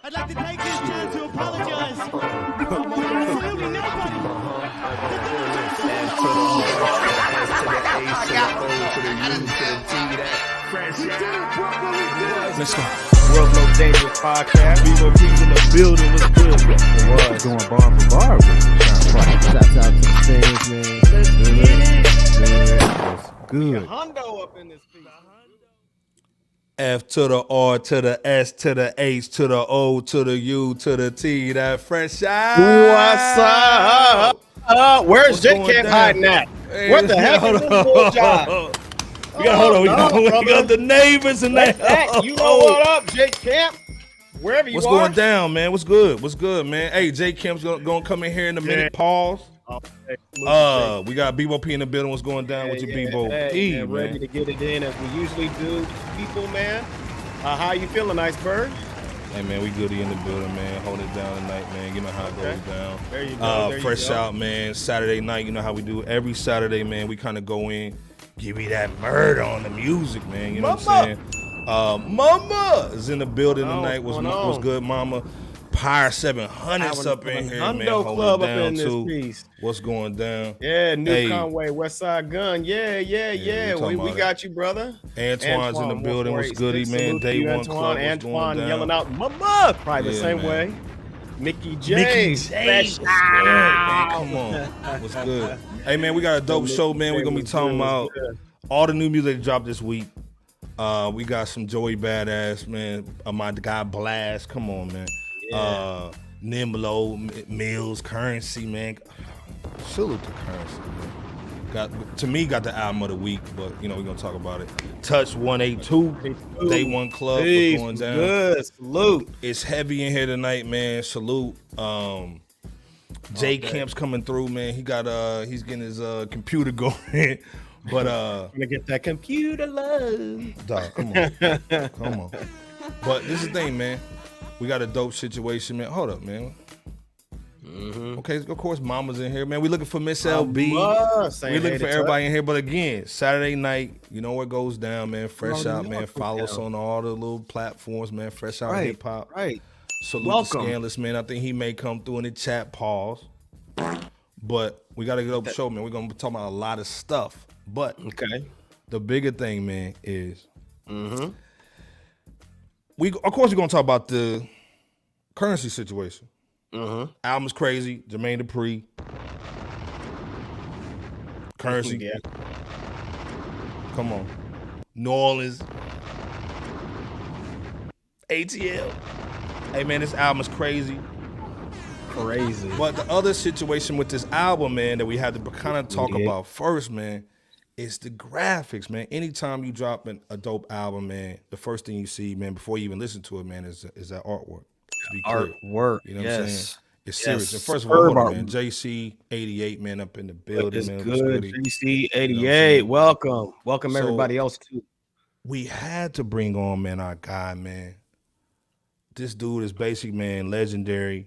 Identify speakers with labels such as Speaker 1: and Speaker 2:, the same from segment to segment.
Speaker 1: I'd like to take this chance to apologize to absolutely nobody.
Speaker 2: Let's go. World Most Dangerous Podcast. Vivo P's in the building. What's good?
Speaker 3: What's going bar for bar?
Speaker 4: Shouts out to the fans, man.
Speaker 3: That's good.
Speaker 2: Hondo up in this piece.
Speaker 5: F to the R to the S to the H to the O to the U to the T. That fresh out.
Speaker 2: What's up? Where's J Camp hiding at?
Speaker 5: Hey,
Speaker 2: What the hell is this little job?
Speaker 5: We got we got the neighbors and that.
Speaker 2: You know what up, J Camp? Wherever you
Speaker 5: What's
Speaker 2: are.
Speaker 5: going down, man? What's good? What's good, man? Hey, J Camp's gonna come in here in a minute. Pause. We got Bebo P in the building. What's going down with your Bebo P,
Speaker 2: man? Ready to get it in as we usually do, people, man. How you feeling, Iceberg?
Speaker 5: Hey, man, we goody in the building, man. Hold it down tonight, man. You know how it goes down.
Speaker 2: There you go.
Speaker 5: Fresh out, man. Saturday night, you know how we do. Every Saturday, man, we kind of go in, give you that murder on the music, man. You know what I'm saying? Mama is in the building tonight. What's good, Mama? Pyre 700's up in here, man.
Speaker 2: Club
Speaker 5: Hold it down,
Speaker 2: up in this
Speaker 5: too.
Speaker 2: piece.
Speaker 5: What's going down?
Speaker 2: Yeah, new
Speaker 5: Hey.
Speaker 2: Conway, West Side Gun. Yeah. We got you, brother.
Speaker 5: Antoine's in the building. What's goody, man? Day One Club. What's
Speaker 2: Antoine
Speaker 5: going down?
Speaker 2: yelling out, Mama! Probably the same
Speaker 5: man.
Speaker 2: way. Mickey J.
Speaker 5: Fresh out. Man, come on. What's good? Hey, man, we got a dope show, man. We're going to be talking about all the new music that dropped this week. We got some Joey Badass, man. My guy Blxst. Come on, man.
Speaker 2: Yeah.
Speaker 5: Nym Lo, Millyz, CurrenSy, man. Salute to CurrenSy, man. Got the album of the week, but you know we're gonna talk about it. Touch 182, Day One Club.
Speaker 2: Peace.
Speaker 5: What's going down?
Speaker 2: Good. Salute.
Speaker 5: It's heavy in here tonight, man. Salute. J Camp's coming through, man. He's getting his computer going. But
Speaker 2: Gonna get that computer love.
Speaker 5: dog, come on. But this is the thing, man. We got a dope situation, man. Hold up, man. Okay, of course, Mama's in here, man. We looking for Miss LB. We looking for everybody in here. But again, Saturday night, you know what goes down, man. Fresh out, man. Follow us on all the little platforms, man. Fresh out hip hop.
Speaker 2: Right.
Speaker 5: Salute to Scandalous, man. I think he may come through in the chat. Pause. But we got to get up the show, man. We're gonna be talking about a lot of stuff. But the bigger thing, man, is of course we're gonna talk about the CurrenSy situation. Album's crazy. Jermaine Dupri, CurrenSy. Come on. New Orleans. ATL. Hey, man, this album is crazy.
Speaker 2: Crazy.
Speaker 5: But the other situation with this album, man, that we had to kind of talk about first, man, is the graphics, man. Anytime you drop a dope album, man, the first thing you see, man, before you even listen to it, man, is that artwork.
Speaker 2: Artwork.
Speaker 5: You know what I'm saying? It's serious. And first of all, hold on, man. JC88, man, up in the building, man.
Speaker 2: Good. JC88, welcome. Welcome everybody else, too.
Speaker 5: We had to bring on, man, our guy, man. This dude is basic, man, legendary.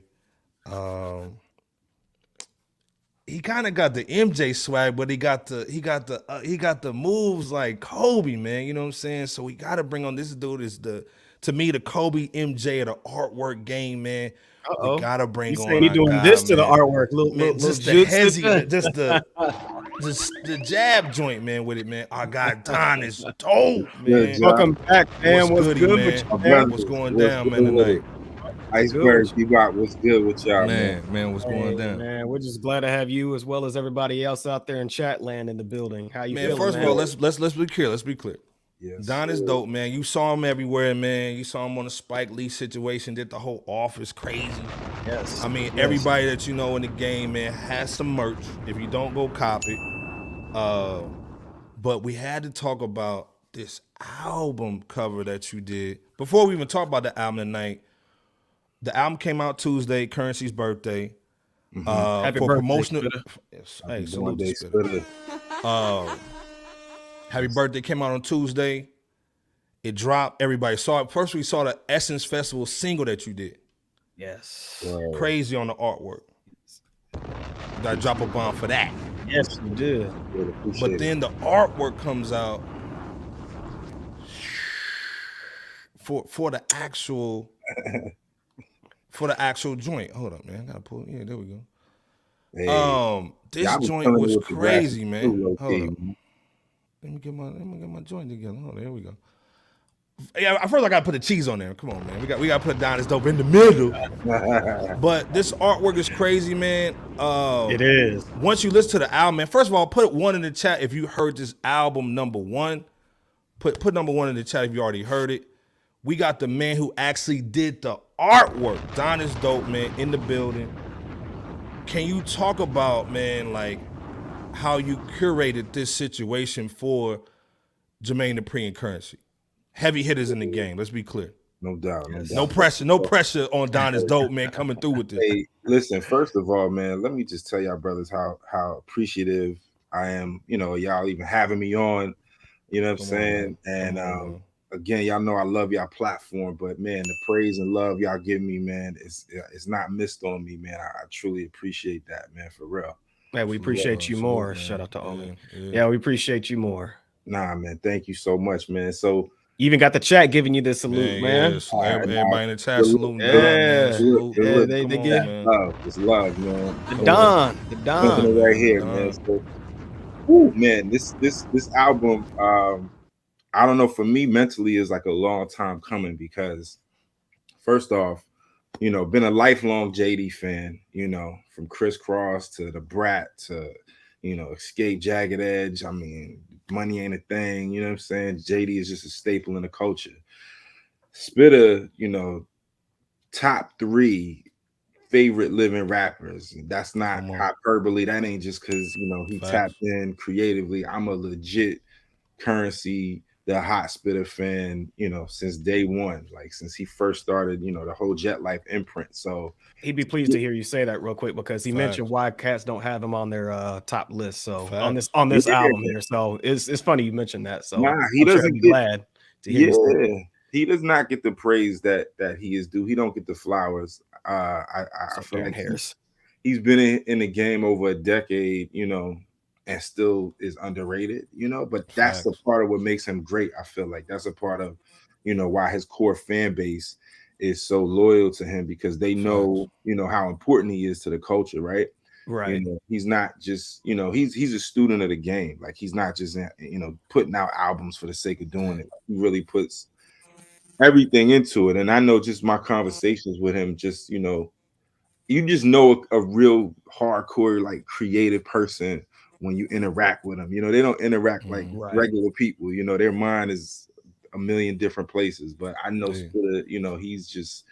Speaker 5: He kind of got the MJ swag, but he got the moves like Kobe, man. You know what I'm saying? So we got to bring on this dude is to me the Kobe MJ of the artwork game, man. We gotta bring on.
Speaker 2: He doing
Speaker 5: guy,
Speaker 2: this to the
Speaker 5: man.
Speaker 2: artwork,
Speaker 5: Just the jab joint, man, with it, man. Our guy Don is dope, man.
Speaker 2: Welcome back, man. What's good with you, man?
Speaker 5: What's going down, man, tonight?
Speaker 3: Iceberg, you got what's good with y'all, man.
Speaker 5: Man, what's going down?
Speaker 2: Man, we're just glad to have you as well as everybody else out there in chat land in the building. How you feeling,
Speaker 5: first
Speaker 2: man?
Speaker 5: of all, let's be clear. Let's be clear.
Speaker 3: Yes,
Speaker 5: Don is dope, man. You saw him everywhere, man. You saw him on the Spike Lee situation, did the whole office crazy.
Speaker 2: Yes.
Speaker 5: I mean, everybody that you know in the game, man, has some merch. If you don't, go cop it. But we had to talk about this album cover that you did. Before we even talk about the album tonight, the album came out Tuesday, CurrenSy's birthday.
Speaker 2: Happy
Speaker 5: for
Speaker 2: birthday,
Speaker 5: promotional.
Speaker 2: Spitter.
Speaker 5: Hey, salute to Spitter. Happy birthday came out on Tuesday. It dropped. Everybody saw it. First, we saw the Essence Festival single that you did.
Speaker 2: Yes.
Speaker 5: Crazy on the artwork. Got to drop a bomb for that.
Speaker 2: Yes, you did.
Speaker 5: But then the artwork comes out for the actual for the actual joint. Hold up, man. I gotta pull. Yeah, there we go.
Speaker 3: Hey,
Speaker 5: This joint
Speaker 3: killing it
Speaker 5: was
Speaker 3: with the
Speaker 5: crazy,
Speaker 3: graphics
Speaker 5: man.
Speaker 3: too, low
Speaker 5: Hold
Speaker 3: key,
Speaker 5: up.
Speaker 3: man.
Speaker 5: Let me get my joint together. Hold on, there we go. Yeah, first I gotta put the cheese on there. Come on, man. We gotta put down this dope in the middle. But this artwork is crazy, man.
Speaker 2: It is.
Speaker 5: Once you listen to the album, man, first of all, put one in the chat if you heard this album number one. Put number one in the chat if you already heard it. We got the man who actually did the artwork. Don is dope, man, in the building. Can you talk about, man, like how you curated this situation for Jermaine Dupri and CurrenSy? Heavy hitters in the game. Let's be clear.
Speaker 3: No doubt.
Speaker 5: No pressure on Don is dope, man, coming through with this.
Speaker 3: Hey, listen, first of all, man, let me just tell y'all brothers how appreciative I am, y'all even having me on, you know what I'm saying? And again, y'all know I love y'all platform, but man, the praise and love y'all give me, man, it's not missed on me, man. I truly appreciate that, man, for real.
Speaker 2: Man, we appreciate you more. Shout out to Omen. Yeah, we appreciate you more.
Speaker 3: Nah, man, thank you so much, man. So
Speaker 2: you even got the chat giving you the salute, man.
Speaker 5: Yes. Everybody in the chat salute.
Speaker 2: They give
Speaker 3: love. It's love, man.
Speaker 2: The Don
Speaker 3: right here, man. So, woo, man, this album, I don't know, for me mentally is like a long time coming because first off, been a lifelong JD fan, from Crisscross to the Brat to, Escape Jagged Edge. I mean, Money Ain't a Thing, you know what I'm saying? JD is just a staple in the culture. Spitta, top 3 favorite living rappers. That's not hyperbole. That ain't just because, he tapped in creatively. I'm a legit CurrenSy, the hot Spitta fan, since day one, like since he first started, the whole Jet Life imprint. So
Speaker 2: he'd be pleased to hear you say that real quick because he mentioned why cats don't have him on their top list. So on this album here. So it's funny you mentioned that. So
Speaker 3: he doesn't
Speaker 2: be glad to hear you.
Speaker 3: He does not get the praise that he is due. He don't get the flowers. I feel like he's been in the game over a decade, and still is underrated, but that's a part of what makes him great. I feel like that's a part of, why his core fan base is so loyal to him because they know, how important he is to the culture, right?
Speaker 2: Right.
Speaker 3: He's not just, he's a student of the game. Like he's not just, putting out albums for the sake of doing it. He really puts everything into it. And I know just my conversations with him, just, you just know a real hardcore, like creative person when you interact with them. They don't interact like regular people. Their mind is a million different places. But I know Spitta, he's just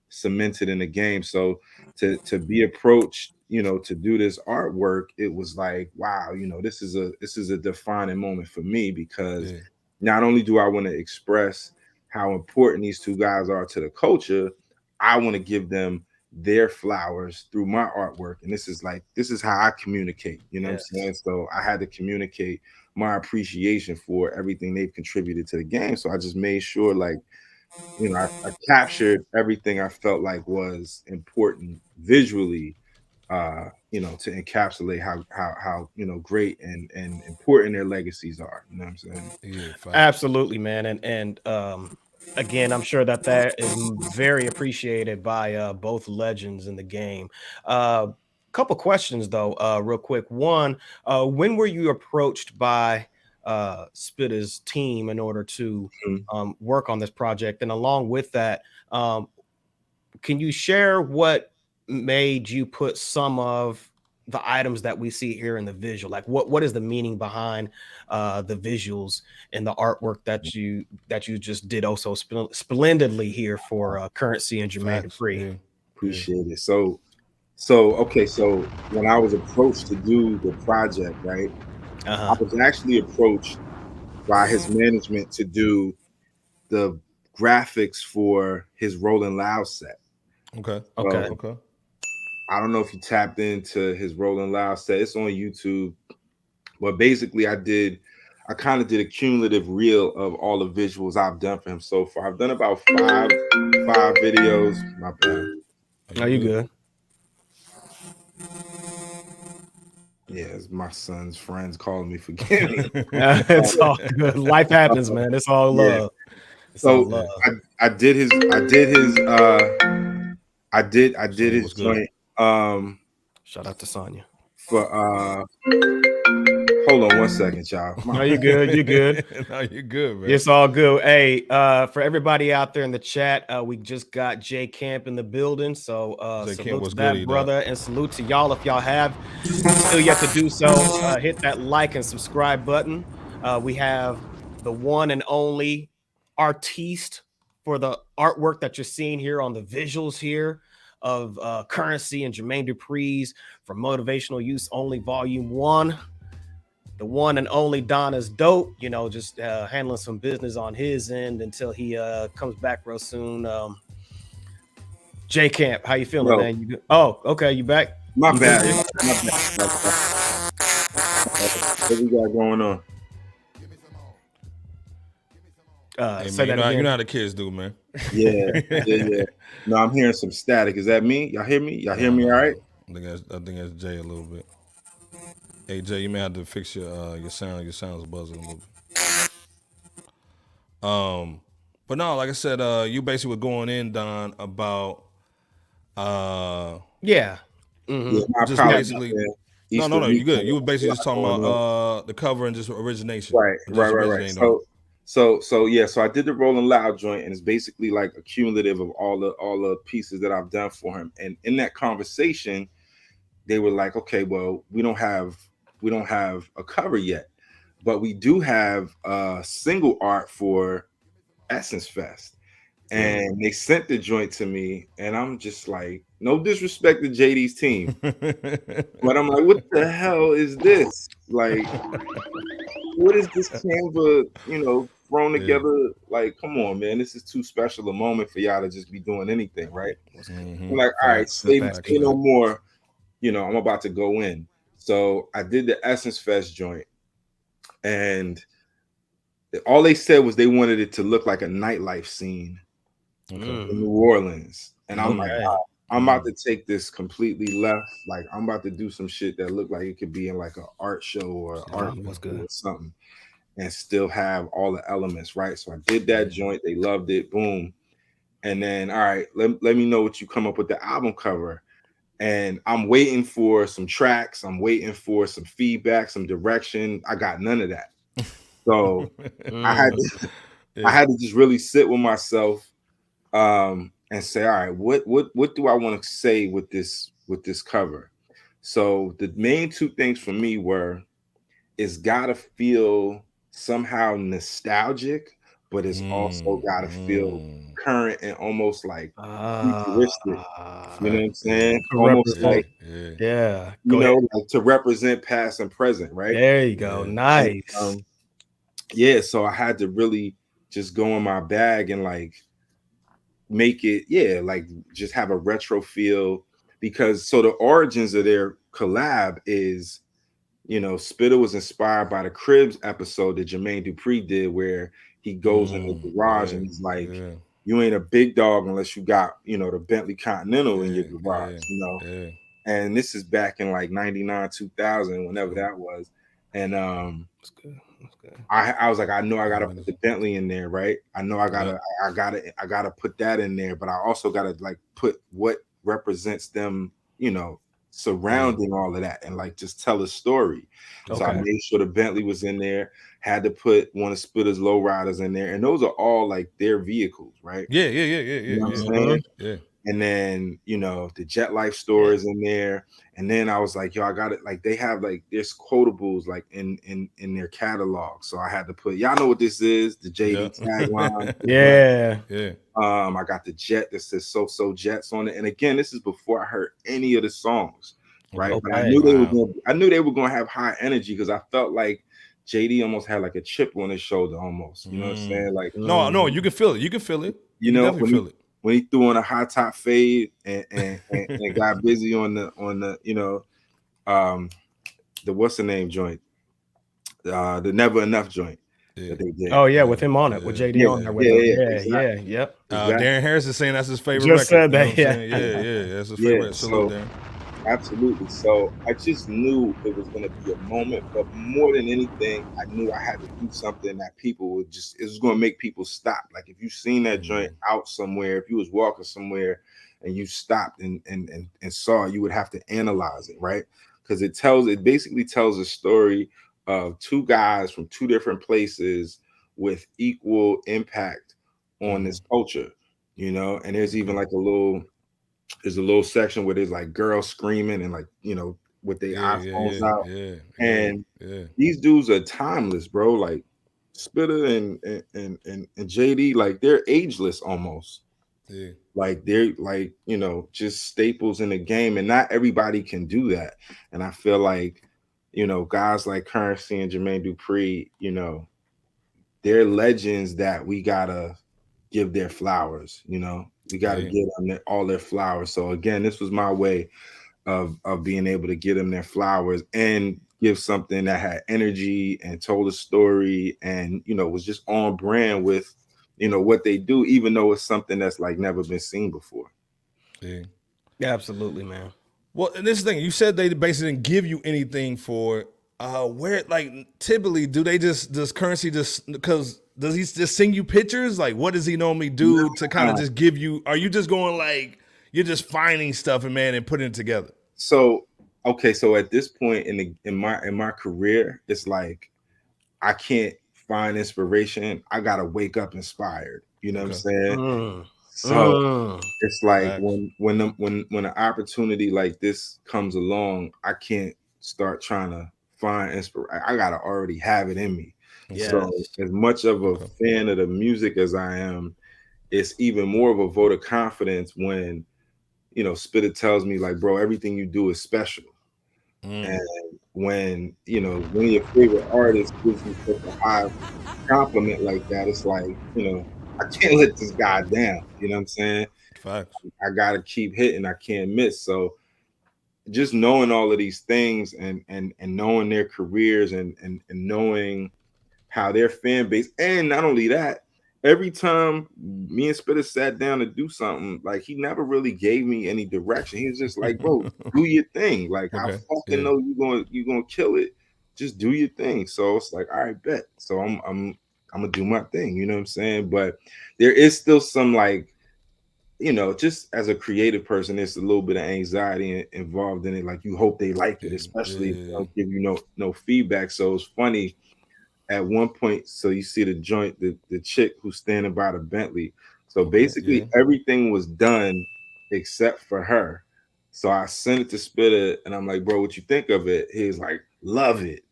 Speaker 3: cemented in the game. So to be approached, to do this artwork, it was like, wow, this is a defining moment for me because not only do I want to express how important these two guys are to the culture, I want to give them their flowers through my artwork. And this is how I communicate, what I'm saying? So I had to communicate my appreciation for everything they've contributed to the game. So I just made sure, like, I captured everything I felt like was important visually, to encapsulate how great and important their legacies are. You know what I'm saying?
Speaker 2: Yeah, absolutely, man. And again, I'm sure that is very appreciated by both legends in the game. Couple questions though, real quick. One, when were you approached by Spitta's team in order to work on this project? And along with that, can you share what made you put some of the items that we see here in the visual? Like what is the meaning behind the visuals and the artwork that you just did so splendidly here for CurrenSy and Jermaine Dupri?
Speaker 3: Appreciate it. So okay, so when I was approached to do the project, right, I was actually approached by his management to do the graphics for his Rolling Loud set.
Speaker 5: Okay.
Speaker 3: I don't know if you tapped into his Rolling Loud set. It's on YouTube. But basically, I kind of did a cumulative reel of all the visuals I've done for him so far. I've done about five videos. My bad.
Speaker 2: Are you good?
Speaker 3: Yeah, it's my son's friends calling me for getting
Speaker 2: It's all good. Life happens, man. It's all love.
Speaker 3: I did his I did
Speaker 5: Sonya, what's
Speaker 3: his joint.
Speaker 2: Shout out to Sonya.
Speaker 3: For hold on one second, y'all.
Speaker 2: No, you good. You good.
Speaker 5: No, you're good, man.
Speaker 2: It's all good. Hey, for everybody out there in the chat, we just got J Camp in the building. So salute to that brother, and salute to y'all if y'all have still yet to do so. Hit that like and subscribe button. We have the one and only artiste for the artwork that you're seeing here on the visuals here of CurrenSy and Jermaine Dupri's from Motivational Use Only Volume 1. The one and only Don is dope, you know, just handling some business on his end until he comes back real soon. J Camp, how you feeling, man? You good? Oh, okay, you back?
Speaker 3: My bad. What we got going on?
Speaker 5: Hey, man, you know how the kids do, man.
Speaker 3: Yeah. No, I'm hearing some static. Is that me? Y'all hear me? Y'all hear me all right?
Speaker 5: I think that's Jay a little bit. Hey Jay, you may have to fix your sound. Your sound's buzzing a little bit. But no, like I said, you basically were going in, Don, about
Speaker 3: Yeah,
Speaker 5: just basically. No, you good. You were basically just talking about the cover and just origination.
Speaker 3: Right. So I did the Rolling Loud joint, and it's basically like a cumulative of all the pieces that I've done for him. And in that conversation, they were like, okay, well, we don't have a cover yet, but we do have single art for Essence Fest. And they sent the joint to me, and I'm just like, no disrespect to JD's team, but I'm like, what the hell is this? Like, what is this Canva, thrown together? Like, come on, man, this is too special a moment for y'all to just be doing anything, right? I'm like, all right, say no more. I'm about to go in. So I did the Essence Fest joint, and all they said was they wanted it to look like a nightlife scene in New Orleans. And I'm like, I'm about to take this completely left. Like, I'm about to do some shit that looked like it could be in like an art show or art or something, and still have all the elements, right? So I did that joint. They loved it. Boom. And then, all right, let me know what you come up with the album cover. And I'm waiting for some tracks. I'm waiting for some feedback, some direction. I got none of that. So I had to just really sit with myself and say, all right, what do I want to say with this cover? So the main two things for me were, it's gotta feel somehow nostalgic, but it's also gotta feel current and almost like futuristic. You know what I'm saying? Almost like like to represent past and present, right?
Speaker 2: There you go. Nice.
Speaker 3: And, so I had to really just go in my bag and like make it, like just have a retro feel, because so the origins of their collab is, Spitter was inspired by the Cribs episode that Jermaine Dupri did, where he goes in the garage and he's like, you ain't a big dog unless you got, the Bentley Continental in your garage, And this is back in like 99, 2000, whenever that was. And
Speaker 2: that's good.
Speaker 3: I was like, I know I gotta put the Bentley in there, right? I know I gotta put that in there, but I also gotta like put what represents them, surrounding all of that, and like just tell a story. So I made sure the Bentley was in there, had to put one of Spitter's lowriders in there, and those are all like their vehicles, right? You know what I'm saying?
Speaker 5: Yeah.
Speaker 3: And then, the Jet Life store is in there. And then I was like, yo, I got it. Like, they have like, there's quotables like in their catalog. So I had to put, y'all know what this is, the JD tagline. I got the jet that says So Jets on it. And again, this is before I heard any of the songs, right? But I knew they were gonna have high energy, because I felt like JD almost had like a chip on his shoulder almost. You know what I'm saying? Like,
Speaker 5: no, you can feel it. You can feel it. You definitely feel it.
Speaker 3: When he threw on a high top fade and got busy on the the what's the name joint, the Never Enough joint that they did.
Speaker 2: Oh yeah, with him on it, with JD on there. With him. Yep.
Speaker 5: Darren Harris is saying that's his favorite
Speaker 2: record.
Speaker 5: Said that,
Speaker 2: Yeah,
Speaker 5: that's his favorite.
Speaker 3: Absolutely. So I just knew it was going to be a moment, but more than anything, I knew I had to do something that people would just, it was going to make people stop. Like if you seen that joint out somewhere, if you was walking somewhere and you stopped and saw, you would have to analyze it, right? Because it basically tells a story of two guys from two different places with equal impact on this culture, you know. And there's even like there's a little section where there's like girls screaming and like, you know, with their iPhones out. And these dudes are timeless, bro. Like Spitter and JD, like they're ageless almost.
Speaker 5: Yeah.
Speaker 3: Like they're like, you know, just staples in the game. And not everybody can do that. And I feel like, you know, guys like CurrenSy and Jermaine Dupri, you know, they're legends that we gotta give their flowers, you know. We got to give them all their flowers. So again, this was my way of being able to give them their flowers and give something that had energy and told a story and, you know, was just on brand with, you know, what they do, even though it's something that's like never been seen before.
Speaker 5: Yeah,
Speaker 2: absolutely, man.
Speaker 5: Well, and this is the thing, you said they basically didn't give you anything for where, like, typically does CurrenSy just, because does he just send you pictures? Like, what does he normally do to kind of just give you, are you just going like, you're just finding stuff and putting it together?
Speaker 3: So, okay. So at this point in my career, it's like, I can't find inspiration. I got to wake up inspired. You know what I'm saying? So it's like when an opportunity like this comes along, I can't start trying to find inspiration. I gotta already have it in me.
Speaker 2: Yes.
Speaker 3: So as much of a fan of the music as I am, it's even more of a vote of confidence when, you know, Spitter tells me like, bro, everything you do is special. And when, you know, one of your favorite artists gives you such a high compliment like that, it's like, you know, I can't let this guy down. You know what I'm saying?
Speaker 5: Facts.
Speaker 3: I gotta keep hitting. I can't miss. So just knowing all of these things and knowing their careers and knowing how their fan base, and not only that, every time me and Spitter sat down to do something, like he never really gave me any direction. He was just like, bro, do your thing. Like I fucking know you're gonna kill it. Just do your thing. So it's like, all right, bet. So I'm gonna do my thing, you know what I'm saying? But there is still some, like, you know, just as a creative person, there's a little bit of anxiety involved in it. Like you hope they like it, especially if they don't give you no feedback. So it's funny at one point. So you see the joint, the chick who's standing by the Bentley. So basically everything was done except for her. So I sent it to Spitter and I'm like, bro, what you think of it? He's like, love it.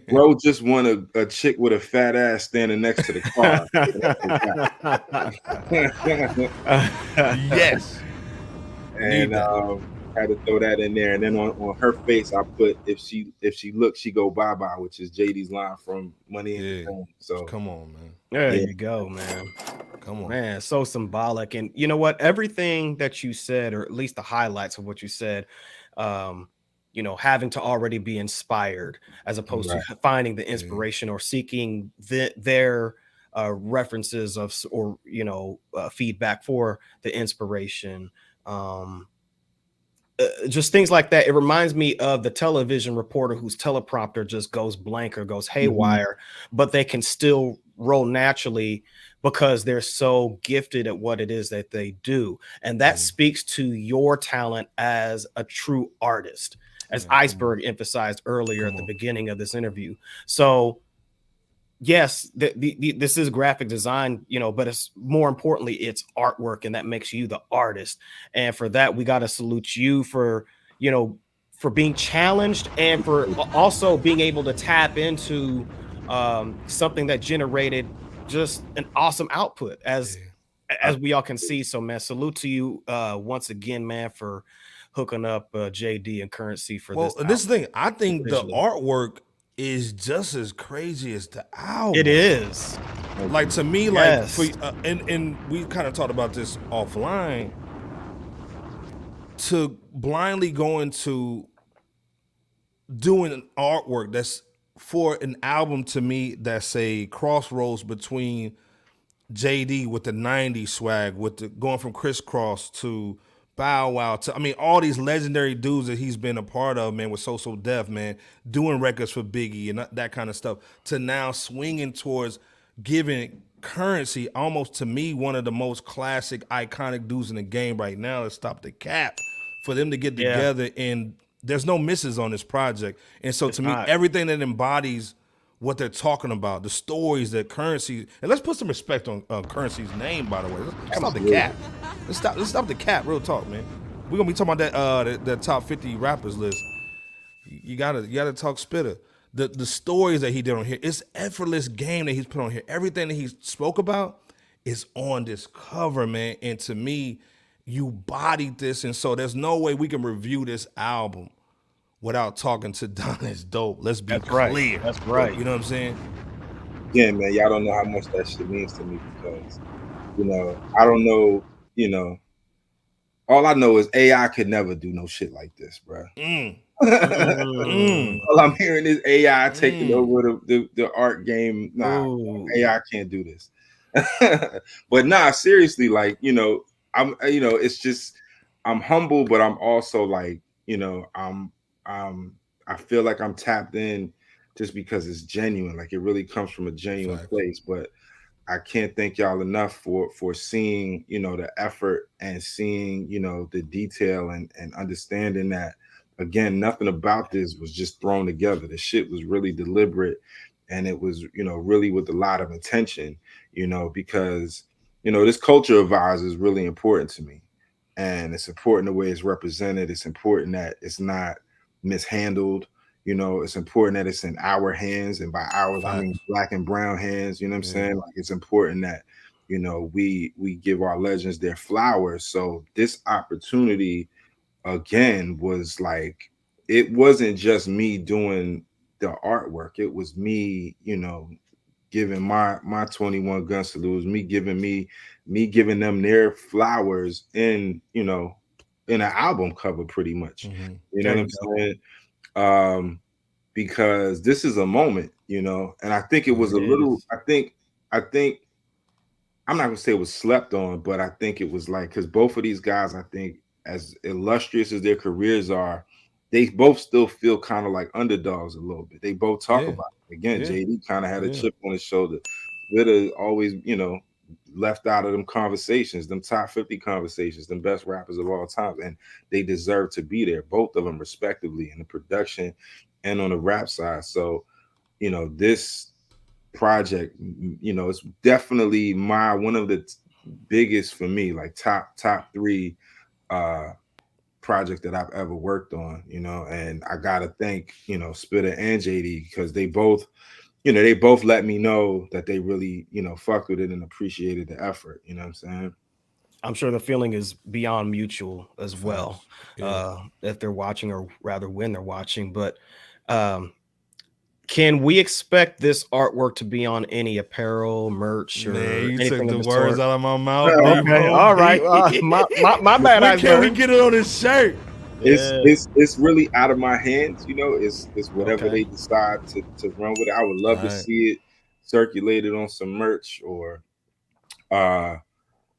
Speaker 3: Bro just want a chick with a fat ass standing next to the car.
Speaker 5: Yes.
Speaker 3: And had to throw that in there. And then on her face, I put, if she looks, she go bye-bye, which is JD's line from Money in the Bank. So
Speaker 5: come on, man.
Speaker 2: There you go, man.
Speaker 5: Come on,
Speaker 2: man. So symbolic. And you know what? Everything that you said, or at least the highlights of what you said, you know, having to already be inspired as opposed to finding the inspiration or seeking their references of, or, you know, feedback for the inspiration. Just things like that. It reminds me of the television reporter whose teleprompter just goes blank or goes haywire, but they can still roll naturally because they're so gifted at what it is that they do. And that speaks to your talent as a true artist, as Iceberg emphasized earlier at the beginning of this interview. So yes, this is graphic design, you know, but it's more importantly, it's artwork, and that makes you the artist. And for that, we got to salute you for, you know, for being challenged and for also being able to tap into something that generated just an awesome output, as we all can see. So, man, salute to you once again, man, for hooking up JD and CurrenSy for this.
Speaker 5: Well, this thing, I think the artwork is just as crazy as the album.
Speaker 2: It is.
Speaker 5: Like, to me, like, for, and we kind of talked about this offline, to blindly go into doing an artwork that's for an album, to me, that's a crossroads between JD with the 90s swag, with the going from Crisscross to Bow Wow. I mean, all these legendary dudes that he's been a part of, man, with So Def, man, doing records for Biggie and that kind of stuff, to now swinging towards giving CurrenSy, almost to me, one of the most classic, iconic dudes in the game right now, is Stop the Cap. For them to get together, and there's no misses on this project. And so to me, everything that embodies what they're talking about, the stories that CurrenSy, and let's put some respect on CurrenSy's name, by the way. Let's stop the cap. Let's stop the cap. Real talk, man. We're gonna be talking about that top 50 rappers list. You gotta talk Spitter. The stories that he did on here, it's effortless game that he's put on here. Everything that he spoke about is on this cover, man. And to me, you bodied this, and so there's no way we can review this album without talking to Donna's Dope. Let's be clear.
Speaker 2: That's right.
Speaker 5: You know what I'm saying?
Speaker 3: Yeah, man, y'all don't know how much that shit means to me because, I don't know, all I know is AI could never do no shit like this, bro. All I'm hearing is AI taking over the art game. Nah, AI can't do this. But nah, seriously, like, I'm, it's just, I'm humble, but I'm also like, I feel like I'm tapped in just because it's genuine. Like, it really comes from a genuine place. But I can't thank y'all enough for seeing, the effort and seeing, the detail and understanding that, again, nothing about this was just thrown together. The shit was really deliberate, and it was, really with a lot of intention, because, this culture of ours is really important to me. And it's important the way it's represented. It's important that it's not mishandled. It's important that it's in our hands. And by ours, I mean Black and brown hands. You know what I'm saying? Like, it's important that, we give our legends their flowers. So this opportunity, again, was like, it wasn't just me doing the artwork. It was me, giving my 21 gun salute. It was me giving them their flowers in an album cover, pretty much. You know what I'm saying? Because this is a moment, and I think it was a little, I think I'm not gonna say it was slept on, but I think it was like, because both of these guys, I think, as illustrious as their careers are, they both still feel kind of like underdogs a little bit. They both talk about it. Again, JD kind of had a chip on his shoulder. Vitta always, left out of them conversations, them top 50 conversations, them best rappers of all time, and they deserve to be there, both of them respectively, in the production and on the rap side. So, this project, it's definitely one of the biggest for me, like top 3 project that I've ever worked on, and I gotta thank, Spitter and JD, because they both let me know that they really, fucked with it and appreciated the effort. You know what I'm saying?
Speaker 2: I'm sure the feeling is beyond mutual as well, if they're watching, or rather when they're watching. But can we expect this artwork to be on any apparel, merch, or
Speaker 5: you
Speaker 2: anything
Speaker 5: took
Speaker 2: of
Speaker 5: the
Speaker 2: sort?
Speaker 5: words out of my mouth.
Speaker 2: Okay, all right. My bad.
Speaker 5: When can we get it on his shirt?
Speaker 3: It's really out of my hands. It's whatever they decide to run with it. I would love to see it circulated on some merch, or I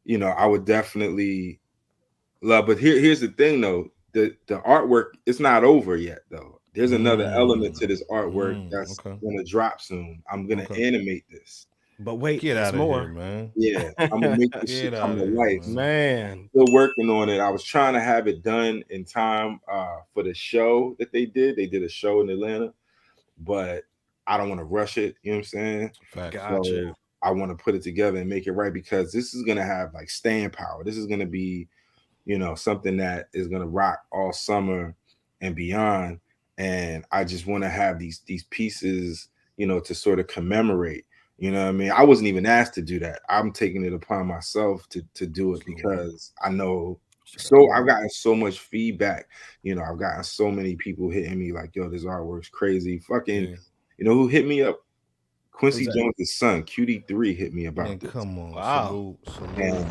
Speaker 3: would definitely love. But here's the thing, though. The artwork, it's not over yet, though. There's another element to this artwork that's gonna drop soon. I'm gonna animate this.
Speaker 2: But wait,
Speaker 5: get out of
Speaker 2: more,
Speaker 5: here, man.
Speaker 3: Yeah, I'm gonna make this shit come to life,
Speaker 2: man.
Speaker 3: Still working on it. I was trying to have it done in time for the show that they did. They did a show in Atlanta, but I don't want to rush it. You know what I'm saying?
Speaker 2: Gotcha.
Speaker 3: So I want to put it together and make it right, because this is gonna have like staying power. This is gonna be, something that is gonna rock all summer and beyond. And I just want to have these pieces, to sort of commemorate. You know what I mean? I wasn't even asked to do that. I'm taking it upon myself to do it, because I know. So I've gotten so much feedback. I've gotten so many people hitting me like, "Yo, this artwork's crazy." Fucking, who hit me up? Quincy Jones' son, QD3, hit me about this.
Speaker 5: Come on,
Speaker 2: wow.
Speaker 5: Salute.
Speaker 3: And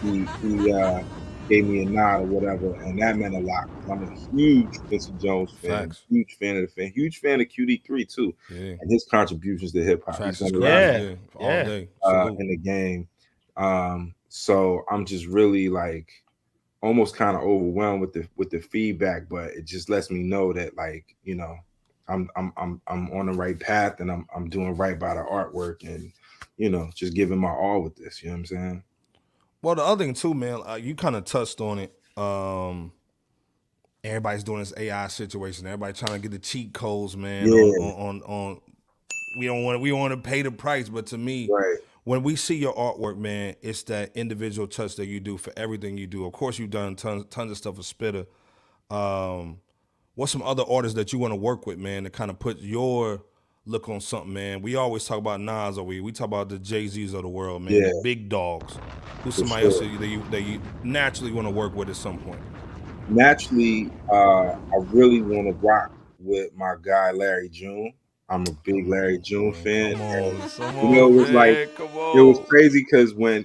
Speaker 3: he gave me a nod or whatever, and that meant a lot. I'm a huge Quincy Jones fan, huge fan of QD3 too, and his contributions to hip hop. He's done
Speaker 5: all day
Speaker 3: in the game. So I'm just really like, almost kind of overwhelmed with the feedback, but it just lets me know that, like, you know, I'm on the right path, and I'm doing right by the artwork, and, you know, just giving my all with this. You know what I'm saying?
Speaker 5: Well, the other thing too, man, you kind of touched on it. Everybody's doing this AI situation. Everybody trying to get the cheat codes, man.
Speaker 3: Yeah.
Speaker 5: On we don't want to pay the price, but to me,
Speaker 3: Right.
Speaker 5: when we see your artwork, man, it's that individual touch that you do for everything you do. Of course, you've done tons of stuff with Spitter. What's some other artists that you want to work with, man, to kind of put your look on something, man? We always talk about Nas, or we talk about the Jay-Z's of the world, man,
Speaker 3: Yeah.
Speaker 5: the big dogs. Who's
Speaker 3: For
Speaker 5: somebody else that you naturally want to work with at some point?
Speaker 3: Naturally, I really want to rock with my guy Larry June. I'm a big Larry June fan.
Speaker 5: Come
Speaker 3: and,
Speaker 5: on,
Speaker 3: you know, it was
Speaker 5: man,
Speaker 3: like,
Speaker 5: come
Speaker 3: it was
Speaker 5: on.
Speaker 3: crazy because when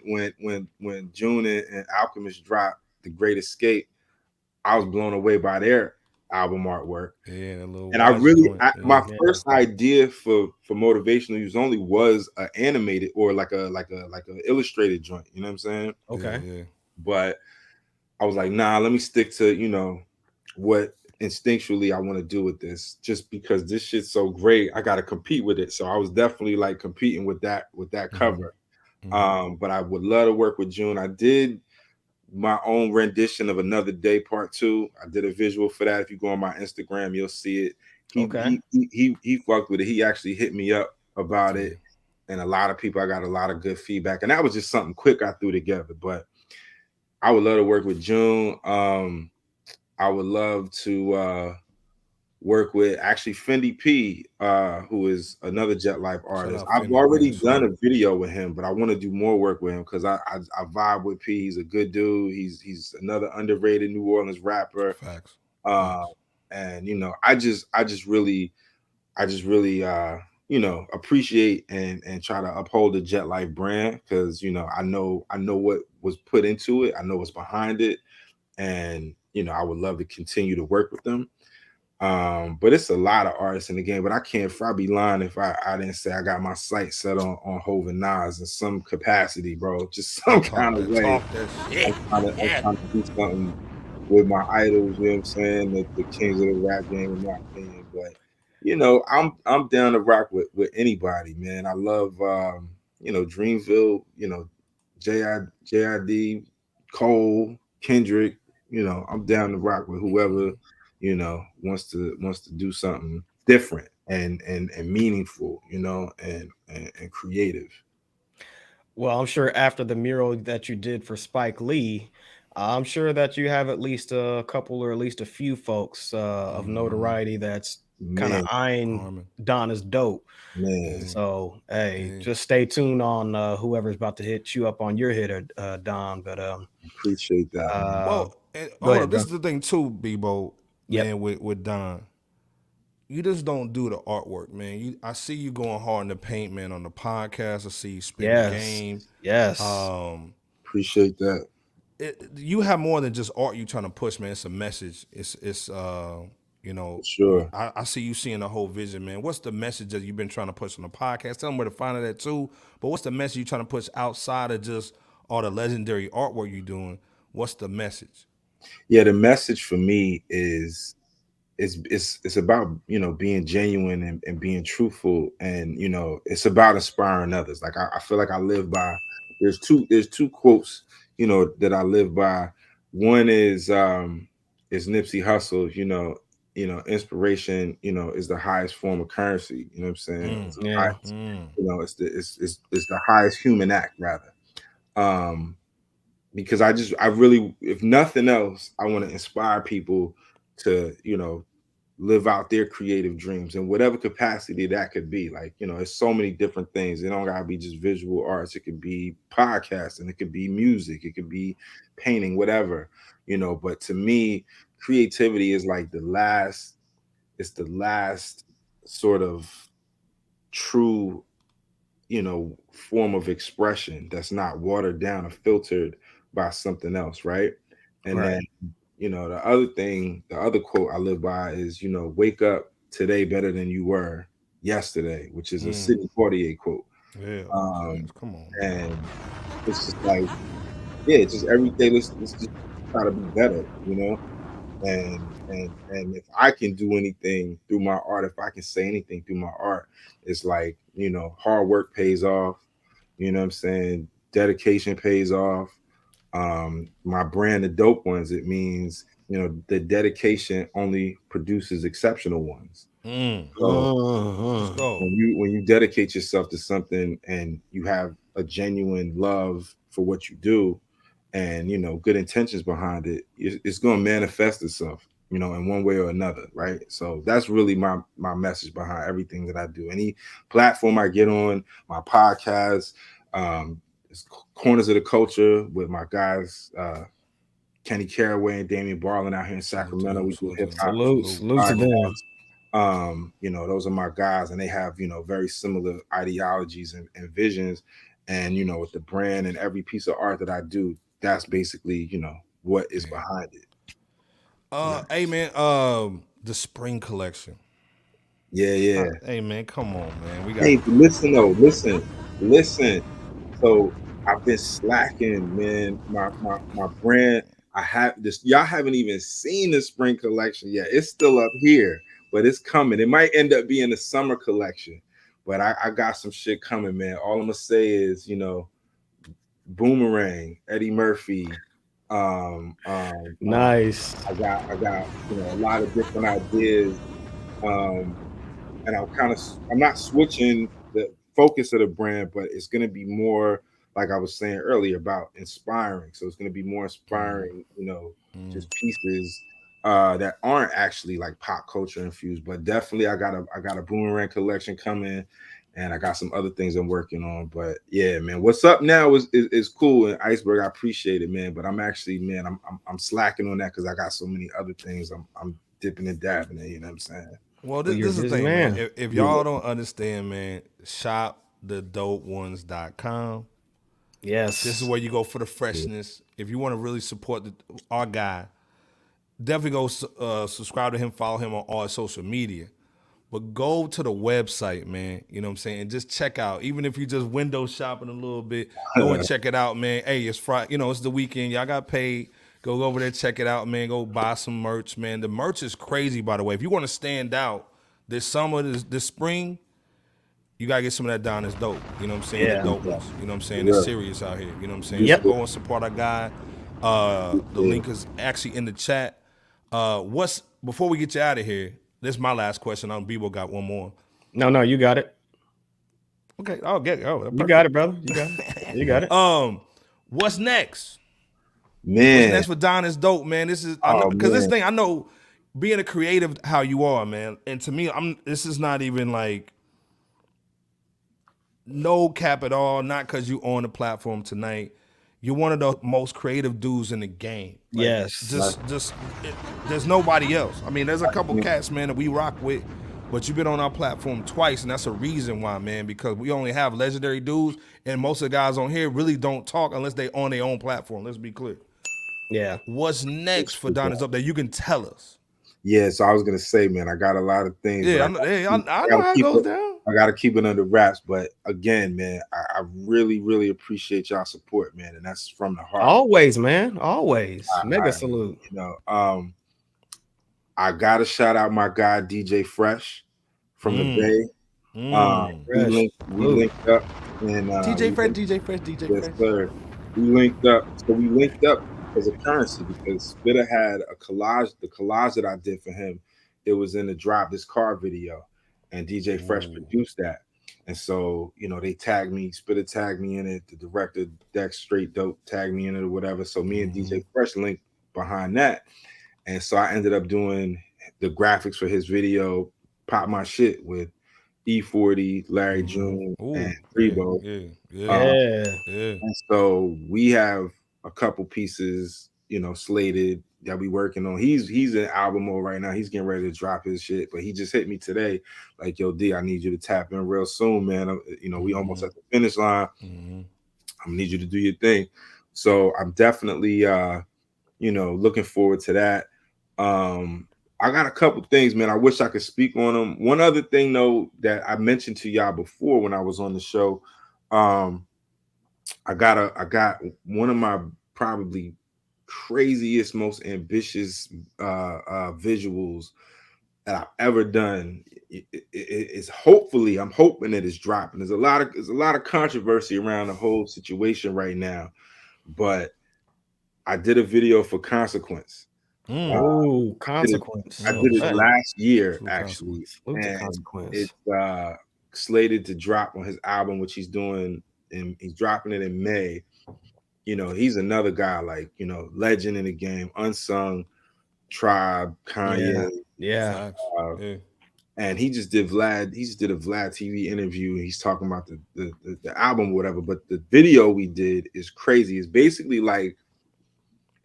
Speaker 3: June and Alchemist dropped The Great Escape, I was blown away by their album artwork.
Speaker 5: Yeah, a little
Speaker 3: And I
Speaker 5: watch
Speaker 3: really,
Speaker 5: joint.
Speaker 3: my
Speaker 5: Yeah.
Speaker 3: first idea for Motivational Use Only was an animated, or like a illustrated joint. You know what I'm saying?
Speaker 2: Okay.
Speaker 5: Yeah.
Speaker 3: But I was like, nah, let me stick to, you know, what instinctually I want to do with this, just because this shit's so great. I got to compete with it. So I was definitely like competing with that cover. But I would love to work with June. I did my own rendition of Another Day Part 2. I did a visual for that. If you go on my Instagram, you'll see it. He fucked with it. He actually hit me up about it. And a lot of people, I got a lot of good feedback. And that was just something quick I threw together. But I would love to work with June. I would love to work with actually Fendi P, who is another Jet Life artist. I've already done a video with him, but I want to do more work with him because I vibe with P. He's a good dude. He's another underrated New Orleans rapper.
Speaker 5: Facts.
Speaker 3: And you know, I just really you know, appreciate and try to uphold the Jet Life brand, because, you know, I know what was put into it. I know what's behind it. And, you know, I would love to continue to work with them. But it's a lot of artists in the game, but I'd be lying if I didn't say I got my sights set on Hov and Nas in some capacity, bro. Just some kind of way. I'm trying to do something with my idols, you know what I'm saying? The kings of the rap game, in my opinion. But, you know, I'm down to rock with anybody, man. I love you know, Dreamville, you know, JID, Cole, Kendrick. You know, I'm down to rock with whoever, you know, wants to do something different and meaningful, you know, and creative.
Speaker 2: Well, I'm sure after the mural that you did for Spike Lee, I'm sure that you have at least a couple or at least a few folks of notoriety that's kind of eyeing Donna's dope.
Speaker 3: Man.
Speaker 2: So hey, just stay tuned on whoever's about to hit you up on your hitter, Don. But
Speaker 3: appreciate that.
Speaker 5: Well, hold up, this is the thing too, Bebo, man, with Don. You just don't do the artwork, man. I see you going hard in the paint, man, on the podcast. I see you spin the game.
Speaker 2: Yes.
Speaker 3: Appreciate that.
Speaker 5: You have more than just art you trying to push, man. It's a message. It's you know,
Speaker 3: sure.
Speaker 5: I see you seeing the whole vision, man. What's the message that you've been trying to push on the podcast? Tell them where to find it at too. But what's the message you trying to push outside of just all the legendary artwork you're doing? What's the message?
Speaker 3: Yeah, the message for me is it's about, you know, being genuine and being truthful, and, you know, it's about inspiring others. Like I feel like I live by, there's two quotes, you know, that I live by. One is Nipsey Hussle, you know, inspiration, you know, is the highest form of currency. You know what I'm saying? It's the highest, you know, it's the highest human act, rather. Because I really, if nothing else, I want to inspire people to, you know, live out their creative dreams in whatever capacity that could be. Like, you know, there's so many different things. It don't gotta be just visual arts. It could be podcasting, it could be music, it could be painting, whatever, you know. But to me, creativity is like the last sort of true, you know, form of expression that's not watered down or filtered by something else, right? And then, you know, the other quote I live by is, you know, wake up today better than you were yesterday, which is a Sidney Poitier quote.
Speaker 5: Yeah, come on.
Speaker 3: And it's just like, yeah, it's just every day. Let's just try to be better, you know. And if I can do anything through my art, if I can say anything through my art, it's like, you know, hard work pays off. You know what I'm saying? Dedication pays off. My brand, the dope ones, it means, you know, the dedication only produces exceptional ones. So
Speaker 5: Let's go.
Speaker 3: when you dedicate yourself to something and you have a genuine love for what you do, and you know, good intentions behind it, it's going to manifest itself, you know, in one way or another, right? So that's really my message behind everything that I do. Any platform I get on, my podcast, it's Corners of the Culture with my guys, Kenny Caraway and Damian Barlin out here in Sacramento. We do hip hop
Speaker 2: Salute to them.
Speaker 3: podcasts. You know, those are my guys, and they have, you know, very similar ideologies and visions. And you know, with the brand and every piece of art that I do, that's basically, you know, what is behind it.
Speaker 5: Hey man, the spring collection.
Speaker 3: Yeah.
Speaker 5: Hey man, come on, man. We got.
Speaker 3: Hey, listen though, listen. So I've been slacking, man. My brand. I have this. Y'all haven't even seen the spring collection yet. It's still up here, but it's coming. It might end up being the summer collection, but I got some shit coming, man. All I'm gonna say is, you know, Boomerang, Eddie Murphy.
Speaker 2: Nice.
Speaker 3: I got you know, a lot of different ideas. And I'm not switching the focus of the brand, but it's going to be more, like I was saying earlier, about inspiring. So it's going to be more inspiring, you know, just pieces that aren't actually like pop culture infused, but definitely I got a Boomerang collection coming, and I got some other things I'm working on. But yeah, man, what's up now is cool, and Iceberg, I appreciate it, man. But I'm actually, man, I'm slacking on that because I got so many other things I'm dipping and dabbing in, you know what I'm saying?
Speaker 5: Well, this is the thing, man. If y'all don't understand, man, shopthedopeones.com.
Speaker 2: Yes.
Speaker 5: This is where you go for the freshness. If you want to really support our guy, definitely go subscribe to him, follow him on all social media. But go to the website, man. You know what I'm saying? And just check out. Even if you just window shopping a little bit, go and check it out, man. Hey, it's Friday. You know, it's the weekend. Y'all got paid. Go over there, check it out, man. Go buy some merch, man. The merch is crazy, by the way. If you want to stand out this summer, this spring, you got to get some of that down. It's dope. You know what I'm saying?
Speaker 2: Yeah.
Speaker 5: The dope ones. You know what I'm saying? It's serious out here. You know what I'm saying? So go and support our guy. The link is actually in the chat. Before we get you out of here, this is my last question. Bebo got one more.
Speaker 2: No, you got it.
Speaker 5: Okay, I'll get it. Oh,
Speaker 2: you got it, brother. You got it.
Speaker 5: What's next?
Speaker 3: Man,
Speaker 5: what's next for Don is dope, man. This is because this thing I know, being a creative how you are, man. And to me, this is not even like no cap at all. Not because you on the platform tonight. You're one of the most creative dudes in the game. Like,
Speaker 2: yes.
Speaker 5: There's nobody else. I mean, there's a couple cats, man, that we rock with, but you've been on our platform twice, and that's a reason why, man, because we only have legendary dudes, and most of the guys on here really don't talk unless they on their own platform. Let's be clear.
Speaker 2: Yeah.
Speaker 5: What's next for Don is Up that you can tell us?
Speaker 3: Yeah, so I was gonna say, man, I got a lot of things.
Speaker 5: Yeah, I know how it goes down.
Speaker 3: I got to keep it under wraps, but again, man, I really, really appreciate y'all support, man, and that's from the heart.
Speaker 2: Always, man, always. Mega salute.
Speaker 3: You know, I gotta shout out my guy DJ Fresh from the Bay. We linked up, and
Speaker 5: DJ Fresh.
Speaker 3: Yes, sir. We linked up. So we linked up as a CurrenSy because Spitter had a collage. The collage that I did for him, it was in the Drop This Car video. And DJ Fresh produced that. And so, you know, they tagged me, Spitter tagged me in it, the director, Dex Straight Dope, tagged me in it or whatever. So me and DJ Fresh linked behind that. And so I ended up doing the graphics for his video, Pop My Shit, with E40, Larry June, and Rebo. And so we have a couple pieces, you know, slated that we working on. He's in album mode right now. He's getting ready to drop his shit, but he just hit me today, like, yo, D, I need you to tap in real soon, man. You know, we almost at the finish line. I need you to do your thing. So I'm definitely, you know, looking forward to that. I got a couple things, man. I wish I could speak on them. One other thing, though, that I mentioned to y'all before when I was on the show, I got one of my probably craziest, most ambitious visuals that I've ever done. It's hopefully, I'm hoping that it's dropping. There's a lot of controversy around the whole situation right now, but I did a video for Consequence.
Speaker 2: Oh, Consequence.
Speaker 3: I did it last year, actually,
Speaker 2: Salute to
Speaker 3: and
Speaker 2: Consequence.
Speaker 3: it's slated to drop on his album, which he's doing, and he's dropping it in May. You know, he's another guy, like, you know, legend in the game, unsung, Tribe, Kanye,
Speaker 2: Yeah.
Speaker 3: and he just did Vlad. He just did a Vlad TV interview. He's talking about the album, or whatever. But the video we did is crazy. It's basically like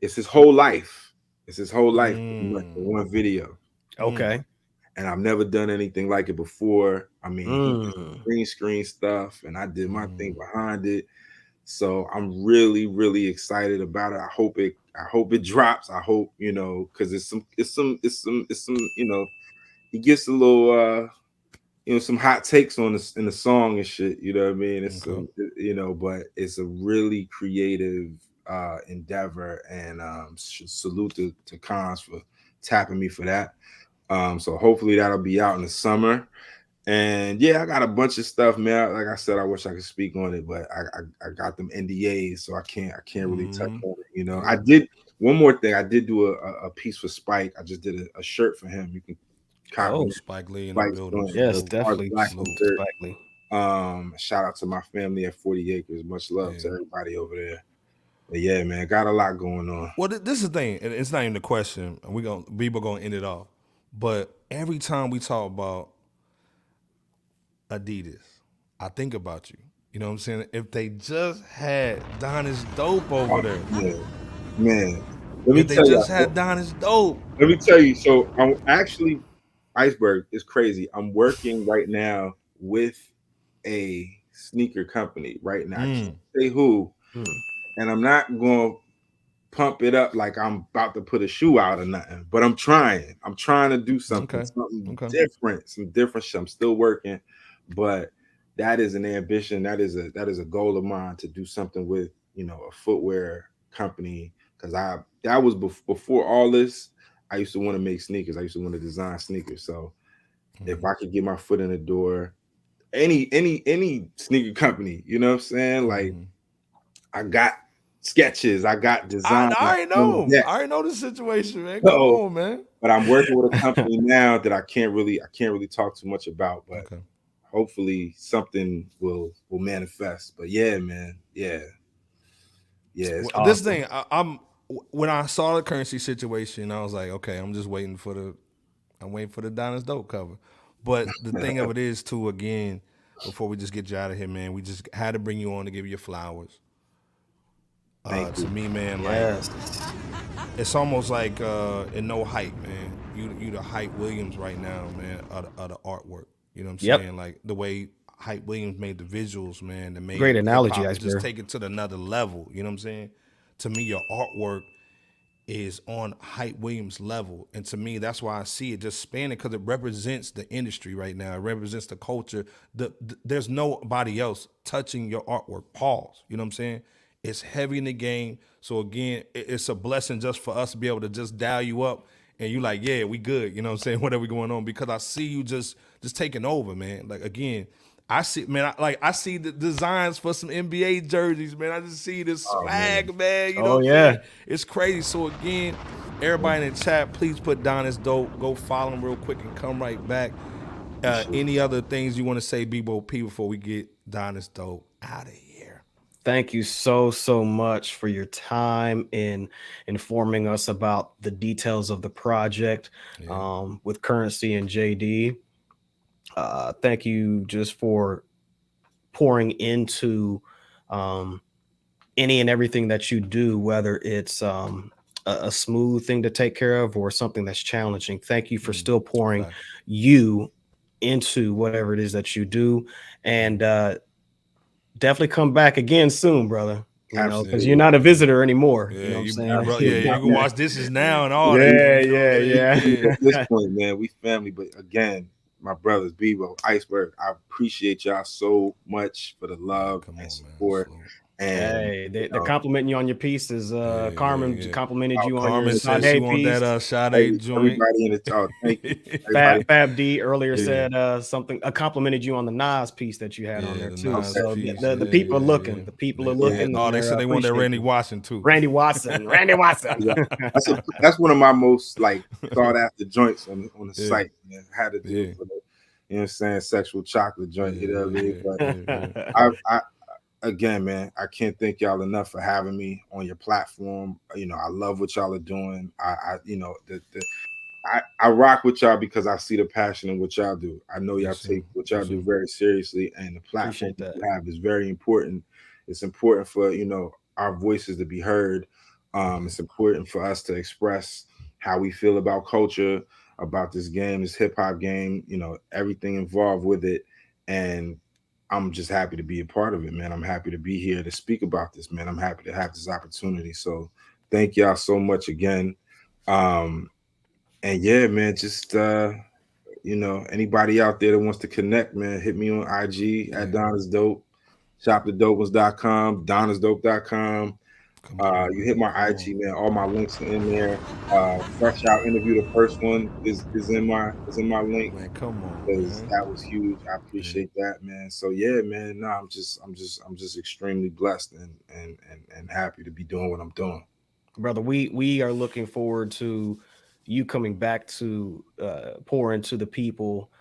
Speaker 3: it's his whole life. It's his whole life in one video.
Speaker 2: Okay.
Speaker 3: And I've never done anything like it before. I mean, he did green screen stuff, and I did my thing behind it. So I'm really, really excited about it. I hope it drops. I hope, you know, because it's some, you know, he gets a little you know, some hot takes on this in the song and shit, you know what I mean? It's some, you know, but it's a really creative endeavor, and salute to Cons for tapping me for that. So hopefully that'll be out in the summer. And yeah, I got a bunch of stuff, man. Like I said, I wish I could speak on it, but I got them NDAs, so I can't really touch on it. You know, I did one more thing. I did do a piece for Spike. I just did a shirt for him. You can copy
Speaker 5: Spike Lee in the building.
Speaker 2: Yes, definitely.
Speaker 3: Spike Lee. Shout out to my family at 40 Acres. Much love to everybody over there. But yeah, man, got a lot going on.
Speaker 5: Well, this is the thing, and it's not even the question. People gonna end it off. But every time we talk about Adidas, I think about you. You know what I'm saying? If they just had Donna's Dope over there.
Speaker 3: Yeah. Man.
Speaker 5: If they just had Donna's Dope.
Speaker 3: Let me tell you. So I'm actually, Iceberg is crazy. I'm working right now with a sneaker company right now. I can't say who. And I'm not going to pump it up like I'm about to put a shoe out or nothing, but I'm trying. I'm trying to do something different, some different shit. I'm still working, but that is an ambition. That is a goal of mine, to do something with, you know, a footwear company. Because that was before all this. I used to want to make sneakers. I used to want to design sneakers. So if I could get my foot in the door, any sneaker company, you know what I'm saying? Like, I got sketches, I got design.
Speaker 5: I already know the situation, man. Come on, man.
Speaker 3: But I'm working with a company now that I can't really talk too much about, but hopefully something will manifest. But yeah, man. Yeah. It's awesome.
Speaker 5: This thing, when I saw the CurrenSy situation, I was like, okay, I'm waiting for the Donna's Dope cover. But the thing of it is, too, again, before we just get you out of here, man, we just had to bring you on to give you your flowers. To me, man, like, it's almost like in no hype, man. You the Hype Williams right now, man, of the artwork. You know what I'm saying? Like the way Hype Williams made the visuals, man. That made
Speaker 2: great analogy, I
Speaker 5: just take it to another level. You know what I'm saying? To me, your artwork is on Hype Williams level, and to me, that's why I see it just spanning, because it represents the industry right now. It represents the culture. There's nobody else touching your artwork. Pause. You know what I'm saying? It's heavy in the game. So again, it's a blessing just for us to be able to just dial you up and you like, yeah, we good. You know what I'm saying? Whatever going on, because I see you just taking over, man. Like, again, I see, man, I see the designs for some NBA jerseys, man. I just see this swag, man. You know what I'm saying? It's crazy. So again, everybody in the chat, please put Donna's Dope. Go follow him real quick and come right back. Any other things you want to say, Bebo P, before we get Donna's Dope out of here?
Speaker 2: Thank you so much for your time in informing us about the details of the project with CurrenSy and JD. Thank you just for pouring into any and everything that you do, whether it's a smooth thing to take care of or something that's challenging. Thank you for still pouring you into whatever it is that you do. And definitely come back again soon, brother. You know, because you're not a visitor anymore.
Speaker 5: Yeah,
Speaker 2: you know what I'm saying?
Speaker 5: You can watch This Is Now and all
Speaker 3: that. Yeah. At this point, man, we family. But again, my brothers, Bebo, Iceberg, I appreciate y'all so much for the love and support. And
Speaker 2: Hey, they're complimenting you on your pieces. Carmen complimented you on
Speaker 5: Carmen
Speaker 2: your
Speaker 5: said
Speaker 2: Sade
Speaker 5: she want
Speaker 2: piece.
Speaker 5: that Sade joint.
Speaker 3: everybody in the talk, thank you. Everybody.
Speaker 2: Fab D earlier said something. Complimented you on the Nas piece that you had on there
Speaker 5: the
Speaker 2: too.
Speaker 5: Nas
Speaker 2: So
Speaker 5: piece.
Speaker 2: the people are looking. The people are looking.
Speaker 5: Oh, they said they want that Randy Watson too.
Speaker 2: Randy Watson.
Speaker 3: Yeah. That's one of my most like sought after joints on the site. Man. Had to do it for the, you know what I'm saying, sexual chocolate joint. You know what I mean? But I again, man, I can't thank y'all enough for having me on your platform. You know, I love what y'all are doing. I rock with y'all because I see the passion in what y'all do. I know y'all take what y'all do very seriously, and the platform that you have is very important. It's important for, you know, our voices to be heard. It's important for us to express how we feel about culture, about this game, this hip hop game, you know, everything involved with it. And I'm just happy to be a part of it, man. I'm happy to be here to speak about this, man. I'm happy to have this opportunity. So thank y'all so much again. And yeah, man, just you know, anybody out there that wants to connect, man, hit me on IG at Donna'sDope, shopthedopers.com, Donna'sDope.com. You hit my IG, man. All my links are in there. Fresh Out interview, the first one is in my link.
Speaker 5: Man, come on,
Speaker 3: because that was huge. I appreciate that, man. So yeah, man. No, I'm just extremely blessed and happy to be doing what I'm doing.
Speaker 2: Brother, we are looking forward to you coming back to pour into the people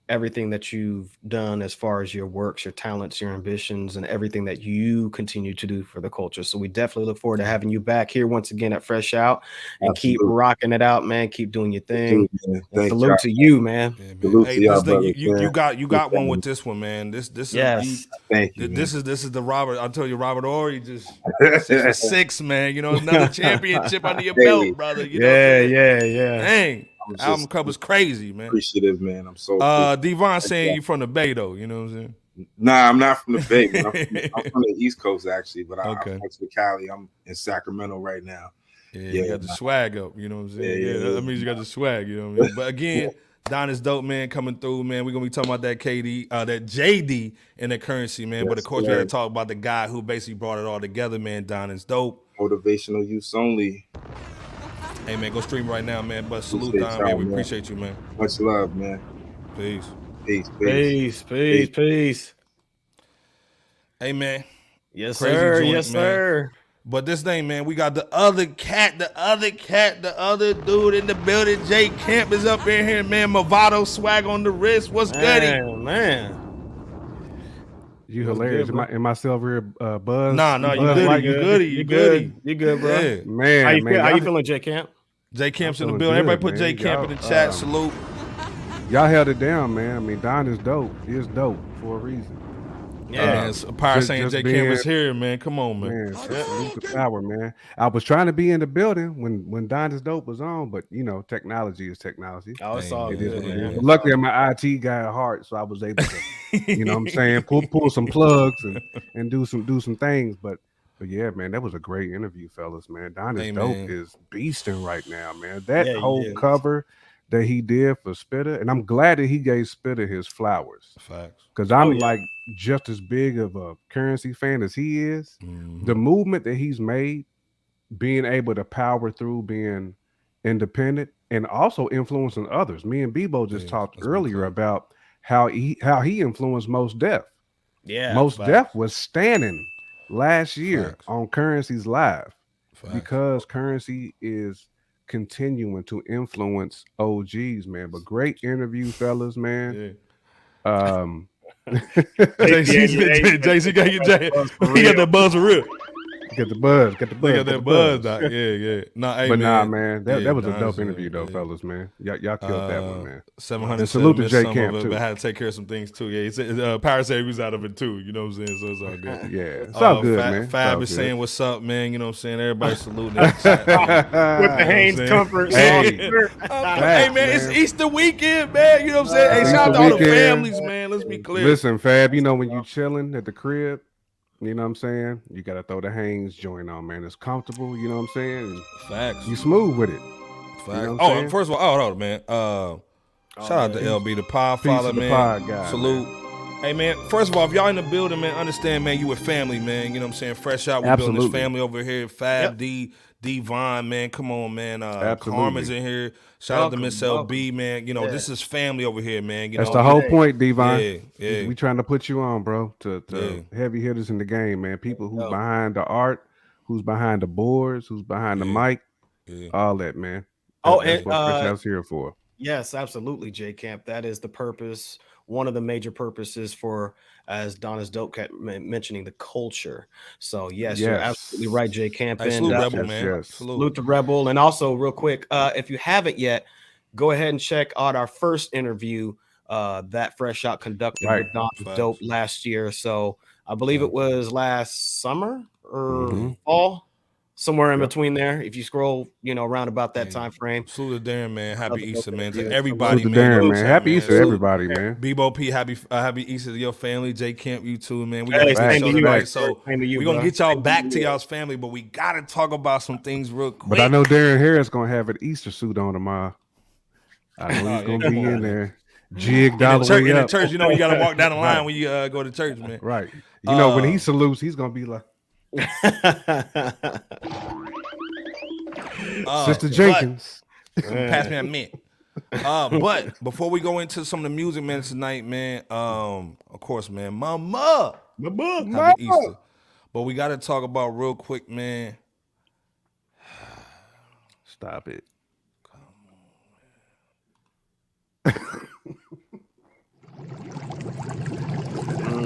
Speaker 2: everything that you've done as far as your works, your talents, your ambitions, and everything that you continue to do for the culture. So we definitely look forward to having you back here once again at Fresh Out, and keep rocking it out, man. Keep doing your thing. Salute to you, man.
Speaker 5: Hey, you got one with this one, man. This is
Speaker 3: thank you.
Speaker 5: This is the Robert. I'll tell you, Robert Ory just 6 for 6, man. You know, another championship under your belt, brother. You know, Dang. Album cover's crazy, man.
Speaker 3: Appreciative, man. I'm so
Speaker 5: Devon saying you from the Bay though, you know what I'm saying?
Speaker 3: Nah, I'm not from the Bay, man. I'm from the East Coast actually, but I'm from Cali. I'm in Sacramento right now.
Speaker 5: Yeah, you got the swag up, you know what I'm saying? Yeah, that means you got the swag, you know what I mean? But again, Donna's dope, man, coming through, man. We're gonna be talking about that that JD and the CurrenSy, man. But of course, we gotta talk about the guy who basically brought it all together, man. Donna's dope.
Speaker 3: Motivational use only.
Speaker 5: Hey, man, go stream right now, man. But salute, Don, man. We appreciate you, man.
Speaker 3: Much love, man.
Speaker 5: Peace.
Speaker 2: Peace.
Speaker 5: Hey, man.
Speaker 2: Yes,
Speaker 5: crazy
Speaker 2: sir.
Speaker 5: Joint,
Speaker 2: yes,
Speaker 5: man.
Speaker 2: sir.
Speaker 5: But this thing, man, we got the other dude in the building. Jay Camp is up in here, man. Movado swag on the wrist. What's good?
Speaker 2: Man.
Speaker 6: You hilarious. Am I still over here buzzed?
Speaker 5: Nah, you goody.
Speaker 2: You good, bro?
Speaker 5: Yeah.
Speaker 6: Man,
Speaker 2: how you feeling, J Camp?
Speaker 5: J Camp's in the building. Everybody put J Camp in the chat. Salute.
Speaker 6: Y'all held it down, man. I mean, Don is dope. He is dope for a reason.
Speaker 5: Yeah, Apparel saying J Camp is here, man. Come on, man.
Speaker 6: Salute the power, man. I was trying to be in the building when Don is dope was on, but you know, technology is technology.
Speaker 2: Oh, it's all good, man.
Speaker 6: Luckily, my IT got a heart, so I was able to, you know what I'm saying, pull some plugs and do some things. But yeah, man, that was a great interview, fellas, man. Don is dope is beasting right now, man. That whole cover that he did for Spitter, and I'm glad that he gave Spitter his flowers.
Speaker 5: Facts.
Speaker 6: Because I'm like just as big of a CurrenSy fan as he is. The movement that he's made, being able to power through being independent and also influencing others. Me and Bebo just talked earlier about how he influenced Mos Def.
Speaker 2: Yeah.
Speaker 6: Mos Def was standing last year on CurrenSy's live because CurrenSy is continuing to influence OGs, man. But great interview, fellas, man.
Speaker 5: JC got the buzz for real.
Speaker 6: Get the buzz.
Speaker 5: Got that buzz, Doc. Yeah.
Speaker 6: Nah, man. That was a dope interview, though, fellas, man. Y'all killed that one, man.
Speaker 5: 700.
Speaker 6: Salute to J Camp too.
Speaker 5: But I had to take care of some things too. Yeah, he said Paris said he was out of it too. You know what I'm saying? So it's all good.
Speaker 6: Yeah, it's all good, man.
Speaker 5: Fab is saying what's up, man. You know what I'm saying? Everybody saluting.
Speaker 2: With the Haynes comfort.
Speaker 5: Hey, man, it's Easter weekend, man. You know what I'm saying? Hey, shout out to all the families, man. Let's be clear.
Speaker 6: Listen, Fab, you know when you chilling at the crib, you know what I'm saying? You got to throw the Haynes joint on, man. It's comfortable, you know what I'm saying?
Speaker 5: Facts.
Speaker 6: You smooth with it.
Speaker 5: Facts. You know first of all, hold on, man. Shout out to LB, the pod father, man.
Speaker 6: Pod guy,
Speaker 5: salute.
Speaker 6: Man.
Speaker 5: Hey man, first of all, if y'all in the building, man, understand, man, you with family, man. You know what I'm saying? Fresh out, we building this family over here. Fab, D, Devon, man, come on, man. Carmen's in here. Shout out to Miss LB, man. You know, this is family over here, man. You
Speaker 6: That's
Speaker 5: know,
Speaker 6: the whole point, Devon.
Speaker 5: Yeah.
Speaker 6: We trying to put you on, bro, to heavy hitters in the game, man. People who's behind the art, who's behind the boards, who's behind the mic, all that, man. That's what Fresh Out's here for.
Speaker 2: Yes, absolutely, J Camp. That is the purpose. One of the major purposes for, as Donna's Dope kept mentioning, the culture. So yes, you're absolutely right, J Camp.
Speaker 5: Salute Rebel, man.
Speaker 2: Salute to Rebel. And also, real quick, if you haven't yet, go ahead and check out our first interview that Fresh Out conducted with Donna's Dope last year. So I believe it was last summer or fall. Somewhere in between there, if you scroll, around about that time frame.
Speaker 5: Salute to Darren, man. Happy Easter, man. To everybody, man.
Speaker 6: Darren, man. Happy Easter, everybody, man.
Speaker 5: Bebo P, happy Easter to your family. J Camp, you too, man. We
Speaker 2: got
Speaker 5: to show tonight, so
Speaker 2: we're
Speaker 5: gonna get y'all back to y'all's family, but we gotta talk about some things real quick.
Speaker 6: But I know Darren Harris gonna have an Easter suit on tomorrow. I know he's gonna be in there, jigged all the way up.
Speaker 5: In the church, you gotta walk down the line when you go to church, man.
Speaker 6: Right. When he salutes, he's gonna be like. Sister Jenkins,
Speaker 5: pass me a mint. But before we go into some of the music, man, tonight, man, of course, man, Mama, happy Easter. But we got to talk about real quick, man.
Speaker 6: Stop it. I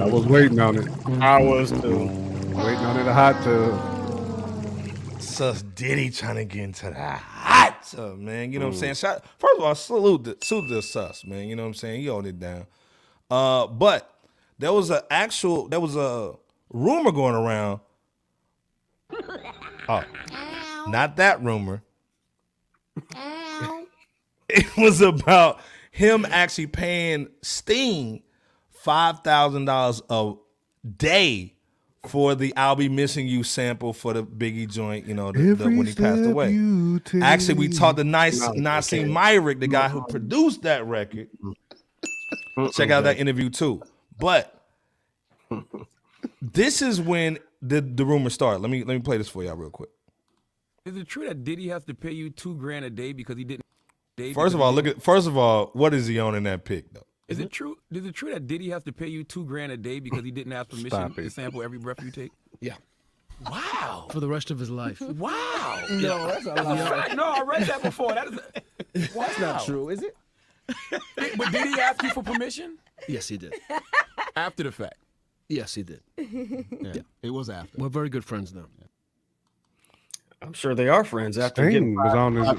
Speaker 6: was waiting on it.
Speaker 2: I was too.
Speaker 6: Waiting on it, a hot tub.
Speaker 5: Sus Diddy trying to get into the hot tub, man. You know what I'm saying? First of all, salute the Sus, man. You know what I'm saying? He held it down. But there was a rumor going around. Oh, not that rumor. It was about him actually paying Sting $5,000 a day for the "I'll Be Missing You" sample for the Biggie joint, when he passed away. Actually, we talked to Nassim Myrick, the guy who produced that record. Check out that interview too. But this is when the rumor started. Let me play this for y'all real quick.
Speaker 7: Is it true that Diddy has to pay you $2,000 a day because he didn't?
Speaker 5: First of all, what is he on in that pic though?
Speaker 7: Is it true? Is it true that Diddy has to pay you $2,000 a day because he didn't ask permission to sample every breath you take?
Speaker 8: Yeah.
Speaker 7: Wow.
Speaker 8: For the rest of his life.
Speaker 7: Wow. No, that's a lie. No, I read that before.
Speaker 4: That's not true, is it?
Speaker 7: But did he ask you for permission?
Speaker 8: Yes, he did.
Speaker 7: After the fact?
Speaker 8: Yes, he did.
Speaker 4: Yeah. It was after.
Speaker 8: We're very good friends now.
Speaker 2: I'm sure they are friends after
Speaker 6: Sting was on his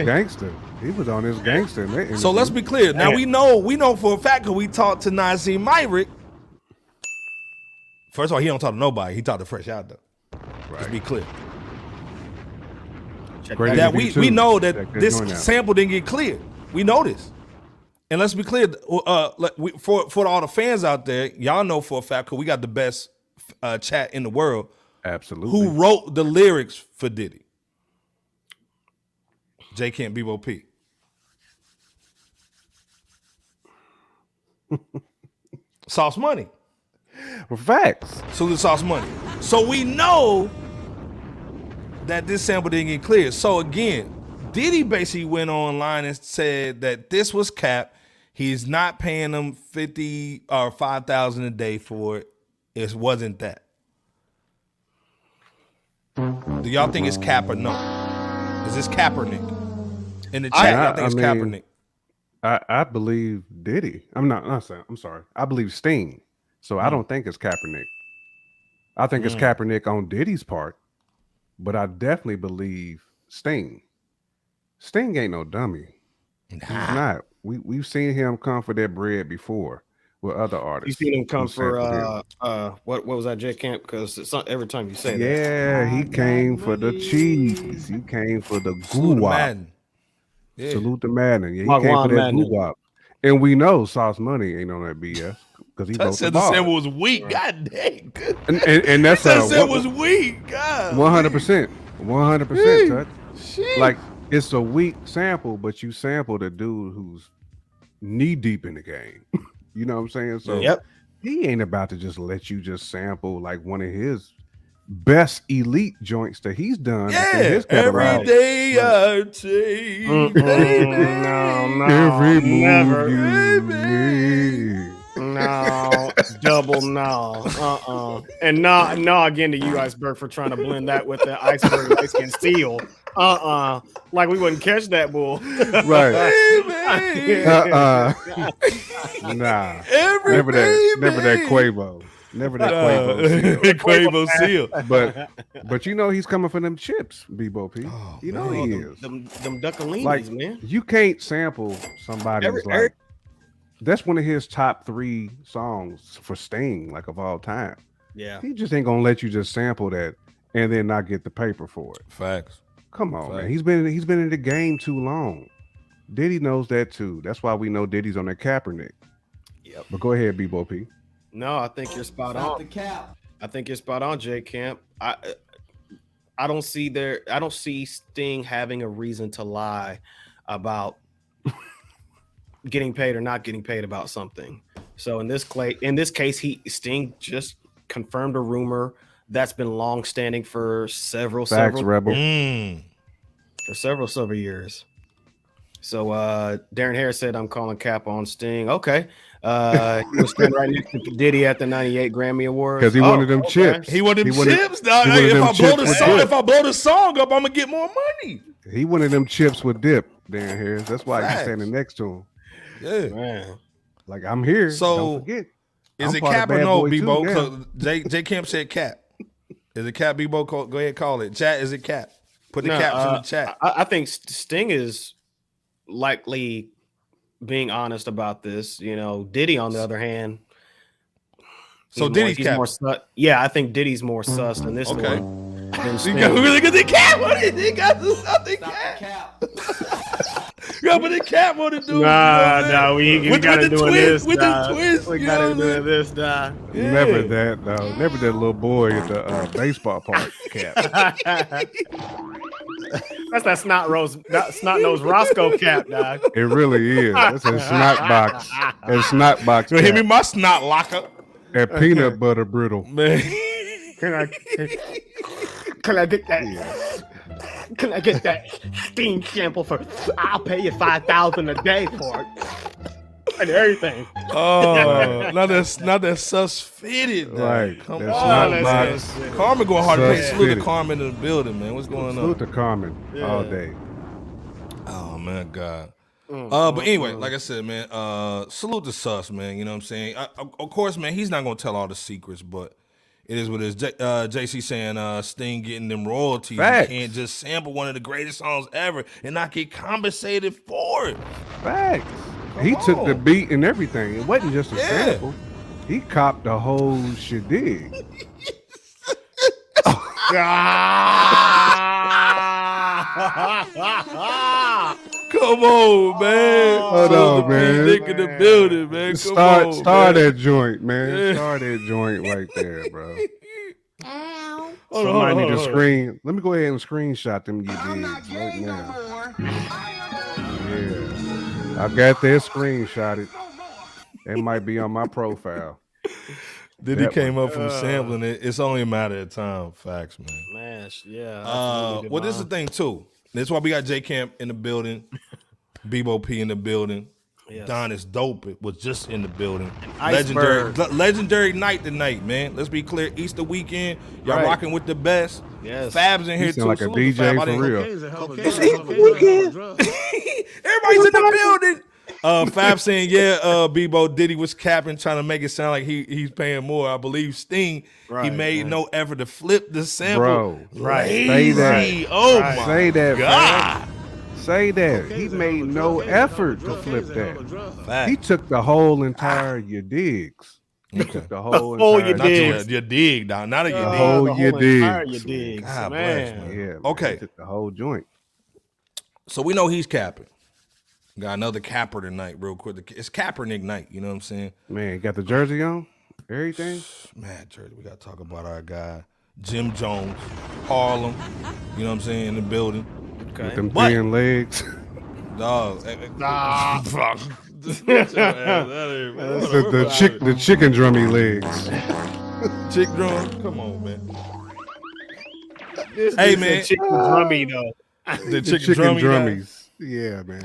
Speaker 6: gangster. He was on his gangster.
Speaker 5: So let's be clear. Now we know for a fact because we talked to Nassim Myrick. First of all, he don't talk to nobody. He talked to Fresh Out though. Right. Let's be clear. That we know that this sample didn't get cleared. We know this. And let's be clear, for all the fans out there, y'all know for a fact because we got the best chat in the world.
Speaker 6: Absolutely.
Speaker 5: Who wrote the lyrics for Diddy? J Camp Bebo P. Sauce Money.
Speaker 6: Facts.
Speaker 5: So the Sauce Money. So we know that this sample didn't get cleared. So again, Diddy basically went online and said that this was cap. He's not paying them $50,000 or $5,000 a day for it. It wasn't that. Do y'all think it's cap or no? Is this Kaepernick? In the chat, y'all think it's Kaepernick?
Speaker 6: I believe Diddy. I'm sorry. I believe Sting. So I don't think it's Kaepernick. I think it's Kaepernick on Diddy's part, but I definitely believe Sting. Sting ain't no dummy. He's not. We've seen him come for that bread before with other artists.
Speaker 2: You seen him come for what was that, J Camp? Because every time you say that.
Speaker 6: Yeah, he came for the cheese. He came for the goo-wop. Yeah. Salute the Madden. Yeah, he came for that goo-wop. And we know Sauce Money ain't on that BS because he said the
Speaker 5: sample was weak. God dang.
Speaker 6: And that's
Speaker 5: that sample was weak. God.
Speaker 6: 100%. 100%. Touch. Like it's a weak sample, but you sampled a dude who's knee deep in the game. You know what I'm saying? So he ain't about to just let you just sample like one of his best elite joints that he's done.
Speaker 5: Yeah, every day I take, baby.
Speaker 2: No,
Speaker 6: Every
Speaker 2: never.
Speaker 6: move you make.
Speaker 2: No, double no. And no again to you, Iceberg, for trying to blend that with the Iceberg Light Skin Steel. Like we wouldn't catch that bull.
Speaker 6: Right. Nah. Never that Quavo. Never that Quavo seal. But you know he's coming for them chips, Bebo P.
Speaker 5: Oh,
Speaker 6: you know he is.
Speaker 2: Them duckalinis,
Speaker 6: like,
Speaker 2: man.
Speaker 6: You can't sample somebody's like that's one of his top 3 songs for Sting, like of all time.
Speaker 2: Yeah.
Speaker 6: He just ain't gonna let you just sample that and then not get the paper for it.
Speaker 5: Facts.
Speaker 6: Come on, man. He's been in the game too long. Diddy knows that too. That's why we know Diddy's on that Kaepernick.
Speaker 2: Yep.
Speaker 6: But go ahead, Bebo P.
Speaker 2: No, I think you're spot on. The cap. I think you're spot on, J Camp. I don't see Sting having a reason to lie about getting paid or not getting paid about something. So in this case, Sting just confirmed a rumor that's been long standing for several years. So Darren Harris said, I'm calling cap on Sting. Okay. He was standing right next to Diddy at the 98 Grammy Awards.
Speaker 6: Because he wanted them chips.
Speaker 5: He wanted them chips, dog. If I blow the song up, I'm gonna get more money.
Speaker 6: He wanted them chips with dip, Darren Harris. That's why he's standing next to him.
Speaker 5: Yeah.
Speaker 2: Man.
Speaker 6: Like, I'm here.
Speaker 5: So
Speaker 6: don't forget.
Speaker 5: Is it cap or no, Bebo? Because J Camp said cap. Is it cap, Bebo? Go ahead, call it. Chat, is it cap? Put the caps in the chat.
Speaker 2: I think Sting is likely being honest about this. You know, Diddy, on the other hand.
Speaker 5: So Diddy's cap.
Speaker 2: Yeah, I think Diddy's more sus than this
Speaker 5: okay.
Speaker 2: one.
Speaker 5: You got really good at cap on it. He got something cap. Yeah, but the cap want to do.
Speaker 2: Nah, we gotta do this.
Speaker 5: With the twist,
Speaker 2: we gotta do this, dog.
Speaker 6: Yeah. Never that, though. Never that little boy at the baseball park cap.
Speaker 2: That's that snot-nosed Roscoe cap, dog.
Speaker 6: It really is. That's a snot box. A snot box.
Speaker 5: So give me my snot locker.
Speaker 6: And peanut butter brittle.
Speaker 5: Man.
Speaker 2: Can I get that?
Speaker 6: Yeah.
Speaker 2: Can I get that Sting sample for? I'll pay you $5,000 a day for it and everything.
Speaker 5: Oh, not that sus fitted.
Speaker 6: Right.
Speaker 5: Come on, man. Carmen going hard to pay. Salute to Carmen in the building, man. What's going on?
Speaker 6: Salute to Carmen all day.
Speaker 5: Oh man, God. But anyway, like I said, man, salute to Sus, man. You know what I'm saying? Of course, man, he's not gonna tell all the secrets, but it is what it is. JC saying Sting getting them royalties.
Speaker 6: Facts.
Speaker 5: You can't just sample one of the greatest songs ever and not get compensated for it.
Speaker 6: Facts. He took the beat and everything. It wasn't just a sample. He copped the whole shedig.
Speaker 5: Come on, man.
Speaker 6: Hold on, man.
Speaker 5: Dick in the building, man.
Speaker 6: Start that joint, man. Yeah. Start that joint right there, bro. Somebody need to screen. Let me go ahead and screenshot them you digs right now. Yeah. I got that screenshotted. It might be on my profile.
Speaker 5: Diddy came up from sampling it. It's only a matter of time. Facts, man.
Speaker 2: Man, yeah.
Speaker 5: Well, this is the thing, too. That's why we got J Camp in the building, Bebo P in the building. Yes. Don is dope. It was just in the building. Legendary night tonight, man. Let's be clear. Easter weekend. Y'all rocking with the best.
Speaker 2: Yes.
Speaker 5: Fab's in here too.
Speaker 6: Like a DJ for real.
Speaker 5: Everybody's in the building. Fab saying, Bebo, Diddy was capping, trying to make it sound like he's paying more. I believe Sting, he made no effort to flip the sample.
Speaker 6: Bro,
Speaker 5: say
Speaker 6: that.
Speaker 5: Oh my
Speaker 6: say that,
Speaker 5: God.
Speaker 6: Man. Say that. He made no effort to flip that. Fact. He took the whole entire your digs. He took the whole entire
Speaker 5: your dig, dog. Not a your dig.
Speaker 6: Whole your
Speaker 2: digs.
Speaker 5: God
Speaker 2: man.
Speaker 5: Bless, man.
Speaker 6: Yeah.
Speaker 5: Okay.
Speaker 6: He took the whole joint.
Speaker 5: So we know he's capping. Got another capper tonight, real quick. It's Kaepernick night. You know what I'm saying?
Speaker 6: Man, got the jersey on? Everything?
Speaker 5: Man, jersey. We got to talk about our guy, Jim Jones, Harlem. You know what I'm saying? In the building.
Speaker 6: Okay. With them thin legs.
Speaker 5: Dog.
Speaker 6: The chicken drummy legs.
Speaker 5: Chick drum. Come on, man.
Speaker 2: Hey man, chicken drummy though.
Speaker 5: The chicken
Speaker 6: drummies. Yeah, man.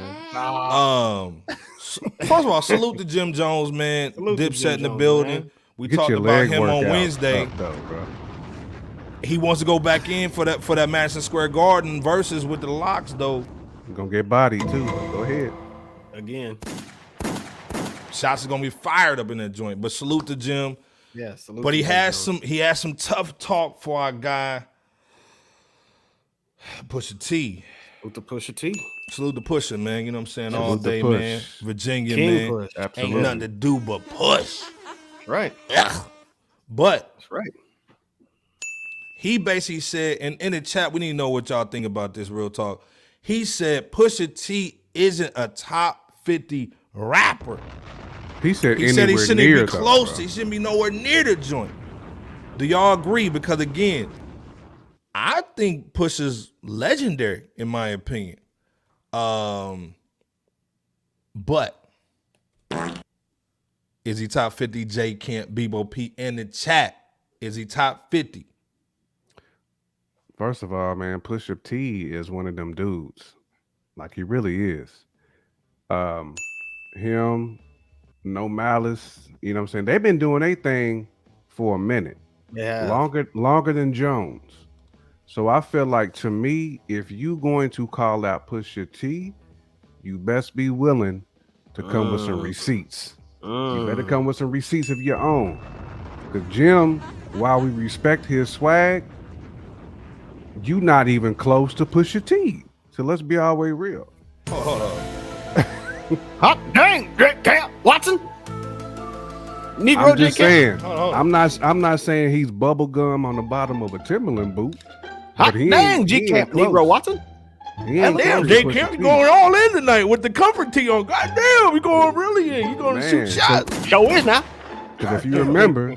Speaker 5: First of all, salute to Jim Jones, man. Dipset in the building.
Speaker 2: Man.
Speaker 5: We
Speaker 6: Get
Speaker 5: talked
Speaker 6: your
Speaker 5: about
Speaker 6: leg
Speaker 5: him on
Speaker 6: workout
Speaker 5: Wednesday.
Speaker 6: up, though, bro.
Speaker 5: He wants to go back in for that Madison Square Garden versus with the locks, though.
Speaker 6: You're gonna get bodied too. Go ahead.
Speaker 2: Again.
Speaker 5: Shots are gonna be fired up in that joint. But salute to Jim.
Speaker 2: Yeah, salute.
Speaker 5: But he has some tough talk for our guy, Pusha T.
Speaker 2: Salute to Pusha T.
Speaker 5: Salute to Pusha, man. You know what I'm saying?
Speaker 6: Salute
Speaker 5: All
Speaker 6: to
Speaker 5: day,
Speaker 6: Push.
Speaker 5: man. Virginia,
Speaker 2: King
Speaker 5: man.
Speaker 2: Push.
Speaker 6: Absolutely.
Speaker 5: Ain't nothing to do but push.
Speaker 2: Right.
Speaker 5: Ugh. But
Speaker 2: That's right.
Speaker 5: he basically said, and in the chat, we need to know what y'all think about this, real talk. He said Pusha T isn't a top 50 rapper.
Speaker 6: He said
Speaker 5: He said he
Speaker 6: anywhere
Speaker 5: shouldn't
Speaker 6: near
Speaker 5: even be
Speaker 6: though,
Speaker 5: close.
Speaker 6: bro.
Speaker 5: He shouldn't be nowhere near the joint. Do y'all agree? Because again, I think Pusha's legendary in my opinion. But is he top 50? J Camp, Bebo P in the chat. Is he top 50?
Speaker 6: First of all, man, Pusha T is one of them dudes. Like he really is. Him, No Malice, you know what I'm saying? They've been doing their thing for a minute.
Speaker 2: Yeah.
Speaker 6: Longer than Jones. So I feel like, to me, if you going to call out Pusha T, you best be willing to come with some receipts. You better come with some receipts of your own. Because Jim, while we respect his swag, you not even close to Pusha T. So let's be all way real.
Speaker 5: Hold on.
Speaker 8: Hot dang, Dick Camp Watson. Negro
Speaker 6: I'm just
Speaker 8: Dick Camp.
Speaker 6: saying.
Speaker 5: Hold
Speaker 6: I'm not saying he's bubble gum on the bottom of a Timberland boot.
Speaker 8: Hot
Speaker 6: But he
Speaker 8: dang,
Speaker 6: ain't-
Speaker 8: G
Speaker 6: he ain't
Speaker 8: Camp
Speaker 6: close.
Speaker 8: Negro Watson.
Speaker 6: He ain't
Speaker 5: Damn,
Speaker 6: close
Speaker 5: J
Speaker 6: to Pusha
Speaker 5: Camp,
Speaker 6: T.
Speaker 5: you going all in tonight with the comfort tee on. Goddamn, we going really in. You going to
Speaker 6: Man,
Speaker 5: shoot
Speaker 6: so-
Speaker 5: shots.
Speaker 8: Show is now.
Speaker 6: Because if you remember,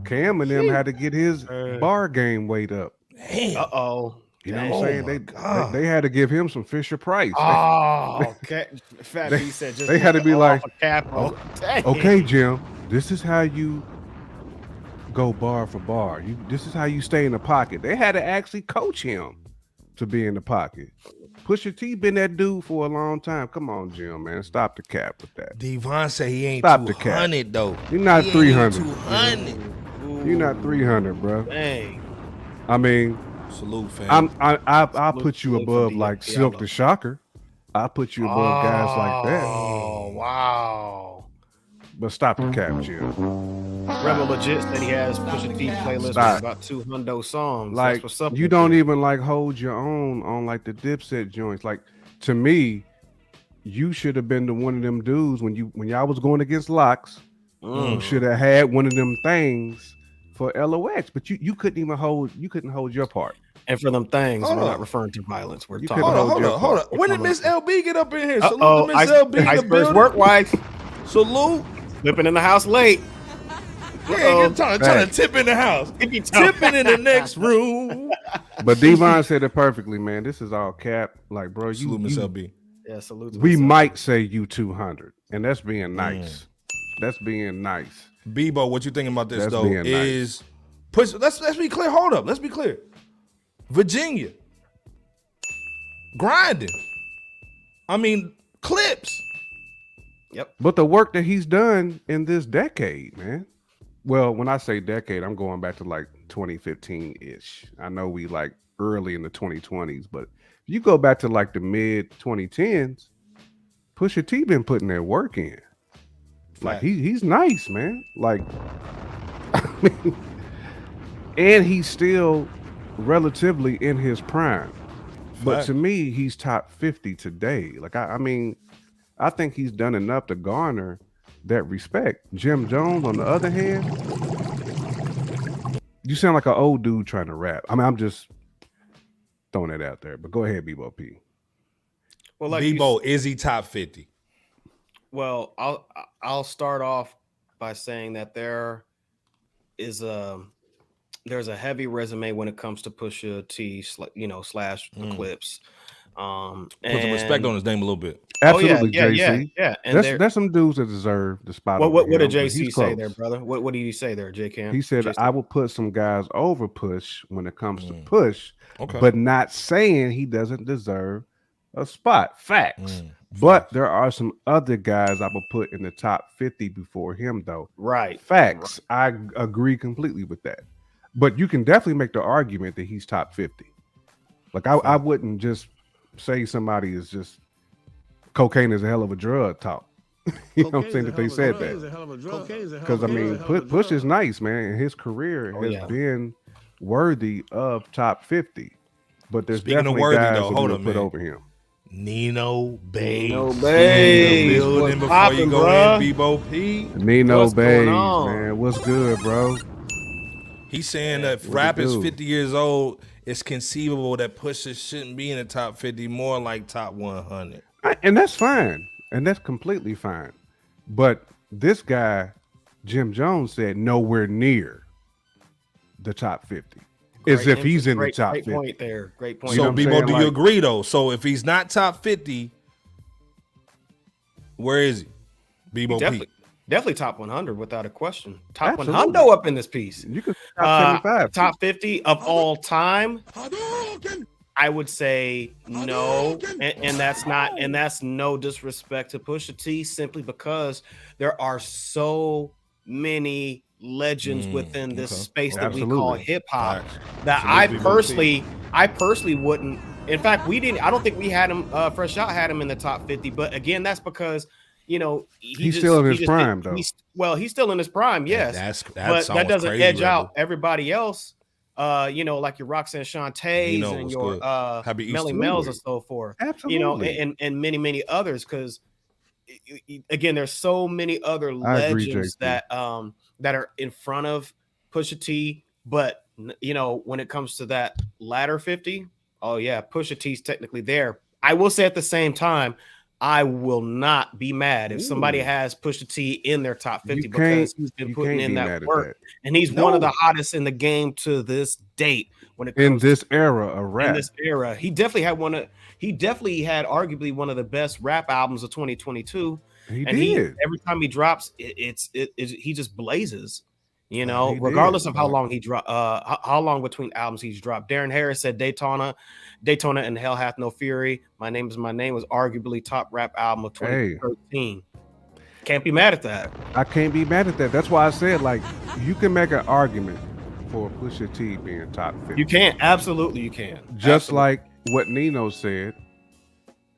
Speaker 6: Cam and them had to get his bar game weight up.
Speaker 5: Damn.
Speaker 2: Uh-oh.
Speaker 6: You know what I'm
Speaker 5: Oh
Speaker 6: saying?
Speaker 5: my
Speaker 6: They
Speaker 5: God.
Speaker 6: they had to give him some Fisher Price.
Speaker 2: Oh, okay. Fat B said just
Speaker 6: they had to be
Speaker 2: off
Speaker 6: like,
Speaker 2: a capo. Dang.
Speaker 6: okay, Jim, this is how you go bar for bar. This is how you stay in the pocket. They had to actually coach him to be in the pocket. Pusha T been that dude for a long time. Come on, Jim, man. Stop the cap with that.
Speaker 5: Devon said he ain't
Speaker 6: Stop the cap.
Speaker 5: 200 though.
Speaker 6: You're not
Speaker 5: He
Speaker 6: 300.
Speaker 5: ain't 200.
Speaker 6: You're not 300, bro.
Speaker 2: Dang.
Speaker 6: I mean,
Speaker 5: Salute, fam.
Speaker 6: I'll put you
Speaker 2: Salute for
Speaker 6: above
Speaker 2: DMP,
Speaker 6: like
Speaker 2: I
Speaker 6: Silk
Speaker 2: know.
Speaker 6: the Shocker. I'll put you above guys like that.
Speaker 2: Oh, wow.
Speaker 6: But stop the cap, Jim.
Speaker 2: Rebel legit said he has Pusha T playlist
Speaker 6: Stop.
Speaker 2: with about 200 songs.
Speaker 6: Like,
Speaker 2: That's what's up
Speaker 6: you
Speaker 2: with
Speaker 6: don't
Speaker 2: it.
Speaker 6: even like hold your own on like the Dipset joints. Like, to me, you should have been the one of them dudes when y'all was going against Locks. You should have had one of them things for LOX, but you couldn't hold your part.
Speaker 2: And for them things,
Speaker 5: Hold
Speaker 2: we're
Speaker 5: on.
Speaker 2: not referring to violence. We're
Speaker 6: You
Speaker 2: talking
Speaker 6: couldn't
Speaker 2: about
Speaker 5: Hold on. When did Miss LB get up in here? Salute
Speaker 2: Uh-oh,
Speaker 5: to Miss LB in the
Speaker 2: Iceberg's
Speaker 5: building.
Speaker 2: work wife
Speaker 5: Salute.
Speaker 2: flipping in the house late.
Speaker 5: Yeah, you're trying to tip in the house. Tipping in the next room.
Speaker 6: But Devon said it perfectly, man. This is all cap. Like, bro,
Speaker 5: Salute, Miss LB.
Speaker 2: Yeah, salute. to
Speaker 6: we
Speaker 2: myself.
Speaker 6: might say you 200, and that's being nice. That's being nice.
Speaker 5: Bebo, what you thinking about this
Speaker 6: That's
Speaker 5: though?
Speaker 6: being nice.
Speaker 5: Is push. Let's be clear. Hold up. Let's be clear. Virginia grinding. I mean, clips.
Speaker 6: But the work that he's done in this decade, man. Well, when I say decade, I'm going back to like 2015-ish. I know we like early in the 2020s, but if you go back to like the mid 2010s, Pusha T been putting that work in. Like he's nice, man. Like, I mean, and he's still relatively in his prime. But
Speaker 5: Fact.
Speaker 6: to me, he's top 50 today. Like, I mean, I think he's done enough to garner that respect. Jim Jones, on the other hand, you sound like an old dude trying to rap. I mean, I'm just throwing that out there. But go ahead, Bebo P.
Speaker 2: Well, like
Speaker 5: Bebo, is he top 50?
Speaker 2: Well, I'll start off by saying that there's a heavy resume when it comes to Pusha T, slash the clips.
Speaker 5: Put some respect on his name a little bit.
Speaker 6: Absolutely,
Speaker 2: yeah,
Speaker 6: JC.
Speaker 2: yeah. And
Speaker 6: There's some dudes that deserve the spot.
Speaker 2: what
Speaker 6: over
Speaker 2: did
Speaker 6: him, but
Speaker 2: JC
Speaker 6: he's
Speaker 2: say
Speaker 6: close.
Speaker 2: there, brother? What did he say there, J Cam?
Speaker 6: He said,
Speaker 2: JC?
Speaker 6: I will put some guys over Push when it comes to Push,
Speaker 5: Okay.
Speaker 6: but not saying he doesn't deserve a spot. Facts. But there are some other guys I will put in the top 50 before him, though.
Speaker 2: Right.
Speaker 6: Facts. I agree completely with that. But you can definitely make the argument that he's top 50. Like, I wouldn't just say somebody is just cocaine is a hell of a drug talk. You know what I'm saying? That they said that. Because, I mean, Push is nice, man. And his career has been worthy of top 50. But there's
Speaker 5: Speaking of
Speaker 6: definitely
Speaker 5: worthy,
Speaker 6: guys
Speaker 5: though,
Speaker 6: that
Speaker 5: hold
Speaker 6: will
Speaker 5: up,
Speaker 6: put
Speaker 5: man.
Speaker 6: over him.
Speaker 5: Nino Bays.
Speaker 2: Nino Bays.
Speaker 5: Building
Speaker 2: What's
Speaker 5: before
Speaker 2: poppin',
Speaker 5: you go
Speaker 2: bruh?
Speaker 5: in, Bebo P.
Speaker 6: Nino
Speaker 2: What's going
Speaker 6: Bays,
Speaker 2: on?
Speaker 6: man. What's good, bro?
Speaker 5: He's saying that if
Speaker 6: what
Speaker 5: rap
Speaker 6: it
Speaker 5: is
Speaker 6: do?
Speaker 5: 50 years old, it's conceivable that Pusha shouldn't be in the top 50, more like top 100.
Speaker 6: And that's fine. And that's completely fine. But this guy, Jim Jones, said nowhere near the top 50. As if he's in the top 50.
Speaker 2: Great point there. Great point.
Speaker 6: You know
Speaker 5: So,
Speaker 6: what I'm
Speaker 5: Bebo,
Speaker 6: saying?
Speaker 5: do
Speaker 6: Like-
Speaker 5: you agree, though? So, if he's not top 50, where is he? Bebo P.
Speaker 2: Definitely top 100 without a question. Top
Speaker 6: Absolutely.
Speaker 2: 100 up in this piece.
Speaker 6: You could top 75.
Speaker 2: Top 50 of all time. I would say no, and that's no disrespect to Pusha T, simply because there are so many legends within this space that we call
Speaker 6: Absolutely.
Speaker 2: hip hop
Speaker 5: Facts.
Speaker 2: that I personally wouldn't. In fact, we didn't. I don't think we had him. Fresh Out had him in the top 50, but again, that's because
Speaker 6: He's still in his prime, though.
Speaker 2: He's still in his prime, yes.
Speaker 5: That's
Speaker 2: But that
Speaker 5: almost
Speaker 2: doesn't
Speaker 5: crazy,
Speaker 2: edge
Speaker 5: Rebel.
Speaker 2: out everybody else. Like your Roxanne Shantae's
Speaker 5: Nino
Speaker 2: and
Speaker 5: was
Speaker 2: your
Speaker 5: good. Happy Easter.
Speaker 2: Melly Mel's and so forth.
Speaker 6: Absolutely.
Speaker 2: And many others, because again, there's so many other
Speaker 6: I agree,
Speaker 2: legends
Speaker 6: JC.
Speaker 2: that are in front of Pusha T. But when it comes to that latter 50, oh yeah, Pusha T's technically there. I will say at the same time, I will not be mad if somebody has Pusha T in their top 50 because he's been putting in that work. And he's one of the hottest in the game to this date when it comes
Speaker 6: In this era of rap.
Speaker 2: in this era. He definitely had arguably one of the best rap albums of 2022.
Speaker 6: He
Speaker 2: And
Speaker 6: did.
Speaker 2: every time he drops, he just blazes.
Speaker 6: He
Speaker 2: Regardless
Speaker 6: did.
Speaker 2: of how long he dropped, how long between albums he's dropped. Darren Harris said Daytona and Hell Hath No Fury. My Name Is My Name was arguably top rap album of 2013. Can't be mad at that.
Speaker 6: I can't be mad at that. That's why I said, like, you can make an argument for Pusha T being top 50.
Speaker 2: You can, absolutely you can.
Speaker 6: Just like what Nino said,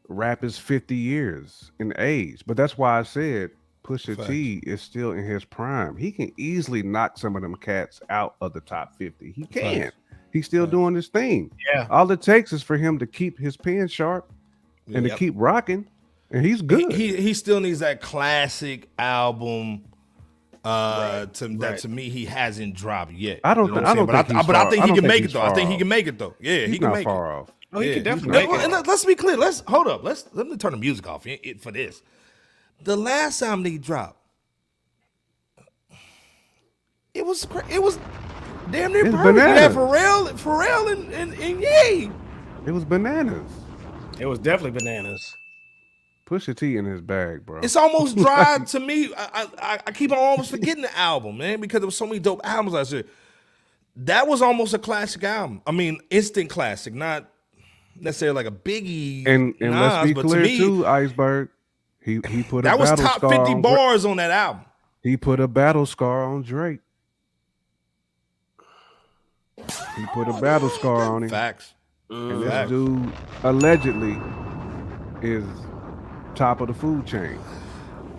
Speaker 6: rap is 50 years in age. But that's why I said Pusha T is still in his prime. He can easily knock some of them cats out of the top 50. He can. He's still doing his thing.
Speaker 2: Yeah.
Speaker 6: All it takes is for him to keep his pen sharp and to keep rocking, and he's good.
Speaker 5: He still needs that classic album. To me, he hasn't dropped yet.
Speaker 6: I don't think
Speaker 5: I think he can make it though. I think he can make it though. Yeah,
Speaker 6: He's
Speaker 5: he can
Speaker 6: not
Speaker 5: make
Speaker 6: far
Speaker 5: it.
Speaker 6: off.
Speaker 2: Oh, he can definitely make it.
Speaker 5: And let's be clear. Let's hold up. Let me turn the music off for this. The last time he dropped, it was damn near
Speaker 6: It's
Speaker 5: perfect. You had
Speaker 6: bananas.
Speaker 5: Pharrell and Ye.
Speaker 6: It was bananas.
Speaker 2: It was definitely bananas.
Speaker 6: Pusha T in his bag, bro.
Speaker 5: It's almost dry to me. I keep on almost forgetting the album, man, because there was so many dope albums last year. That was almost a classic album. I mean, instant classic, not necessarily like a Biggie.
Speaker 6: And let's be
Speaker 5: but to
Speaker 6: clear
Speaker 5: me,
Speaker 6: too, Iceberg. He put
Speaker 5: that
Speaker 6: a
Speaker 5: was
Speaker 6: battle
Speaker 5: top
Speaker 6: scar
Speaker 5: 50
Speaker 6: on
Speaker 5: bars on that album.
Speaker 6: He put a battle scar on Drake. He put a battle scar on him.
Speaker 5: Facts.
Speaker 6: And this dude allegedly is top of the food chain.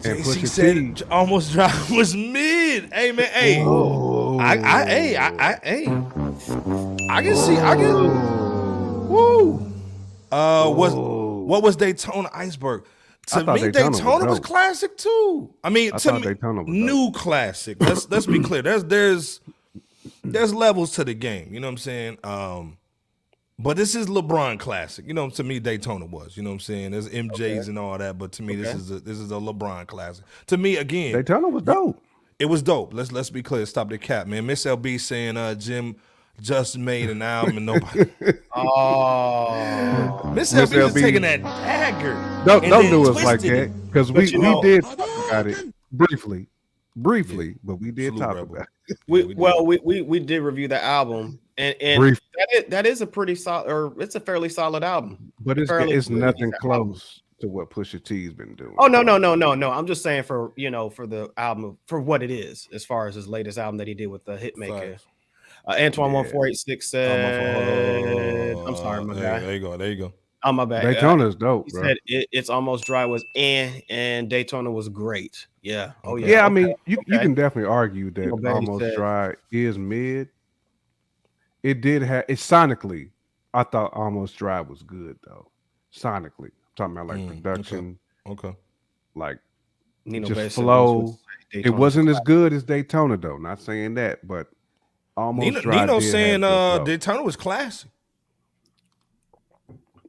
Speaker 6: And
Speaker 5: She
Speaker 6: Pusha
Speaker 5: said
Speaker 6: T
Speaker 5: almost dropped was mid. Hey man, hey. I can see. Woo. What was Daytona Iceberg? To me, Daytona was classic too. I mean, to me,
Speaker 6: Daytona was
Speaker 5: new classic. Let's be clear. There's levels to the game. You know what I'm saying? But this is LeBron classic. You know, to me, Daytona was. You know what I'm saying? There's MJs and all that, but to me, this is a LeBron classic. To me, again,
Speaker 6: Daytona was dope.
Speaker 5: it was dope. Let's be clear. Stop the cap, man. Miss LB saying Jim just made an album and nobody.
Speaker 2: Oh,
Speaker 5: Miss
Speaker 6: Miss
Speaker 5: LB is
Speaker 6: LB.
Speaker 5: taking that dagger.
Speaker 6: Don't
Speaker 5: and then
Speaker 6: do us like
Speaker 5: twisted
Speaker 6: that
Speaker 5: it.
Speaker 6: because
Speaker 2: But
Speaker 6: we
Speaker 2: you know-
Speaker 6: did talk about it briefly, but we did
Speaker 5: Salute,
Speaker 6: talk
Speaker 5: Rebel.
Speaker 6: about
Speaker 2: we did review the album, and
Speaker 6: Brief.
Speaker 2: that is a pretty solid, or it's a fairly solid album.
Speaker 6: it. But it's
Speaker 2: Fairly
Speaker 6: it's
Speaker 2: good.
Speaker 6: nothing close to what Pusha T's been doing.
Speaker 2: Oh no. I'm just saying for for the album for what it is, as far as his latest album that he did with the Hitmaker.
Speaker 5: Facts.
Speaker 2: Antoine
Speaker 6: Yeah.
Speaker 2: 1486
Speaker 5: Oh, my
Speaker 2: said,
Speaker 5: fault.
Speaker 2: I'm sorry, my
Speaker 5: there,
Speaker 2: guy.
Speaker 5: There you go.
Speaker 2: Oh, my bad.
Speaker 6: Daytona's dope,
Speaker 2: He
Speaker 6: bro.
Speaker 2: said it's almost dry was and Daytona was great. Yeah. Oh yeah.
Speaker 6: Yeah, I
Speaker 2: Okay.
Speaker 6: mean, you
Speaker 2: Okay.
Speaker 6: can definitely argue that
Speaker 2: Well, Betty
Speaker 6: Almost
Speaker 2: said-
Speaker 6: Dry is mid. It did have it sonically. I thought Almost Dry was good though. Sonically, I'm talking about like production,
Speaker 5: Okay.
Speaker 6: like
Speaker 2: Nino
Speaker 6: just
Speaker 2: Bay said
Speaker 6: flow.
Speaker 2: this was
Speaker 6: It
Speaker 2: Daytona.
Speaker 6: wasn't as good as Daytona though. Not saying that, but Almost Dry.
Speaker 5: Nino
Speaker 6: did
Speaker 5: saying
Speaker 6: have good flow.
Speaker 5: Daytona was classic.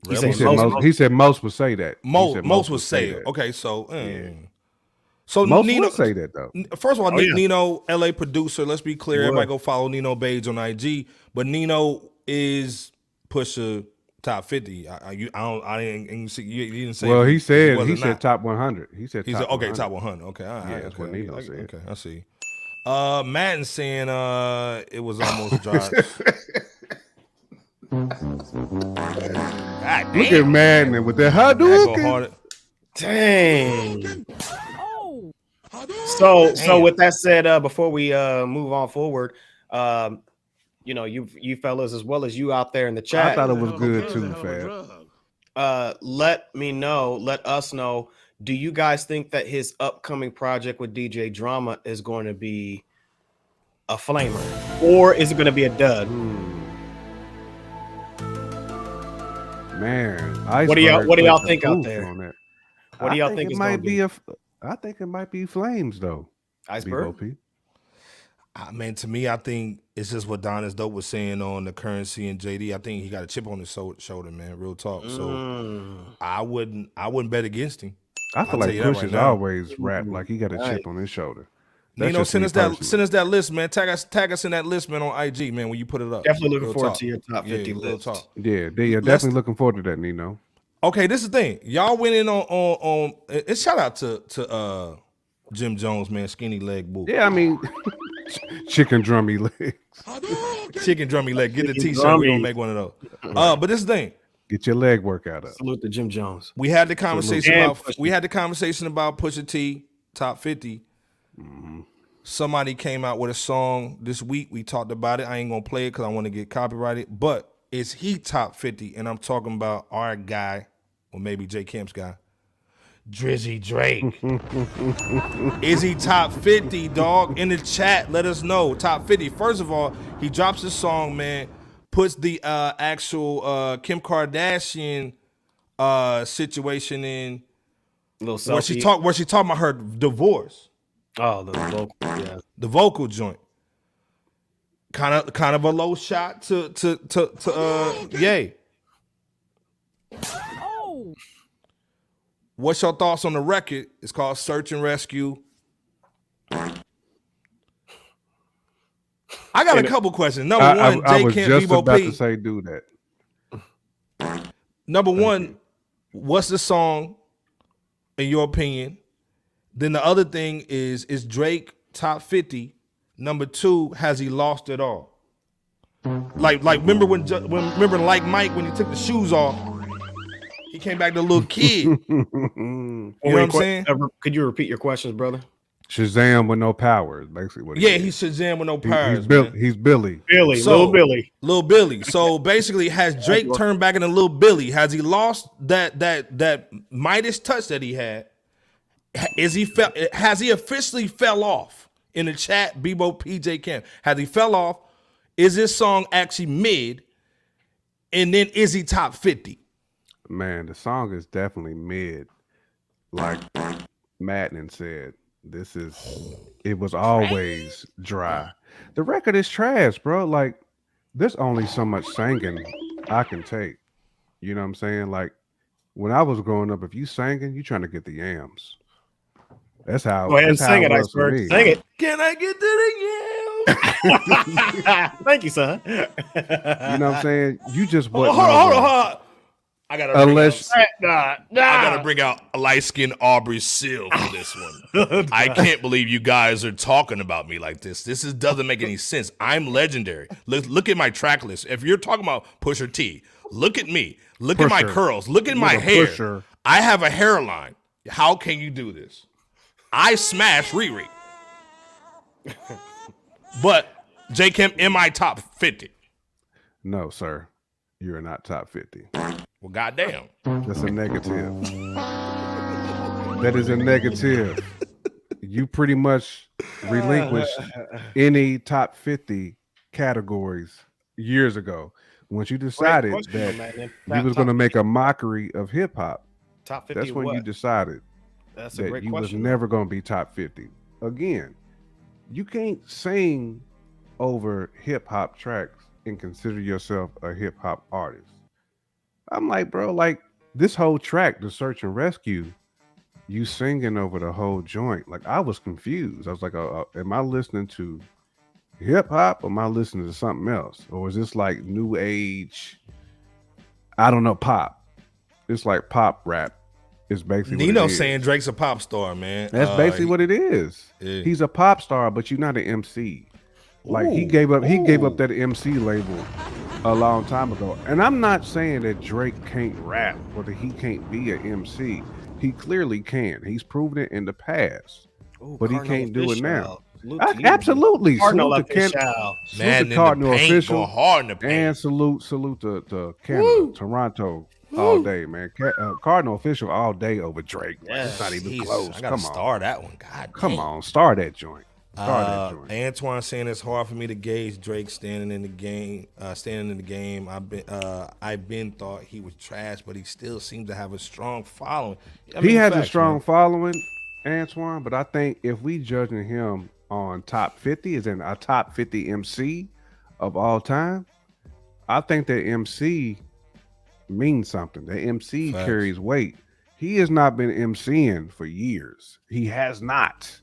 Speaker 2: He
Speaker 6: He
Speaker 2: said
Speaker 6: said
Speaker 2: most-
Speaker 6: most. He said most would say that. He said
Speaker 5: Most would say it.
Speaker 6: that.
Speaker 5: Okay, so
Speaker 6: Yeah.
Speaker 5: so
Speaker 6: Most
Speaker 5: Nino
Speaker 6: would say that though.
Speaker 5: First of all,
Speaker 2: Oh, yeah.
Speaker 5: Nino, LA producer. Let's be clear.
Speaker 6: Would.
Speaker 5: Everybody go follow Nino Beige on IG. But Nino is Pusha top 50. I didn't see. You didn't say.
Speaker 6: Well, he said
Speaker 5: was
Speaker 6: he
Speaker 5: or
Speaker 6: said
Speaker 5: not.
Speaker 6: top 100. He said
Speaker 5: He
Speaker 6: top
Speaker 5: said okay,
Speaker 6: 100.
Speaker 5: top 100. Okay, all right.
Speaker 6: Yeah, that's what
Speaker 5: okay,
Speaker 6: Nino said.
Speaker 5: Okay, I see. Madden saying it was almost dry. God
Speaker 6: Look
Speaker 5: damn.
Speaker 6: at Madden with that
Speaker 5: That go
Speaker 6: Hadouken.
Speaker 5: hard.
Speaker 2: Dang. So with that said, before we move on forward, you fellas as well as you out there in the
Speaker 6: I
Speaker 2: chat,
Speaker 6: thought it was good too, Fab.
Speaker 2: let us know. Do you guys think that his upcoming project with DJ Drama is going to be a flamer, or is it going to be a dud?
Speaker 6: Man,
Speaker 2: What do y'all
Speaker 6: Iceberg
Speaker 2: think
Speaker 6: put
Speaker 2: out
Speaker 6: the
Speaker 2: there?
Speaker 6: proof on that.
Speaker 2: What do y'all
Speaker 6: I
Speaker 2: think
Speaker 6: it
Speaker 2: it's
Speaker 6: might
Speaker 2: gonna
Speaker 6: be? I think it might be Flames though.
Speaker 2: Iceberg.
Speaker 6: B.O.P.
Speaker 5: Man, to me, I think it's just what Don is dope was saying on the CurrenSy and JD. I think he got a chip on his shoulder, man. Real talk. So I wouldn't bet against him.
Speaker 6: I feel
Speaker 5: I'll
Speaker 6: like
Speaker 5: tell you that
Speaker 6: Push
Speaker 5: right
Speaker 6: is
Speaker 5: now.
Speaker 6: always rap like he got a chip on his shoulder. That's
Speaker 5: Nino,
Speaker 6: just
Speaker 5: send
Speaker 6: me
Speaker 5: us that
Speaker 6: personally.
Speaker 5: list, man. Tag us in that list, man, on IG, man, when you put it up.
Speaker 2: Definitely looking
Speaker 5: Real
Speaker 2: forward
Speaker 5: talk.
Speaker 2: to your top 50
Speaker 5: real
Speaker 2: list.
Speaker 5: talk.
Speaker 6: Yeah,
Speaker 5: Let's-
Speaker 6: definitely looking forward to that, Nino.
Speaker 5: Okay, this is the thing. Y'all went in on it's shout out to Jim Jones, man, skinny leg boo.
Speaker 6: Yeah, I mean, chicken drummy legs.
Speaker 5: Chicken drummy leg. Get the
Speaker 2: Chicken
Speaker 5: t-shirt. We
Speaker 2: drummy.
Speaker 5: don't make one of those. But this is the thing.
Speaker 6: Get your leg workout up.
Speaker 2: Salute to Jim Jones.
Speaker 5: We had the conversation
Speaker 2: And
Speaker 5: about Pusha T top 50. Somebody came out with a song this week. We talked about it. I ain't gonna play it because I want to get copyrighted. But is he top 50? And I'm talking about our guy, or maybe J Camp's guy, Drizzy Drake. Is he top 50, dog? In the chat, let us know. Top 50. First of all, he drops his song, man. Puts the actual Kim Kardashian situation in
Speaker 2: Little
Speaker 5: where she talking about her divorce,
Speaker 2: Oh, the vocal. Yeah.
Speaker 5: the vocal joint. Kind of a low shot to Ye. What's your thoughts on the record? It's called Search and Rescue. I got a couple questions. Number one,
Speaker 6: I
Speaker 5: J
Speaker 6: was
Speaker 5: Camp
Speaker 6: just
Speaker 5: Bebo
Speaker 6: about
Speaker 5: P.
Speaker 6: to say do that.
Speaker 5: Number one, what's the song in your opinion? Then the other thing is Drake top 50? Number two, has he lost it all? Like remember when like Mike when he took the shoes off, he came back to a little kid. You know what I'm saying?
Speaker 2: Could you repeat your questions, brother?
Speaker 6: Shazam with no powers, basically. What
Speaker 5: Yeah,
Speaker 6: is.
Speaker 5: he's Shazam with no
Speaker 6: He-
Speaker 5: powers.
Speaker 6: he's, Bill,
Speaker 5: man.
Speaker 6: he's Billy.
Speaker 2: Billy,
Speaker 5: So-
Speaker 2: little Billy.
Speaker 5: Lil Billy. So basically, has Drake turned back into Lil Billy? Has he lost that Midas touch that he had? Has he officially fell off? In the chat, Bebo PJ Camp. Has he fell off? Is this song actually mid? And then is he top 50?
Speaker 6: Man, the song is definitely mid. Like Madden said, it was always dry. The record is trash, bro. Like, there's only so much singing I can take. You know what I'm saying? Like, when I was growing up, if you singing, you trying to get the yams. That's how.
Speaker 2: Go ahead and
Speaker 6: that's how
Speaker 2: sing it,
Speaker 6: was for
Speaker 2: Iceberg.
Speaker 6: me.
Speaker 2: Sing it.
Speaker 5: Can I get to the
Speaker 2: Thank you, son.
Speaker 6: You know what I'm saying? You just
Speaker 5: Hold
Speaker 6: wasn't
Speaker 5: on. I gotta bring out a light-skinned Aubrey Seal for this one. I can't believe you guys are talking about me like this. This doesn't make any sense. I'm legendary. Look at my track list. If you're talking about Pusha T, look at me. Look at my curls. Look at my hair.
Speaker 6: Pusher.
Speaker 5: I have a hairline. How can you do this? I smash Riri. But J. Kim in my top 50.
Speaker 6: No, sir. You're not top 50.
Speaker 5: Well, goddamn.
Speaker 6: That's a negative. That is a negative. You pretty much relinquished any top 50 categories years ago. Once you decided that you was going to make a mockery of hip hop,
Speaker 2: top 50.
Speaker 6: that's when you decided
Speaker 2: that's a
Speaker 6: that
Speaker 2: great
Speaker 6: you
Speaker 2: question.
Speaker 6: was never going to be top 50. Again, you can't sing over hip hop tracks and consider yourself a hip hop artist. I'm like, bro, like this whole track, The Search and Rescue, you singing over the whole joint. Like I was confused. I was like, am I listening to hip hop or am I listening to something else? Or is this like new age? I don't know, pop. It's like pop rap. It's basically
Speaker 5: Nino
Speaker 6: what it is.
Speaker 5: saying Drake's a pop star, man.
Speaker 6: That's basically what it is.
Speaker 5: Yeah.
Speaker 6: He's a pop star, but you're not an MC. Like he gave up that MC label a long time ago. And I'm not saying that Drake can't rap or that he can't be an MC. He clearly can. He's proven it in the past. But he can't do it now. Absolutely.
Speaker 2: Cardinal
Speaker 6: Salute to
Speaker 2: official.
Speaker 5: Man,
Speaker 6: the Cardinal
Speaker 5: in the paint,
Speaker 6: official.
Speaker 5: going hard in the paint.
Speaker 6: And salute to Canada, Toronto all day, man. Cardinal official all day over Drake.
Speaker 2: Yes.
Speaker 6: It's not even
Speaker 5: Jesus,
Speaker 6: close.
Speaker 5: I gotta
Speaker 6: Come on.
Speaker 5: star that one. God
Speaker 6: Come
Speaker 5: damn.
Speaker 6: on. Star that joint.
Speaker 5: Antoine saying it's hard for me to gauge Drake standing in the game. I've been thought he was trash, but he still seems to have a strong following.
Speaker 6: He has a strong following, Antoine, but I think if we judging him on top 50, as in a top 50 MC of all time, I think that MC means something. The MC carries weight. He has not been MCing for years. He has not.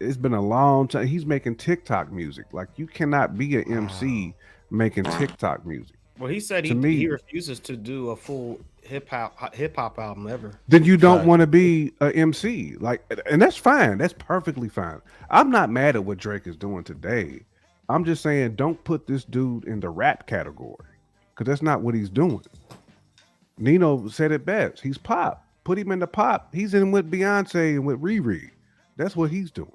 Speaker 6: It's been a long time. He's making TikTok music. Like you cannot be an MC making TikTok music.
Speaker 2: Well, he said he refuses to do a full hip hop album ever.
Speaker 6: Then you don't want to be an MC. Like, and that's fine. That's perfectly fine. I'm not mad at what Drake is doing today. I'm just saying don't put this dude in the rap category because that's not what he's doing. Nino said it best. He's pop. Put him in the pop. He's in with Beyonce and with Riri. That's what he's doing.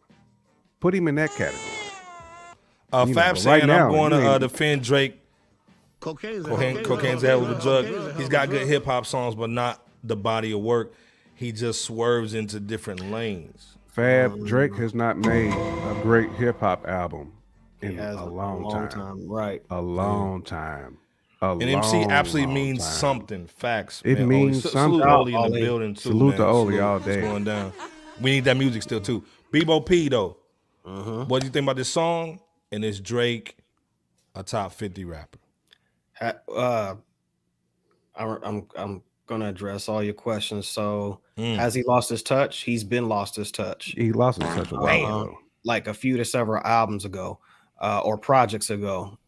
Speaker 6: Put him in that category.
Speaker 5: Fab saying right now, I'm going to defend Drake. Cocaine's a hell of a drug. He's got good hip hop songs, but not the body of work. He just swerves into different lanes.
Speaker 6: Fab, Drake has not made a great hip hop album in a long time.
Speaker 2: Right.
Speaker 6: A long time.
Speaker 5: And MC absolutely means something. Facts.
Speaker 6: It
Speaker 5: man.
Speaker 6: means something.
Speaker 5: Salute Oli in the building too.
Speaker 6: Salute
Speaker 5: man.
Speaker 6: to Oli all day.
Speaker 5: It's going down. We need that music still too. Bebo P though. What do you think about this song? And is Drake a top 50 rapper?
Speaker 2: I'm gonna address all your questions. So has he lost his touch? He's been lost his touch.
Speaker 6: He lost his touch a while ago.
Speaker 2: Like a few to several albums ago, or projects ago.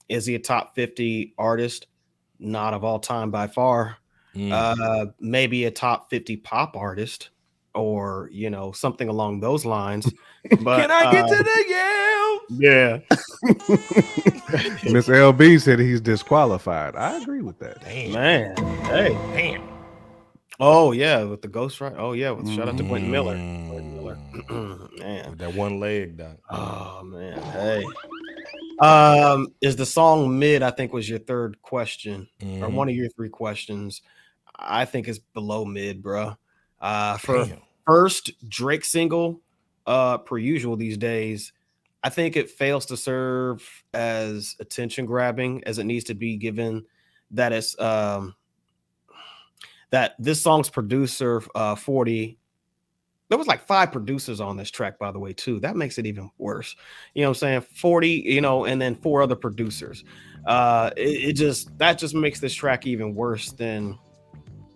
Speaker 2: Is he a top 50 artist? Not of all time by far. Maybe a top 50 pop artist, or something along those lines. But
Speaker 5: can I get to the Yale?
Speaker 2: Yeah.
Speaker 6: Miss LB said he's disqualified. I agree with that.
Speaker 5: Damn.
Speaker 2: Man. Hey.
Speaker 5: Damn.
Speaker 2: Oh yeah, with the Ghost Rider. Oh yeah, with shout out to Quentin Miller. Man.
Speaker 5: With that one leg, Doc.
Speaker 2: Oh man. Hey. Is the song mid? I think was your third question, or one of your three questions. I think it's below mid, bro. For first Drake single, per usual these days, I think it fails to serve as attention grabbing as it needs to be, given that it's that this song's producer 40. There was like 5 producers on this track, by the way, too. That makes it even worse. You know what I'm saying? 40, and then 4 other producers. It just makes this track even worse than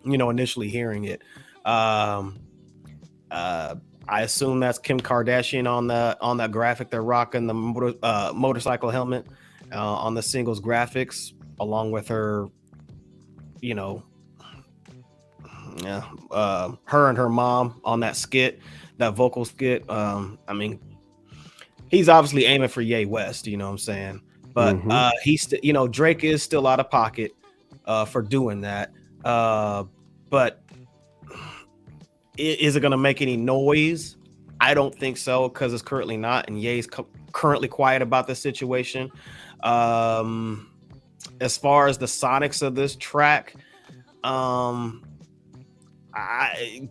Speaker 2: initially hearing it. I assume that's Kim Kardashian on that graphic. They're rocking the motorcycle helmet on the singles graphics, along with her, you know, her and her mom on that skit, that vocal skit. I mean, he's obviously aiming for Ye West, you know what I'm saying? But he's, you know, Drake is still out of pocket for doing that. But is it going to make any noise? I don't think so, because it's currently not, and Ye's currently quiet about the situation. As far as the sonics of this track,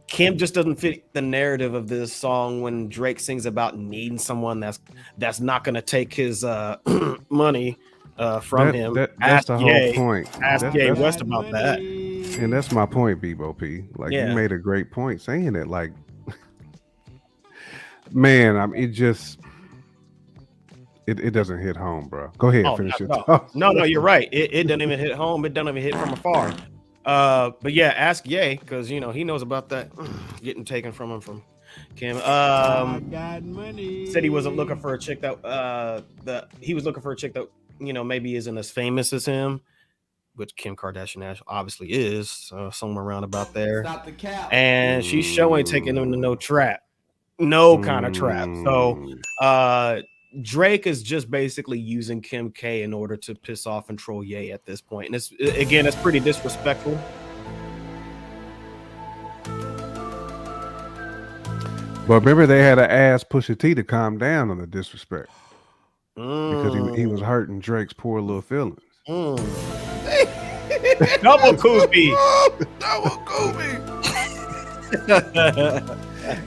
Speaker 2: Kim just doesn't fit the narrative of this song when Drake sings about needing someone that's not going to take his money from him.
Speaker 6: That's the whole point.
Speaker 2: Ask Ye West about that.
Speaker 6: And that's my point, Bebo P. Like, you made a great point saying it. Like, man, I mean, it doesn't hit home, bro. Go ahead, finish it.
Speaker 2: No, you're right. It doesn't even hit home. It doesn't even hit from afar. But yeah, ask Ye, because you know he knows about that getting taken from him from Kim.
Speaker 1: Got money.
Speaker 2: Said he wasn't looking for a chick that he was looking for a chick that, you know, maybe isn't as famous as him, which Kim Kardashian obviously is, somewhere around about there.
Speaker 8: Stop the cap.
Speaker 2: And she sure ain't taking him to no trap, no kind of trap. So Drake is just basically using Kim K in order to piss off and troll Ye at this point. And it's pretty disrespectful.
Speaker 6: But remember, they had to ask Pusha T to calm down on the disrespect because he was hurting Drake's poor little feelings.
Speaker 2: Double Koopy.
Speaker 5: Double Koopy.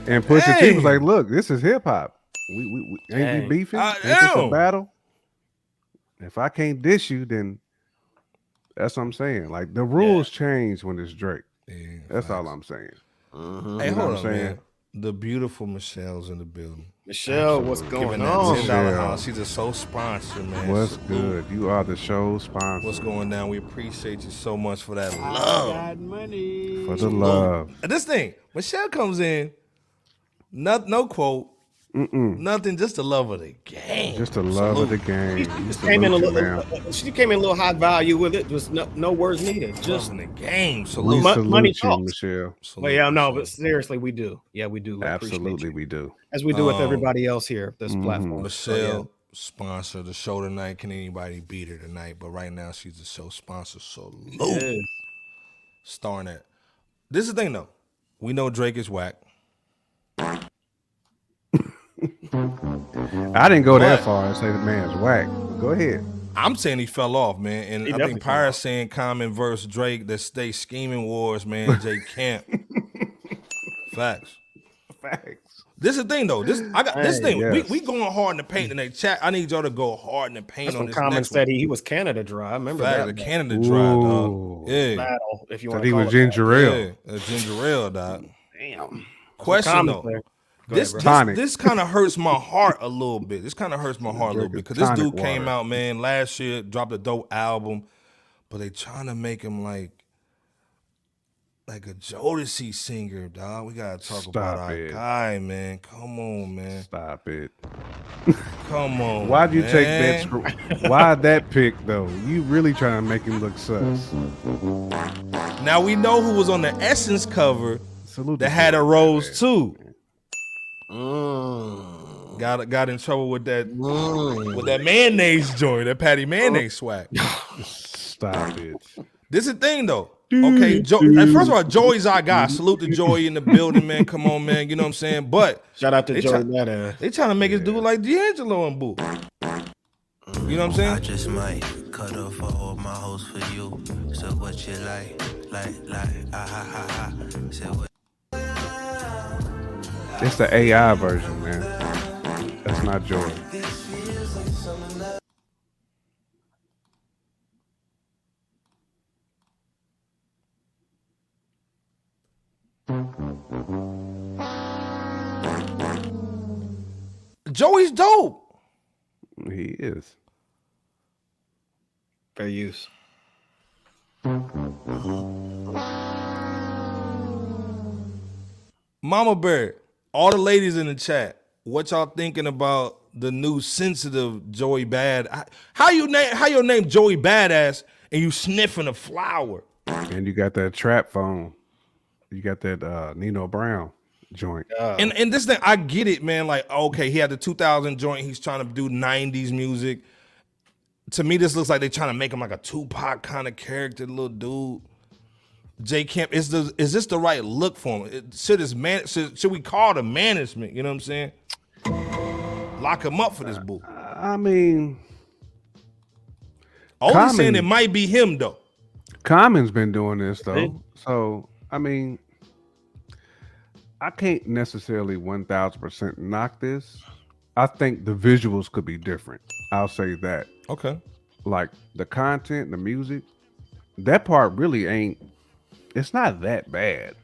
Speaker 6: And Pusha T was like, "Look, this is hip hop. We ain't we beefing? Ain't this a battle? If I can't diss you, then that's what I'm saying. Like, the rules change when it's Drake. Yeah, that's all I'm saying.
Speaker 5: Hey, hold on, man. The beautiful Michelle's in the building.
Speaker 2: Michelle, what's going on?
Speaker 5: $10 She's a show sponsor, man.
Speaker 6: What's good? You are the show sponsor.
Speaker 5: What's going down? We appreciate you so much for that
Speaker 1: Got
Speaker 5: love.
Speaker 1: money.
Speaker 6: For the love.
Speaker 5: And this thing, Michelle comes in, no quote, nothing, just the love of the game.
Speaker 6: Just the love of the game.
Speaker 2: She came in a little high value with it. Just no words needed. Just
Speaker 5: in the game.
Speaker 6: We salute
Speaker 2: money
Speaker 6: you,
Speaker 2: talks.
Speaker 6: Michelle.
Speaker 2: Well, yeah, no, but seriously, we do. Yeah, we do.
Speaker 6: Absolutely, we do.
Speaker 2: As we do with everybody else here, this platform.
Speaker 5: Michelle sponsor the show tonight. Can anybody beat her tonight? But right now, she's the show sponsor. So starring at. This is the thing, though. We know Drake is whack.
Speaker 6: I didn't go that far and say the man's whack. Go ahead.
Speaker 5: I'm saying he fell off, man. And I think Pyre's saying Common versus Drake that stay scheming wars, man. Jay Camp. Facts. This is the thing, though. This thing. Yes. We going hard in the paint in the chat. I need y'all to go hard in the paint. That's on this.
Speaker 2: Common said he was Canada dry. I remember that.
Speaker 5: The Canada dry, dog. Yeah.
Speaker 2: Battle, if you want
Speaker 6: to call it. He was ginger ale.
Speaker 5: Yeah, ginger ale, dog.
Speaker 2: Damn.
Speaker 5: Question though. This kind of hurts my heart a little bit. Because this dude came out, man, last year, dropped a dope album, but they trying to make him like a Jodeci singer, dog. We gotta talk about our guy, man. Come on, man.
Speaker 6: Stop it.
Speaker 5: Come on.
Speaker 6: Why'd you take that? Why that pick though? You really trying to make him look sus.
Speaker 5: Now we know who was on the Essence cover that had a rose too. Got in trouble with that mayonnaise joint, that Patty mayonnaise swag.
Speaker 6: Stop it.
Speaker 5: This is the thing though. Okay, first of all, Joey's our guy. Salute to Joey in the building, man. Come on, man. You know what I'm saying? But
Speaker 2: shout out to Joey.
Speaker 5: They trying to make us do it like D'Angelo and Boo. You know what I'm saying?
Speaker 9: I just might cut off all my hoes for you. So what you like, Say what?
Speaker 6: It's the AI version, man. That's not Joy.
Speaker 5: Joey's dope.
Speaker 6: He is.
Speaker 2: Fair use.
Speaker 5: Mama Bear, all the ladies in the chat, what y'all thinking about the new sensitive Joey Bad? How your name Joey Badass and you sniffing a flower?
Speaker 6: And you got that trap phone. You got that Nino Brown joint.
Speaker 5: And this thing, I get it, man. Like, okay, he had the 2000 joint. He's trying to do 90s music. To me, this looks like they're trying to make him like a Tupac kind of character, little dude. J Camp, is this the right look for him? Should we call the management? You know what I'm saying? Lock him up for this boo.
Speaker 6: I mean,
Speaker 5: only saying it might be him though.
Speaker 6: Common's been doing this though, so I mean, I can't necessarily 1000% knock this. I think the visuals could be different. I'll say that.
Speaker 5: Okay.
Speaker 6: Like the content, the music, that part really ain't. It's not that bad.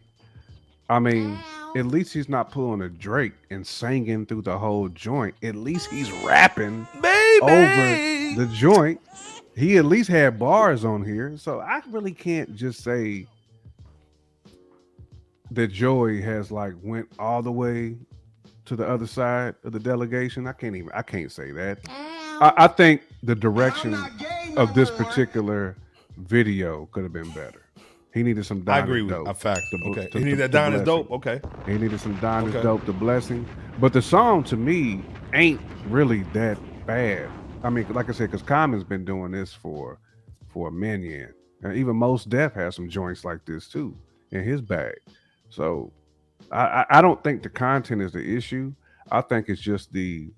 Speaker 6: I mean, at least he's not pulling a Drake and singing through the whole joint. At least he's rapping over the joint. He at least had bars on here. So I really can't just say that Joey has like went all the way to the other side of the delegation. I can't say that. I think the direction of this particular video could have been better. He needed some Don.
Speaker 5: I agree with a fact. Okay. He needed that Don is dope. Okay.
Speaker 6: He needed some Don is dope, the blessing. But the song to me ain't really that bad. I mean, like I said, because Common's been doing this for a minute. And even Most Def has some joints like this too in his bag. So I don't think the content is the issue. I think it's just the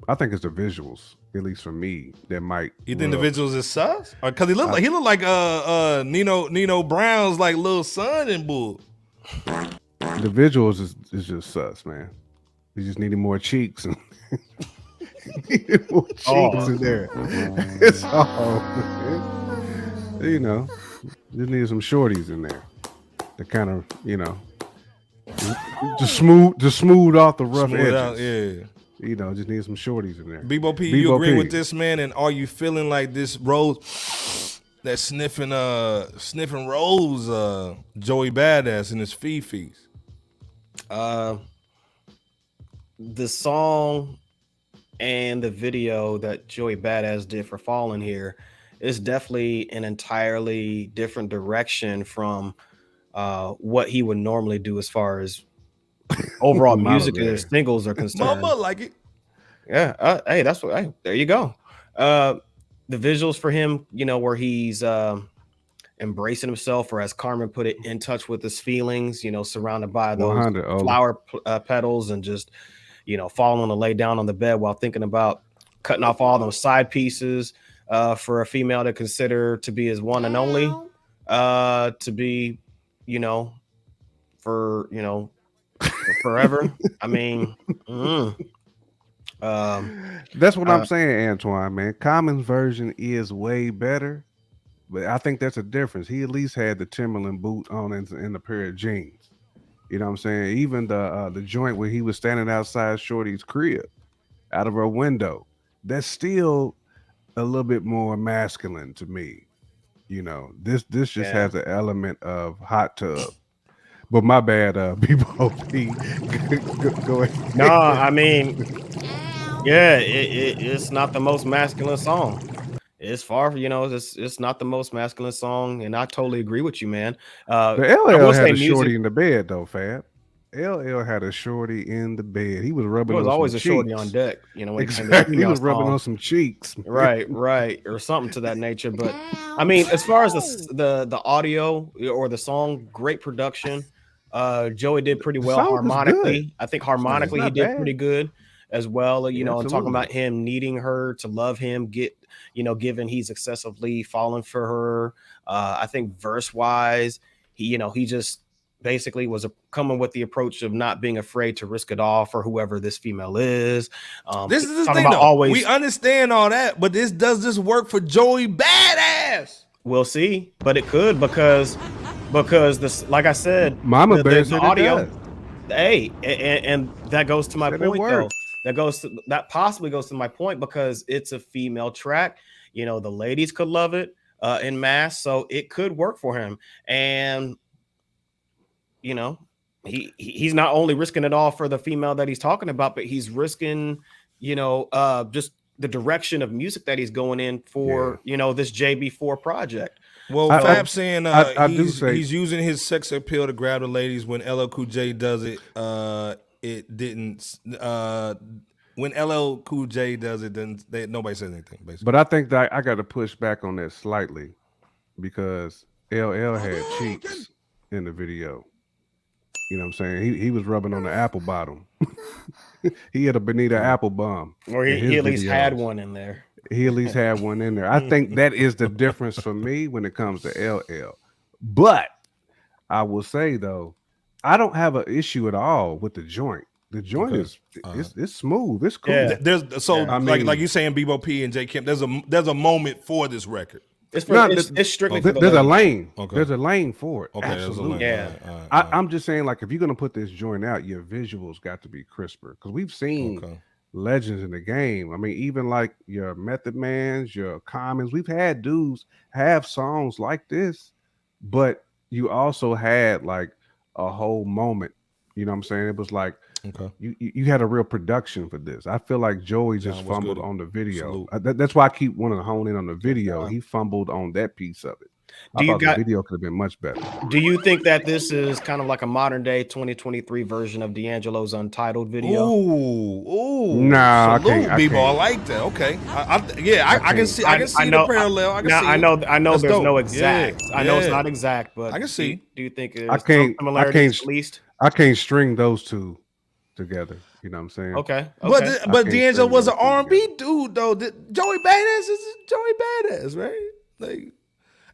Speaker 6: visuals, at least for me, that might.
Speaker 5: You think the visuals is sus? Because he looked like Nino Brown's like little son and bull.
Speaker 6: The visuals is just sus, man. You just needed more cheeks and more cheeks in there. It's all, man. You know, just needed some shorties in there to kind of, you know, to smooth off the rough edges.
Speaker 5: Out, yeah.
Speaker 6: You know, just need some shorties in there.
Speaker 5: Bebo P, you agree with this, man? And are you feeling like this rose, that sniffing rose, Joey Badass and his fifis?
Speaker 2: The song and the video that Joey Badass did for Fallin here is definitely an entirely different direction from what he would normally do as far as overall music and singles are concerned.
Speaker 5: Mama like it.
Speaker 2: Yeah. Hey, that's what. Hey, there you go. The visuals for him, you know, where he's embracing himself, or as Carmen put it, in touch with his feelings. You know, surrounded by those flower petals and just, you know, falling to lay down on the bed while thinking about cutting off all those side pieces for a female to consider to be his one and only, to be, you know, for, you know, forever. I mean,
Speaker 6: that's what I'm saying, Antoine, man. Common's version is way better, but I think that's a difference. He at least had the Timberland boot on and a pair of jeans. You know what I'm saying? Even the joint where he was standing outside Shorty's crib, out of her window, that's still a little bit more masculine to me. You know, this just has an element of hot tub. But my bad, people. Go ahead.
Speaker 2: No, I mean, yeah, it's not the most masculine song. It's far, you know, it's not the most masculine song, and I totally agree with you, man.
Speaker 6: The LL had a shorty in the bed, though, Fab. LL had a shorty in the bed. He was rubbing.
Speaker 2: There was
Speaker 6: on
Speaker 2: always
Speaker 6: some
Speaker 2: a
Speaker 6: cheeks.
Speaker 2: shorty on deck, you know.
Speaker 6: Exactly. He was rubbing on some cheeks,
Speaker 2: right, or something to that nature. But I mean, as far as the audio or the song, great production. Joey did pretty well harmonically. I think harmonically he did pretty good as well. You know, and talking about him needing her to love him, given he's excessively fallen for her. I think verse wise, he just basically was coming with the approach of not being afraid to risk it all for whoever this female is.
Speaker 5: This is the thing, though. We understand all that, but does this work for Joey Badass?
Speaker 2: We'll see, but it could because this, like I said,
Speaker 6: Mama Bear
Speaker 2: the audio. Hey, and that goes to my point though. That possibly goes to my point because it's a female track. You know, the ladies could love it in mass, so it could work for him. And you know, he's not only risking it all for the female that he's talking about, but he's risking, just the direction of music that he's going in for, this JB4 project.
Speaker 5: Well, Fab saying he's using his sex appeal to grab the ladies. When LL Cool J does it, it didn't. When LL Cool J does it, then nobody says anything. Basically,
Speaker 6: but I think that I got to push back on that slightly because LL had cheeks in the video. You know what I'm saying? He was rubbing on the apple bottom. He had a Bonita apple bomb.
Speaker 2: Or he at least had one in there.
Speaker 6: He at least had one in there. I think that is the difference for me when it comes to LL. But I will say though, I don't have an issue at all with the joint. The joint is it's smooth. It's cool.
Speaker 5: Yeah. Like you saying, Bebo P and J Kemp. There's a moment for this record.
Speaker 2: It's strictly for
Speaker 6: there's a lane. Okay. There's a lane for it.
Speaker 5: Okay,
Speaker 6: absolutely.
Speaker 2: Yeah.
Speaker 6: I'm just saying, like, if you're gonna put this joint out, your visuals got to be crisper because we've seen legends in the game. I mean, even like your Method Mans, your Commons, we've had dudes have songs like this, but you also had like a whole moment. You know what I'm saying? It was like you had a real production for this. I feel like Joey just fumbled on the video. That's why I keep wanting to hone in on the video. He fumbled on that piece of it. The video could have been much better.
Speaker 2: Do you think that this is kind of like a modern day 2023 version of D'Angelo's Untitled video?
Speaker 6: Nah,
Speaker 5: salute, Bebo. I like that. Okay, I can see. I can see the parallel.
Speaker 2: I know. There's no exact. I know it's not exact, but
Speaker 5: I can see.
Speaker 2: Do you think
Speaker 6: I can't
Speaker 2: at least?
Speaker 6: I can't string those two together. You know what I'm saying?
Speaker 2: Okay.
Speaker 5: But D'Angelo was an R&B dude though. Joey Badass is Joey Badass, right? Like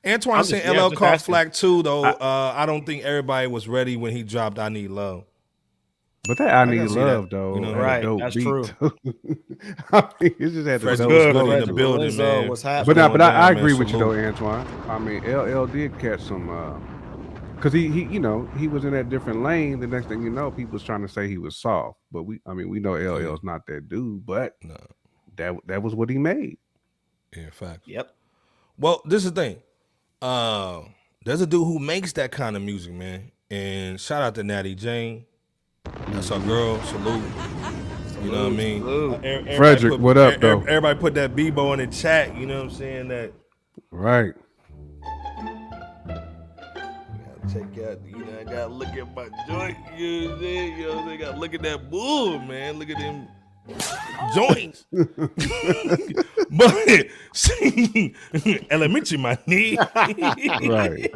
Speaker 5: Antoine saying LL caught flack too though. I don't think everybody was ready when he dropped I Need Love.
Speaker 6: But that I Need Love though,
Speaker 2: right? That's true.
Speaker 6: I mean, it just had
Speaker 5: to
Speaker 6: go
Speaker 5: in the building, man.
Speaker 6: But I agree with you though, Antoine. I mean, LL did catch some. Because he was in that different lane. The next thing you know, people was trying to say he was soft, but we know LL's not that dude. But that was what he made.
Speaker 5: Yeah, fact.
Speaker 2: Yep.
Speaker 5: Well, this is the thing. There's a dude who makes that kind of music, man. And shout out to Natty Jane. That's our girl. Salute. You know what I mean?
Speaker 6: Frederick, what up, though?
Speaker 5: Everybody put that Bebo in the chat. You know what I'm saying? That
Speaker 6: right.
Speaker 5: Check out, I gotta look at my joint, you know what I'm saying? I gotta look at that bull, man. Look at them joints. But see, elementary, my knee.
Speaker 6: Right.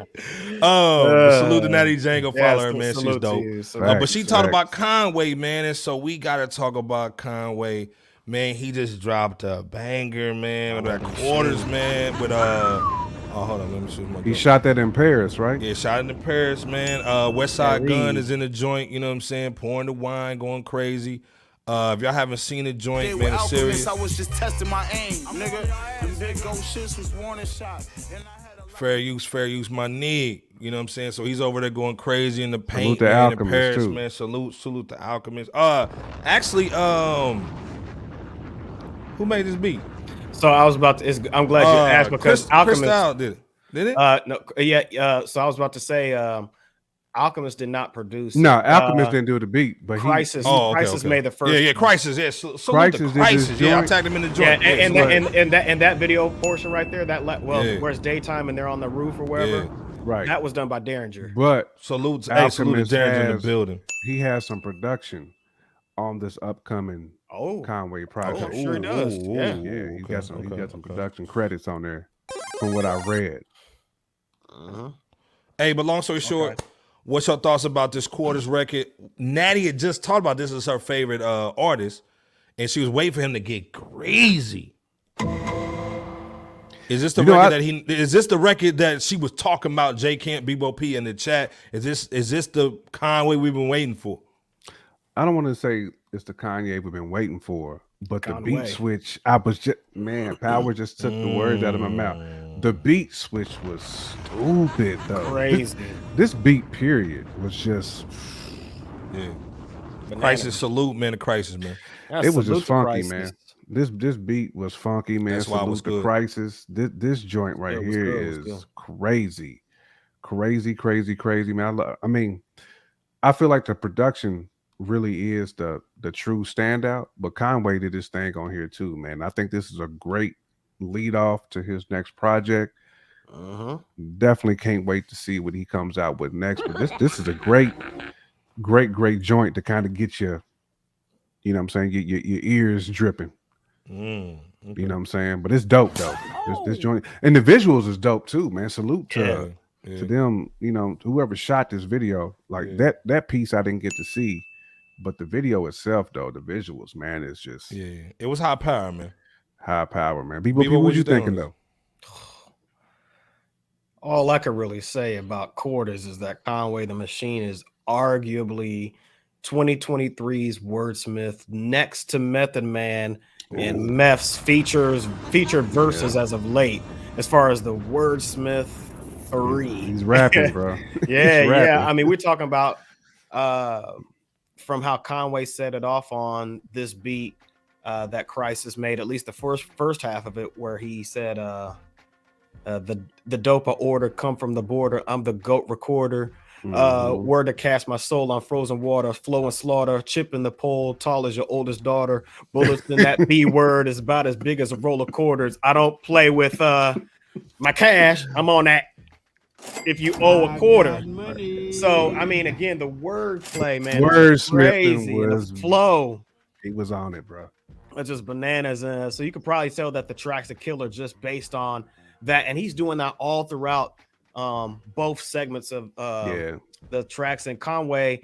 Speaker 5: Salute to Natty Jane, go follow her, man. She's dope. But she talked about Conway, man, and so we gotta talk about Conway. Man, he just dropped a banger, man, with that Quarters, man, with oh, hold on, let me see.
Speaker 6: He shot that in Paris, right?
Speaker 5: Yeah, shot it in Paris, man. West Side Gun is in the joint, you know what I'm saying? Pouring the wine, going crazy. If y'all haven't seen the joint, man, it's serious.
Speaker 10: I was just testing my aim, nigga. Them big gold shits was warning shot.
Speaker 5: Fair use, my nigga. You know what I'm saying? So he's over there going crazy in the paint,
Speaker 6: salute the
Speaker 5: man, in
Speaker 6: Alchemist,
Speaker 5: Paris,
Speaker 6: too.
Speaker 5: man. Salute the Alchemist. Actually, who made this beat?
Speaker 2: So I was about to. I'm glad you asked because Alchemist
Speaker 5: did it?
Speaker 2: No, yeah. So I was about to say, Alchemist did not produce.
Speaker 6: No, Alchemist didn't do the beat, but
Speaker 2: Crisis. Crisis made the first.
Speaker 5: Yeah, Crisis. Yeah,
Speaker 6: Crisis.
Speaker 5: Yeah, I tagged him in the joint.
Speaker 2: Yeah, and that video portion right there, where it's daytime and they're on the roof or wherever.
Speaker 5: Yeah.
Speaker 6: Right.
Speaker 2: That was done by Derringer.
Speaker 6: But
Speaker 5: salute to
Speaker 6: Alchemist
Speaker 5: Derringer in the building.
Speaker 6: He has some production on this upcoming Conway project.
Speaker 2: Oh, sure he does. Yeah.
Speaker 6: He got some production credits on there from what I read.
Speaker 5: Hey, but long story short, what's your thoughts about this Quarters record? Natty had just talked about this as her favorite artist, and she was waiting for him to get crazy. Is this the record is this the record that she was talking about? J Camp, Bebo P in the chat. Is this the Conway we've been waiting for?
Speaker 6: I don't want to say it's the Kanye we've been waiting for, but the beat switch, Power just took the words out of my mouth. The beat switch was stupid though.
Speaker 2: Crazy.
Speaker 6: This beat period was just
Speaker 5: Crisis, salute, man. The Crisis, man.
Speaker 6: It was just funky, man. This beat was funky, man.
Speaker 5: That's why it was good.
Speaker 6: Crisis. This joint right here is crazy, man. I mean, I feel like the production really is the true standout, but Conway did his thing on here too, man. I think this is a great lead off to his next project. Definitely can't wait to see what he comes out with next. But this is a great joint to kind of get you know what I'm saying, get your ears dripping.
Speaker 5: Okay.
Speaker 6: You know what I'm saying? But it's dope though. This joint and the visuals is dope too, man. Salute to them, you know, whoever shot this video. Like that piece I didn't get to see, but the video itself though, the visuals, man, is just
Speaker 5: it was high power, man.
Speaker 6: High power, man. People, what you thinking though?
Speaker 2: All I could really say about Quarters is that Conway the Machine is arguably 2023's wordsmith, next to Method Man and Meth's featured verses as of late, as far as the wordsmith free.
Speaker 6: He's rapping, bro.
Speaker 2: Yeah. I mean, we're talking about from how Conway set it off on this beat that Crisis made, at least the first half of it, where he said the dopa order come from the border. I'm the GOAT recorder. Word to cast my soul on frozen water, flow and slaughter, chip in the pole, tall as your oldest daughter. Bullets in that B word is about as big as a roll of quarters. I don't play with my cash. I'm on that. If you owe a quarter. So I mean, again, the word play, man, crazy. The flow.
Speaker 6: He was on it, bro.
Speaker 2: It's just bananas. So you could probably tell that the track's a killer just based on that, and he's doing that all throughout both segments of the tracks. And Conway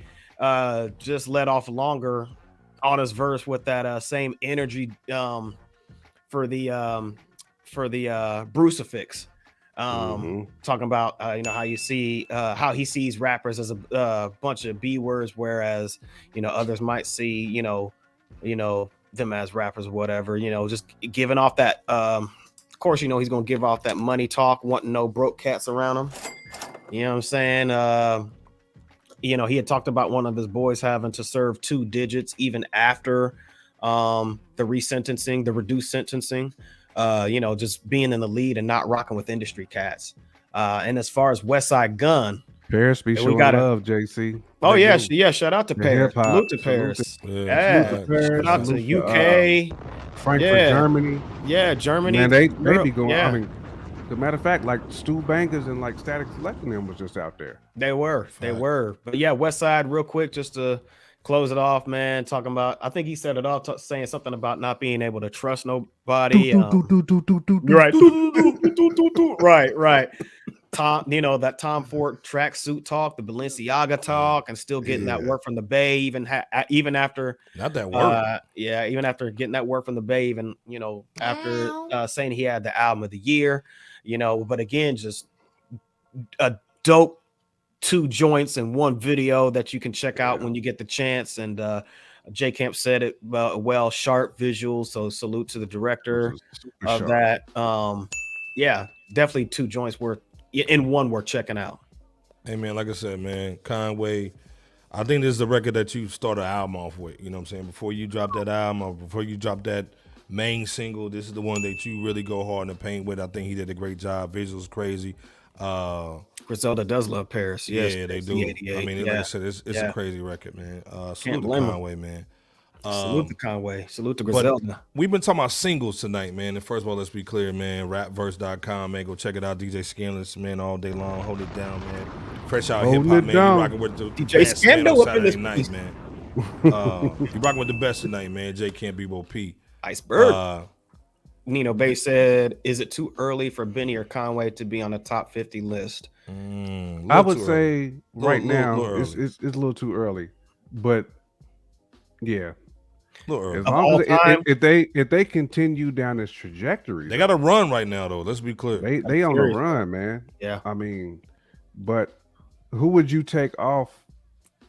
Speaker 2: just let off longer on his verse with that same energy for the Brucifix, talking about you know, how you see how he sees rappers as a bunch of B words, whereas you know others might see you know them as rappers or whatever, you know, just giving off that of course, you know, he's gonna give off that money talk, wanting no broke cats around him. You know what I'm saying? You know, he had talked about one of his boys having to serve 2 digits even after the resentencing, the reduced sentencing. You know, just being in the lead and not rocking with industry cats. And as far as Westside Gun,
Speaker 6: Paris be showing love, JC.
Speaker 2: Oh yeah, shout out to Paris. Salute to Paris. Shout out to UK,
Speaker 6: Frankfurt, Germany.
Speaker 2: Yeah, Germany.
Speaker 6: Man, they be going. I mean, as a matter of fact, like Stu Bangers and like Statik Selektah them was just out there.
Speaker 2: They were. But yeah, Westside, real quick, just to close it off, man. Talking about, I think he set it off saying something about not being able to trust nobody. Right. Tom, you know, that Tom Ford tracksuit talk, the Balenciaga talk, and still getting that work from the Bay, even after
Speaker 5: not that work.
Speaker 2: Even after getting that work from the Bay, even you know after saying he had the album of the year, you know. But again, just a dope 2 joints in 1 video that you can check out when you get the chance. And J Camp said it well, sharp visuals. So salute to the director of that. Yeah, definitely 2 joints worth. In 1 worth checking out.
Speaker 5: Hey man, like I said, man, Conway, I think this is the record that you start an album off with. You know what I'm saying? Before you drop that album or before you drop that main single, this is the one that you really go hard in the paint with. I think he did a great job. Visuals crazy.
Speaker 2: Griselda does love Paris. Yes,
Speaker 5: yeah, they do. I mean, like I said, it's a crazy record, man. Salute to Conway, man.
Speaker 2: Salute to Conway. Salute to Griselda.
Speaker 5: We've been talking about singles tonight, man. And first of all, let's be clear, man. RapVerse.com, man. Go check it out. DJ Scanless, man, all day long. Hold it down, man. Fresh out hip hop, man. You rocking with the
Speaker 2: DJ
Speaker 5: best, man, on Saturday night,
Speaker 2: piece.
Speaker 5: man. You rocking with the best tonight, man. J Camp Bebo P.
Speaker 2: Iceberg. Nino Bay said, "Is it too early for Benny or Conway to be on the top 50 list?"
Speaker 6: I would say right now it's a little too early, but yeah. As long as if they continue down this trajectory,
Speaker 5: they got to run right now though. Let's be clear.
Speaker 6: They on the run, man.
Speaker 2: Yeah.
Speaker 6: I mean, but who would you take off?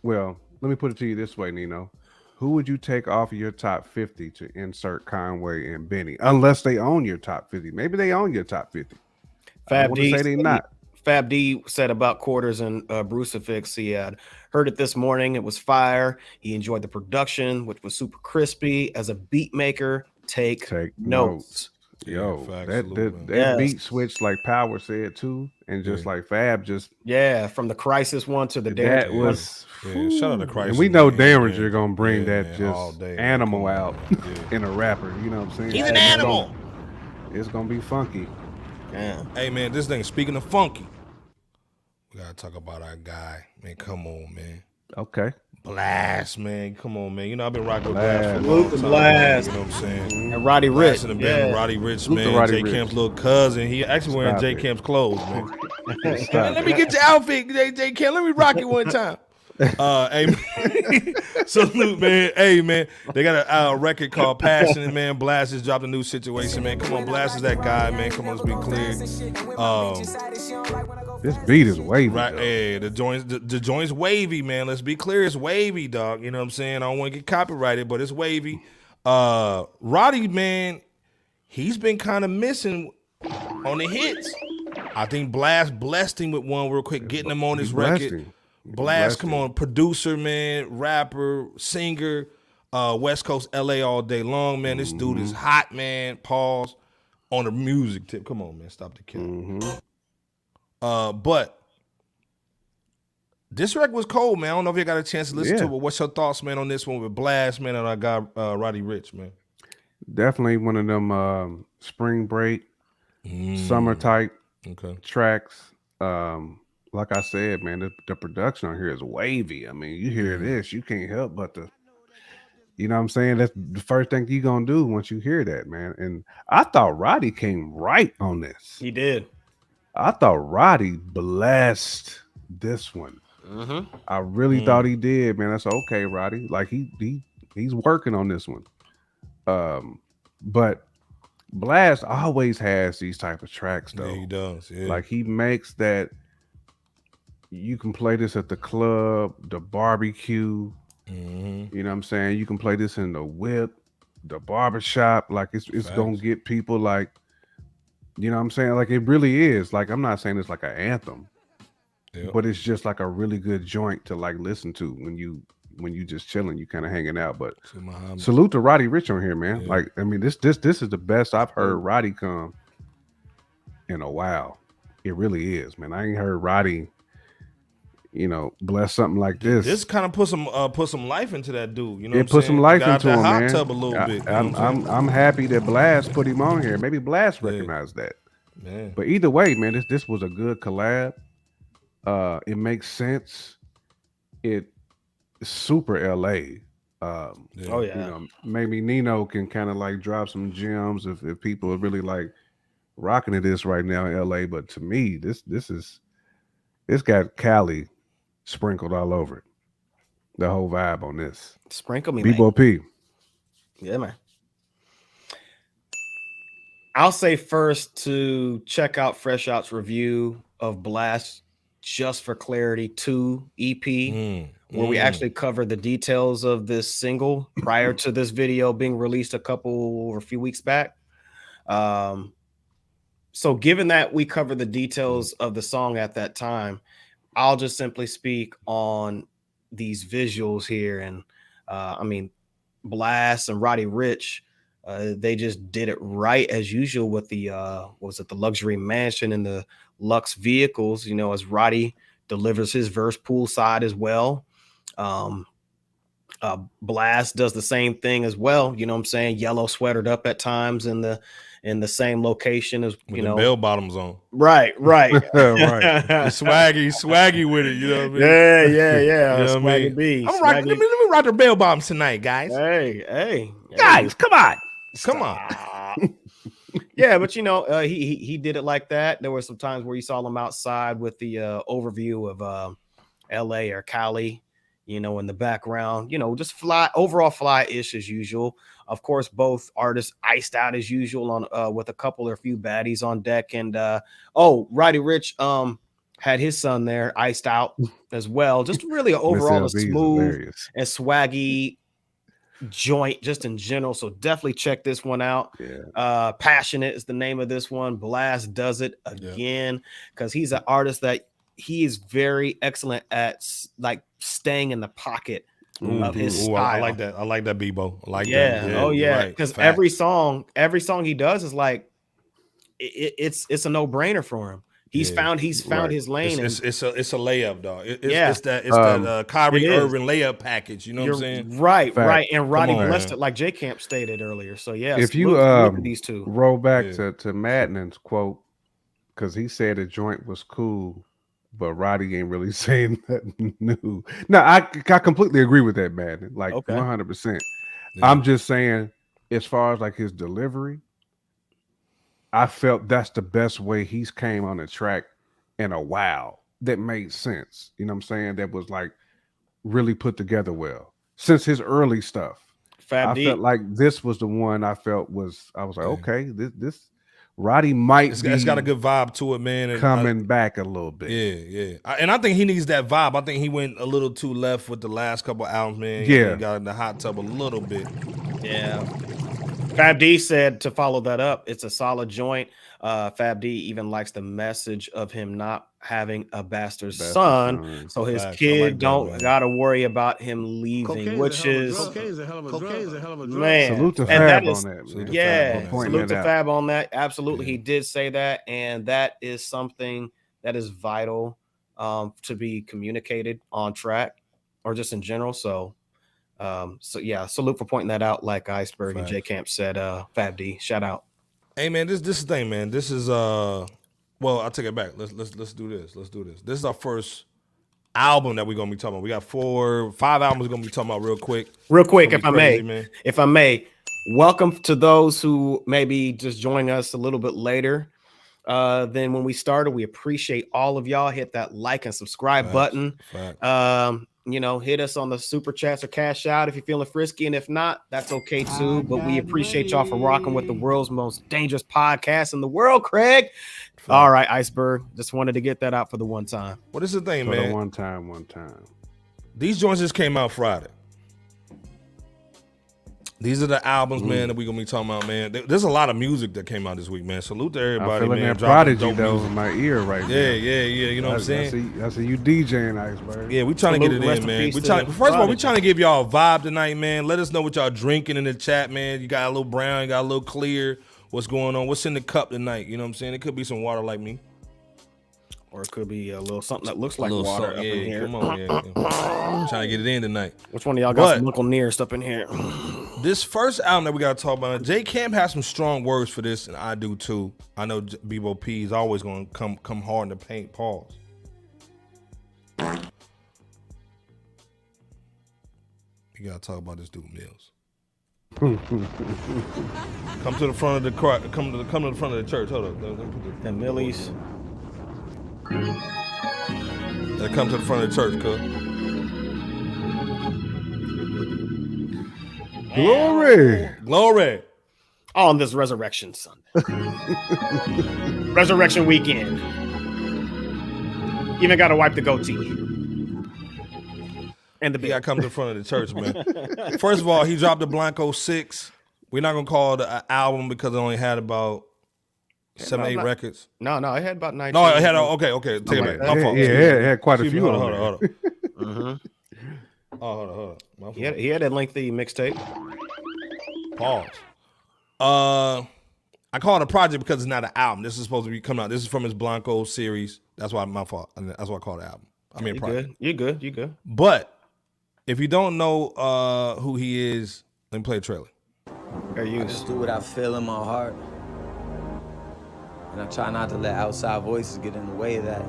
Speaker 6: Well, let me put it to you this way, Nino. Who would you take off your top 50 to insert Conway and Benny? Unless they own your top 50. Maybe they own your top 50.
Speaker 2: Fab D
Speaker 6: say they not.
Speaker 2: Fab D said about Quarters and Brucifix. He had heard it this morning. It was fire. He enjoyed the production, which was super crispy. As a beat maker, take notes.
Speaker 6: Yo,
Speaker 5: facts,
Speaker 6: that
Speaker 5: salute,
Speaker 6: that
Speaker 2: Yes.
Speaker 6: beat switch, like Power said too, and just like Fab, just
Speaker 2: from the Crisis one to the
Speaker 6: that
Speaker 2: Derringer one.
Speaker 6: was.
Speaker 5: Shout out to Crisis.
Speaker 6: And we know
Speaker 5: man.
Speaker 6: Derringer gonna bring
Speaker 5: Yeah,
Speaker 6: that
Speaker 5: man, all
Speaker 6: just
Speaker 5: day, man.
Speaker 6: animal
Speaker 5: Come on,
Speaker 6: out
Speaker 5: man.
Speaker 6: in a rapper. You know what I'm saying?
Speaker 2: He's an animal.
Speaker 6: It's gonna be funky.
Speaker 2: Yeah.
Speaker 5: Hey man, this thing. Speaking of funky, we gotta talk about our guy. Man, come on, man.
Speaker 6: Okay.
Speaker 5: Blxst, man. Come on, man. You know I've been rocking with
Speaker 6: Blxst.
Speaker 5: Blxst for a long
Speaker 2: Salute to
Speaker 5: time.
Speaker 2: Blxst.
Speaker 5: You know what I'm saying?
Speaker 2: And Roddy
Speaker 5: Blxst
Speaker 2: Rich.
Speaker 5: in the band,
Speaker 2: Yeah.
Speaker 5: Roddy Rich,
Speaker 6: Salute to
Speaker 5: man.
Speaker 6: Roddy
Speaker 5: J
Speaker 6: Rich.
Speaker 5: Camp's little cousin. He actually wearing
Speaker 6: Stop
Speaker 5: J
Speaker 6: it.
Speaker 5: Camp's clothes, man.
Speaker 6: Stop
Speaker 5: Let me get your outfit, J Camp. Let me rock it one time. Hey, man. Salute, man. Hey, man. They got a record called Passionate, man. Blxst just dropped a new situation, man. Come on, Blxst is that guy, man. Come on, let's be clear.
Speaker 6: This beat is wavy.
Speaker 5: Right,
Speaker 6: though.
Speaker 5: hey, the joint's wavy, man. Let's be clear, it's wavy, dog. You know what I'm saying? I don't want to get copyrighted, but it's wavy. Roddy, man, he's been kind of missing on the hits. I think Blxst blessed him with one real quick, getting him on his record. Blxst, come on, producer, man, rapper, singer, West Coast LA all day long, man. This dude is hot, man. Pause on the music tip. Come on, man, stop the killing. But this record was cold, man. I don't know if you got a chance to listen to it, but what's your thoughts, man, on this one with Blxst, man, and our guy Roddy Rich, man?
Speaker 6: Definitely one of them spring break, summer type tracks. Like I said, man, the production on here is wavy. I mean, you hear this, you can't help but you know what I'm saying? That's the first thing you gonna do once you hear that, man. And I thought Roddy came right on this.
Speaker 2: He did.
Speaker 6: I thought Roddy blessed this one. I really thought he did, man. That's okay, Roddy. Like he's working on this one. But Blxst always has these type of tracks, though.
Speaker 5: Yeah, he does. Yeah.
Speaker 6: Like he makes that. You can play this at the club, the barbecue. You know what I'm saying? You can play this in the whip, the barbershop. Like it's gonna get people like, you know what I'm saying? Like it really is. Like I'm not saying it's like an anthem, but it's just like a really good joint to like listen to when you just chilling, you kind of hanging out. But salute to Roddy Rich on here, man. Like I mean, this is the best I've heard Roddy come in a while. It really is, man. I ain't heard Roddy, you know, bless something like this.
Speaker 5: This kind of put some life into that dude. You know,
Speaker 6: It put some life into him, man.
Speaker 5: Hot tub a little bit. You know
Speaker 6: I'm happy that Blxst put him on here. Maybe Blxst recognized that.
Speaker 5: Man.
Speaker 6: But either way, man, this was a good collab. It makes sense. It's super LA. You know, maybe Nino can kind of like drop some gems if people are really like rocking to this right now in LA. But to me, this got Cali sprinkled all over it. The whole vibe on this.
Speaker 2: Sprinkle me,
Speaker 6: Bebo P.
Speaker 2: Yeah, man. I'll say first to check out FRSHOUT's review of Blxst Just for Clarity 2 EP, where we actually cover the details of this single prior to this video being released a few weeks back. So given that we cover the details of the song at that time, I'll just simply speak on these visuals here. And I mean, Blxst and Roddy Rich, they just did it right as usual with the the luxury mansion and the luxe vehicles, you know, as Roddy delivers his verse poolside as well. Blxst does the same thing as well, you know what I'm saying? Yellow sweatered up at times in the same location as
Speaker 5: with the bell bottoms on.
Speaker 2: Right.
Speaker 6: Right.
Speaker 5: swaggy with it, you know what I mean?
Speaker 2: Yeah.
Speaker 5: You know what I mean?
Speaker 2: B.
Speaker 5: Let me rock the bell bottoms tonight, guys.
Speaker 2: Hey.
Speaker 6: Guys, come on.
Speaker 2: Yeah, but you know, he did it like that. There were some times where you saw him outside with the overview of LA or Cali, you know, in the background, you know, just overall fly-ish as usual. Of course, both artists iced out as usual on with a few baddies on deck. And Roddy Rich had his son there iced out as well. Just really overall a smooth and swaggy joint just in general. So definitely check this one out. Passionate is the name of this one. Blxst does it again because he's an artist that he is very excellent at like staying in the pocket of his style.
Speaker 5: I like that Bebo. I like that.
Speaker 2: Yeah. Oh yeah. Because every song he does is like it's a no brainer for him. He's found his lane.
Speaker 5: It's a layup, dog. It's that Kyrie Irving layup package. You know what I'm saying?
Speaker 2: Right. And Roddy blessed it, like J Camp stated earlier. So yeah,
Speaker 6: if you
Speaker 2: look at these two,
Speaker 6: roll back to Madden's quote, because he said the joint was cool, but Roddy ain't really saying nothing new. No, I completely agree with that, Madden. Like 100%. I'm just saying, as far as like his delivery, I felt that's the best way he's came on the track in a while. That made sense. You know what I'm saying? That was like really put together well. Since his early stuff. I felt like this was the one I was like, okay, this Roddy might
Speaker 5: it's got a good vibe to it, man. And
Speaker 6: coming back a little bit.
Speaker 5: Yeah. And I think he needs that vibe. I think he went a little too left with the last couple albums, man.
Speaker 6: Yeah.
Speaker 5: He got in the hot tub a little bit.
Speaker 2: Yeah. Fab D said, to follow that up, it's a solid joint. Fab D even likes the message of him not having a bastard son, so his kid gotta worry about him leaving, which is
Speaker 8: a hell of a drug.
Speaker 2: Man.
Speaker 6: Salute to Fab on that.
Speaker 2: Salute to Fab on that. Absolutely, he did say that, and that is something that is vital to be communicated on track or just in general. So yeah, salute for pointing that out, like Iceberg and J Camp said. Fab D, shout out.
Speaker 5: Hey man, this is the thing, man. This is well, I'll take it back. Let's do this. This is our first album that we're gonna be talking about. We got 5 albums we're gonna be talking about real quick.
Speaker 2: If I may, welcome to those who maybe just joining us a little bit later than when we started. We appreciate all of y'all. Hit that like and subscribe button. Hit us on the super chats or cash out if you're feeling frisky, and if not, that's okay too. But we appreciate y'all for rocking with the world's most dangerous podcast in the world, Craig. All right, Iceberg, just wanted to get that out for the one time.
Speaker 5: What is the thing, man?
Speaker 6: One time.
Speaker 5: These joints just came out Friday. These are the albums, man, that we're gonna be talking about, man. There's a lot of music that came out this week, man. Salute to everybody,
Speaker 6: I feel like
Speaker 5: man.
Speaker 6: that Prodigy though in my ear right now.
Speaker 5: Yeah. You know what I'm saying?
Speaker 6: I see you DJing, Iceberg.
Speaker 5: Yeah, we trying to get it in, man. First of all, we trying to give y'all a vibe tonight, man. Let us know what y'all drinking in the chat, man. You got a little brown, you got a little clear. What's going on? What's in the cup tonight? You know what I'm saying? It could be some water like me.
Speaker 2: Or it could be a little something that looks like water up in here.
Speaker 5: Come on, trying to get it in tonight.
Speaker 2: Which one of y'all got some Uncle Nearest up in here?
Speaker 5: This first album that we got to talk about, J Camp has some strong words for this, and I do too. I know Bebo P is always going to come hard in the paint. Pause. You got to talk about this dude, Millyz. Come to the front of the car. Come to the front of the church. Hold up.
Speaker 2: The Millyz.
Speaker 5: Come to the front of the church, cuz. Glory.
Speaker 2: On this Resurrection Sunday. Resurrection weekend. Even got to wipe the goatee. And the
Speaker 5: big. I come to the front of the church, man. First of all, he dropped the Blanco 6. We're not going to call it an album because it only had about 7-8 records.
Speaker 2: No, it had about 19.
Speaker 5: No, it had okay. Take it back. My fault.
Speaker 6: Yeah, it had quite a few.
Speaker 5: Hold on.
Speaker 2: Hold on. He had a lengthy mixtape.
Speaker 5: Pause. I call it a project because it's not an album. This is supposed to be coming out. This is from his Blanco series. That's why my fault. That's why I call it an album. I mean, project.
Speaker 2: You good.
Speaker 5: But if you don't know who he is, let me play a trailer.
Speaker 11: I just do what I feel in my heart. And I try not to let outside voices get in the way of that.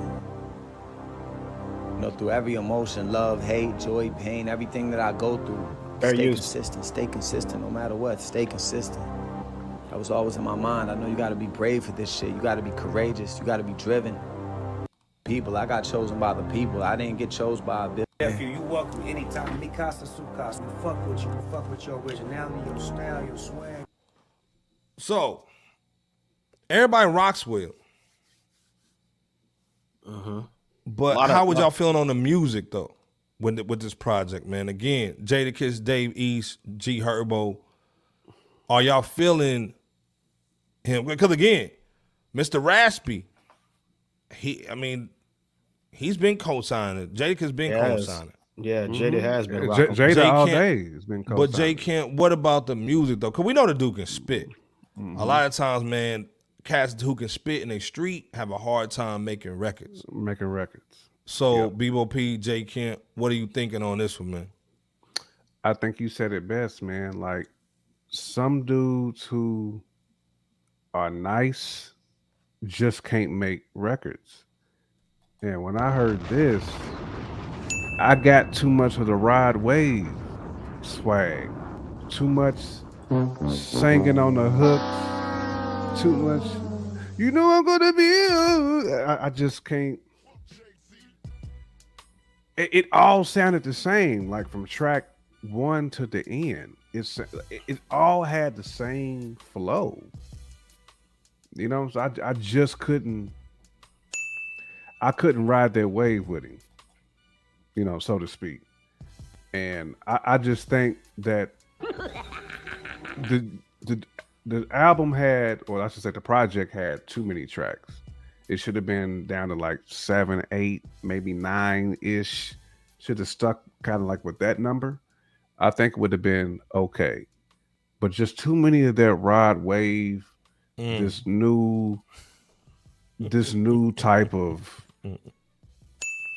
Speaker 11: Through every emotion, love, hate, joy, pain, everything that I go through, stay consistent no matter what, stay consistent. That was always in my mind. I know you gotta be brave for this shit. You gotta be courageous. You gotta be driven. People, I got chosen by the people. I didn't get chosen by a bit.
Speaker 12: Nephew, you welcome anytime. Mi casa, su casa. We fuck with you. We fuck with your originality, your style, your swag.
Speaker 5: So, everybody rocks with him. But how would y'all feeling on the music though, with this project, man? Again, Jadakiss, Dave East, G Herbo. Are y'all feeling him? Because again, Mr. Raspy, he's been co-signing. Jadakiss been co-signing.
Speaker 2: Yeah, Jada has been.
Speaker 6: Jada all day has been co-signing.
Speaker 5: But J Camp, what about the music though? Because we know the dude can spit. A lot of times, man, cats who can spit in the street have a hard time making records.
Speaker 6: Yep.
Speaker 5: So Bebo P, J Kemp, what are you thinking on this one, man?
Speaker 6: I think you said it best, man. Like some dudes who are nice just can't make records. And when I heard this, I got too much of the ride wave swag, too much singing on the hooks, too much. You know I'm gonna be. I just can't. It all sounded the same, like from track 1 to the end. It all had the same flow. You know, so I just couldn't. I couldn't ride that wave with him, you know, so to speak. And I just think that the album had, or I should say the project had too many tracks. It should have been down to like 7, 8, maybe 9-ish. Should have stuck kind of like with that number. I think it would have been okay. But just too many of that rod wave, this new type of,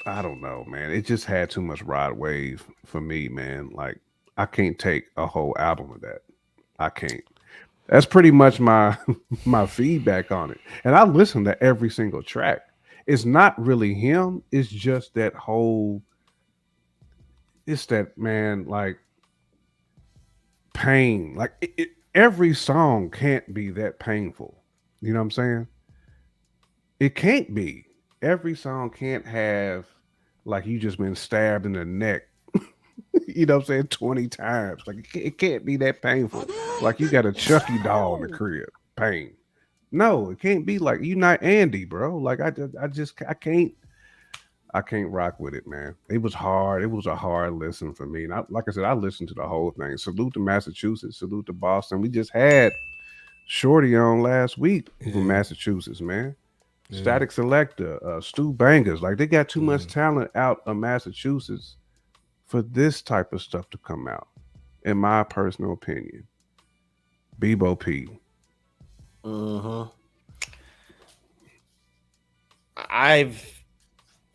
Speaker 6: I don't know, man. It just had too much rod wave for me, man. Like I can't take a whole album of that. I can't. That's pretty much my feedback on it. And I listen to every single track. It's not really him. It's just that whole, it's that, man, like pain. Like every song can't be that painful. You know what I'm saying? It can't be. Every song can't have like you just been stabbed in the neck. You know what I'm saying? 20 times. Like it can't be that painful. Like you got a Chucky doll in the crib. Pain. No, it can't be like you not Andy, bro. Like I can't rock with it, man. It was hard. It was a hard listen for me. And like I said, I listened to the whole thing. Salute to Massachusetts. Salute to Boston. We just had Shorty on last week from Massachusetts, man. Statik Selektah, Stu Bangers. Like they got too much talent out of Massachusetts for this type of stuff to come out, in my personal opinion. Bebo P.
Speaker 2: I've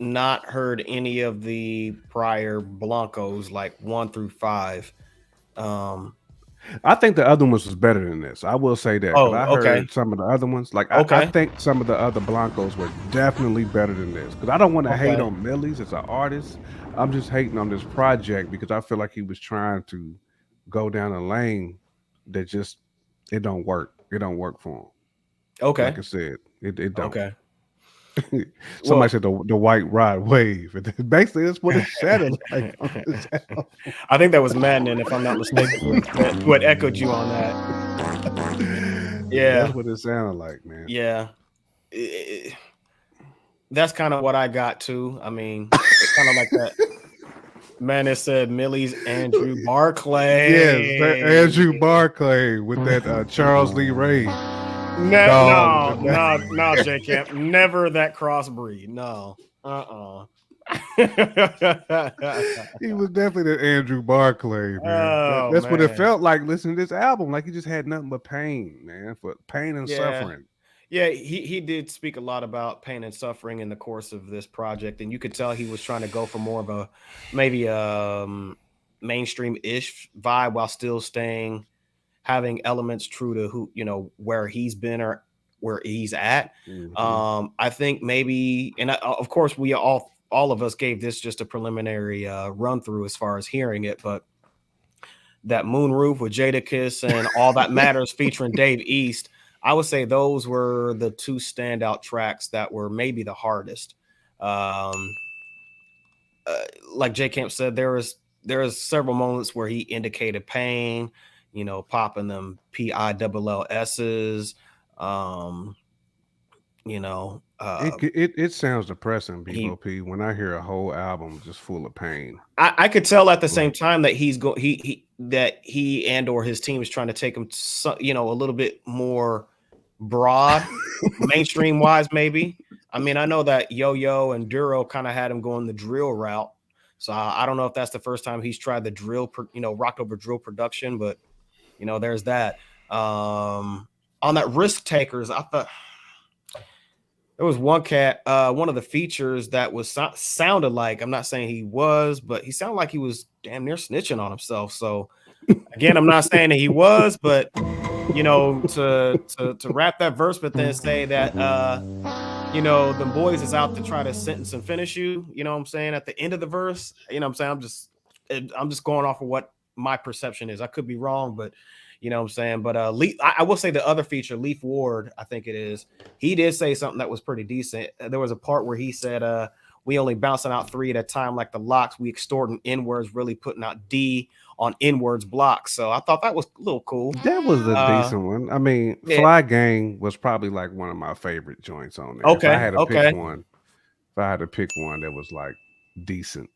Speaker 2: not heard any of the prior Blancos, like 1 through 5.
Speaker 6: I think the other ones was better than this. I will say that.
Speaker 2: Oh,
Speaker 6: I heard some of the other ones. Like I think some of the other Blancos were definitely better than this. Because I don't want to hate on Millyz as an artist. I'm just hating on this project because I feel like he was trying to go down a lane that just it don't work. It don't work for him.
Speaker 2: Okay.
Speaker 6: Like I said, it don't.
Speaker 2: Okay.
Speaker 6: Somebody said the white rod wave. Basically, that's what it sounded like.
Speaker 2: I think that was Madden, if I'm not mistaken, who had echoed you on that. Yeah,
Speaker 6: that's what it sounded like, man.
Speaker 2: Yeah, that's kind of what I got too. I mean, it's kind of like that. Man, it said Millyz Andrew Barclay.
Speaker 6: Yes, Andrew Barclay with that Charles Lee Ray.
Speaker 2: No, J Camp. Never that crossbreed. No.
Speaker 6: He was definitely the Andrew Barclay, man. That's what it felt like listening to this album. Like he just had nothing but pain, man. For pain and suffering.
Speaker 2: Yeah, he did speak a lot about pain and suffering in the course of this project, and you could tell he was trying to go for more of a maybe a mainstream-ish vibe while still having elements true to who, you know, where he's been or where he's at. I think maybe, and of course we all of us gave this just a preliminary run through as far as hearing it, but that Moonroof with Jadakiss and All That Matters featuring Dave East, I would say those were the two standout tracks that were maybe the hardest. Like J Camp said, there was several moments where he indicated pain, you know, popping them PILLS's, you know.
Speaker 6: It sounds depressing, Bebo P, when I hear a whole album just full of pain.
Speaker 2: I could tell at the same time that he and or his team is trying to take him, you know, a little bit more broad, mainstream wise, maybe. I mean, I know that Yo-Yo and Duro kind of had him going the drill route, so I don't know if that's the first time he's tried the drill, rock over drill production, but you know, there's that. on that Risk Takers, I thought there was one cat, one of the features that was sounded like, I'm not saying he was, but he sounded like he was damn near snitching on himself. So again, I'm not saying that he was, but you know, to rap that verse, but then say that you know, the boys is out to try to sentence and finish you, you know what I'm saying, at the end of the verse, you know what I'm saying? I'm just going off of what my perception is. I could be wrong, but you know what I'm saying? But I will say the other feature, Leaf Ward, I think it is, he did say something that was pretty decent. There was a part where he said, we only bouncing out 3 at a time like the locks. We extorting N-words, really putting out D on N-words blocks. So I thought that was a little cool.
Speaker 6: That was a decent one. I mean,
Speaker 2: yeah.
Speaker 6: Fly Gang was probably like one of my favorite joints on there.
Speaker 2: Okay,
Speaker 6: if I had to pick one, if I had to pick one that was like decent.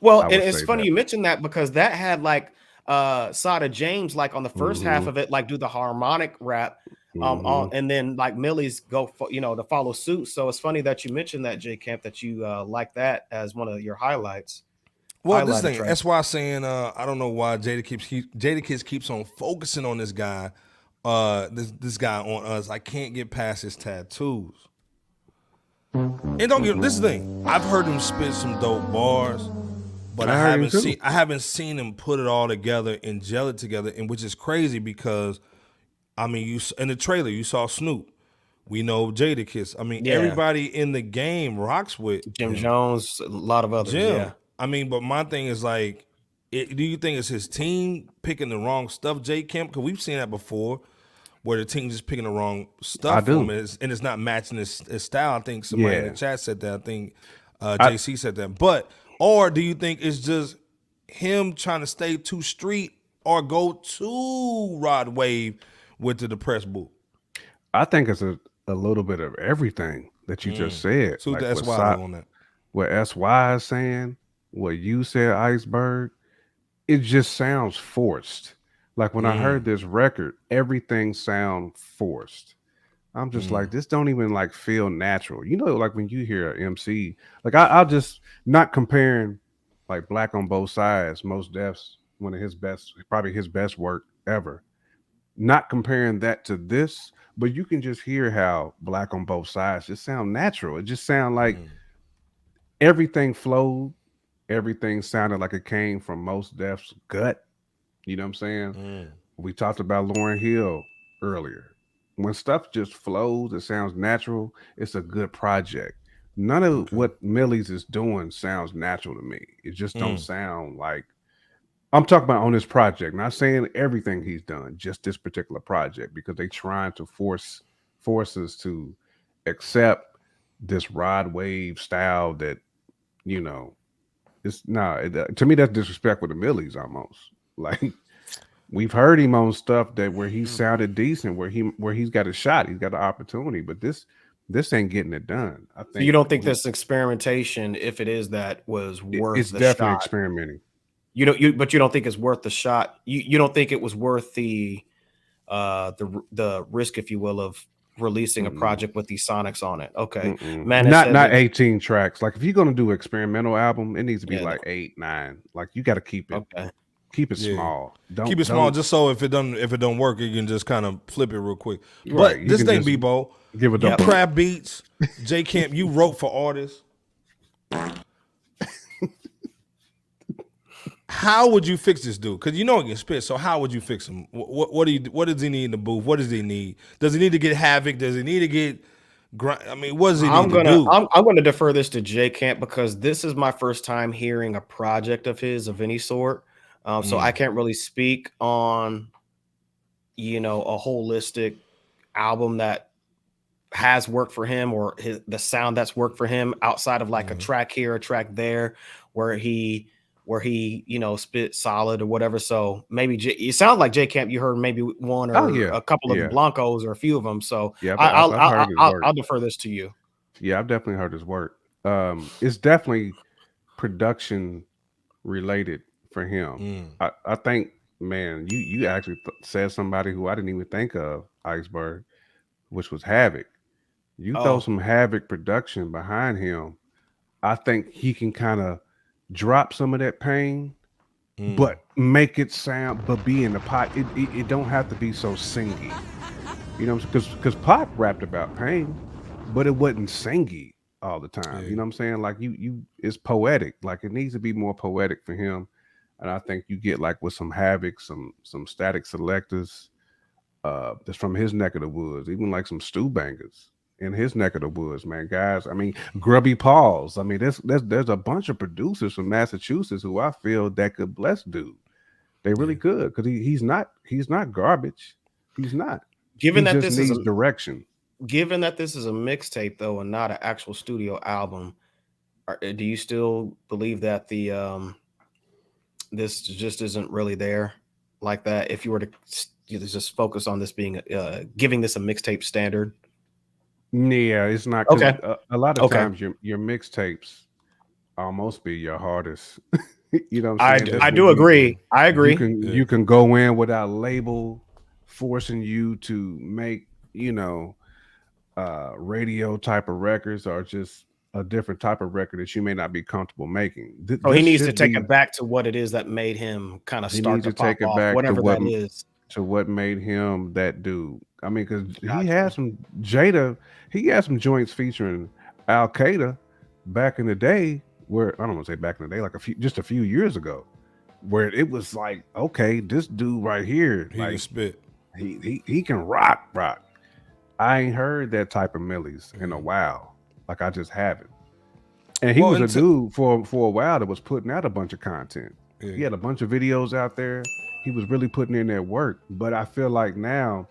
Speaker 2: Well, and it's funny you mentioned that because that had like Sada James like on the first half of it, like do the harmonic rap, and then like Millyz go for, you know, to follow suit. So it's funny that you mentioned that, J Camp, that you like that as one of your highlights.
Speaker 5: Well, this thing, that's why I'm saying I don't know why Jadakiss keeps on focusing on this guy, this guy on us. I can't get past his tattoos. And don't get this thing. I've heard him spit some dope bars, but I haven't seen him put it all together and gel it together, and which is crazy because I mean, you in the trailer you saw Snoop. We know Jadakiss. I mean, everybody in the game rocks with
Speaker 2: Jim Jones, a lot of others.
Speaker 5: Jim.
Speaker 2: Yeah.
Speaker 5: I mean, but my thing is like, do you think it's his team picking the wrong stuff, J Camp? Because we've seen that before, where the team just picking the wrong stuff from it, and it's not matching his style. I think somebody in the chat said that. I think JC said that. But or do you think it's just him trying to stay too street or go too rod wave with the depressed bull?
Speaker 6: I think it's a little bit of everything that you just said.
Speaker 5: So
Speaker 6: like
Speaker 5: that's why on that.
Speaker 6: What SY is saying, what you said, Iceberg, it just sounds forced. Like when I heard this record, everything sound forced. I'm just like, this don't even like feel natural. You know, like when you hear an MC, like I'll just not comparing like Black on Both Sides, Most Def's one of his best, probably his best work ever. Not comparing that to this, but you can just hear how Black on Both Sides just sound natural. It just sound like everything flowed. Everything sounded like it came from Most Def's gut. You know what I'm saying? We talked about Lauryn Hill earlier. When stuff just flows, it sounds natural. It's a good project. None of what Millyz is doing sounds natural to me. It just don't sound like. I'm talking about on this project. Not saying everything he's done, just this particular project, because they trying to force us to accept this rod wave style that, you know. It's to me that's disrespectful to Millyz almost. Like we've heard him on stuff that where he sounded decent, where he's got a shot, he's got an opportunity, but this ain't getting it done. I think. So
Speaker 2: you don't think this experimentation, if it is that, was worth
Speaker 6: it's
Speaker 2: the
Speaker 6: definitely
Speaker 2: shot?
Speaker 6: Experimenting.
Speaker 2: But you don't think it's worth the shot. You don't think it was worth the risk, if you will, of releasing a project with these sonics on it. Okay. Man,
Speaker 6: not 18 tracks. Like if you're gonna do an experimental album, it needs to be like 8, 9. Like you got to keep it small.
Speaker 5: Keep it small, just so if it don't work, you can just kind of flip it real quick.
Speaker 6: Right.
Speaker 5: But this thing, Bebo,
Speaker 6: give it
Speaker 5: Crab Beats, J Camp, you wrote for artists. How would you fix this dude? Because you know he can spit. So how would you fix him? What does he need in the booth? What does he need? Does he need to get Havoc? Does he need to get? I mean, what does he need to do?
Speaker 2: I'm going to defer this to J Camp because this is my first time hearing a project of his of any sort. So I can't really speak on, you know, a holistic album that has worked for him or the sound that's worked for him outside of like a track here, a track there, where he you know spit solid or whatever. So maybe it sounds like J Camp. You heard maybe one or a couple of the Blancos or a few of them. So
Speaker 6: yeah,
Speaker 2: I'll defer this to you.
Speaker 6: Yeah, I've definitely heard his work. It's definitely production related for him. I think, man, you actually said somebody who I didn't even think of, Iceberg, which was Havoc. You throw some Havoc production behind him, I think he can kind of drop some of that pain, but make it sound, but be in the pot. It don't have to be so singy. You know, because Pac rapped about pain, but it wasn't singy all the time. You know what I'm saying? Like it's poetic. Like it needs to be more poetic for him. And I think you get like with some Havoc, some Statik Selektahs, that's from his neck of the woods, even like some Stu Bangers in his neck of the woods, man. Guys, I mean, Grubby Paws. I mean, there's a bunch of producers from Massachusetts who I feel that could bless dude. They really could, because he's not garbage. He's not.
Speaker 2: Given
Speaker 6: he
Speaker 2: that
Speaker 6: just
Speaker 2: this
Speaker 6: needs
Speaker 2: is
Speaker 6: direction.
Speaker 2: Given that this is a mixtape though, and not an actual studio album, do you still believe that the this just isn't really there like that? If you were to just focus on this being giving this a mixtape standard.
Speaker 6: Yeah, it's not.
Speaker 2: Okay.
Speaker 6: A lot of times your mixtapes almost be your hardest. You know what I'm saying?
Speaker 2: I do agree. I agree.
Speaker 6: You can go in without label forcing you to make, radio type of records, or just a different type of record that you may not be comfortable making.
Speaker 2: He needs to take it back to what it is that made him kind of start to pop off, whatever that is.
Speaker 6: To what made him that dude. I mean, because he had some Jada, he had some joints featuring Al Qaeda back in the day, where I don't want to say back in the day, like just a few years ago, where it was like, okay, this dude right here,
Speaker 5: he can spit.
Speaker 6: He can rock. I ain't heard that type of Millyz in a while. Like I just haven't. And he was a dude for a while that was putting out a bunch of content. Yeah. He had a bunch of videos out there. He was really putting in that work. But I feel like now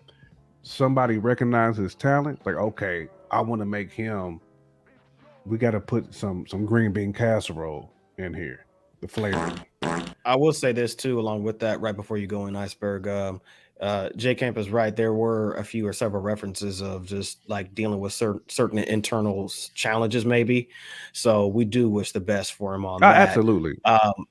Speaker 6: somebody recognizes his talent. Like, okay, I want to make him. We got to put some green bean casserole in here, the flavor.
Speaker 2: I will say this too, along with that, right before you go in, Iceberg. J Camp is right. There were a few or several references of just like dealing with certain internal challenges, maybe. So we do wish the best for him on that.
Speaker 6: Absolutely.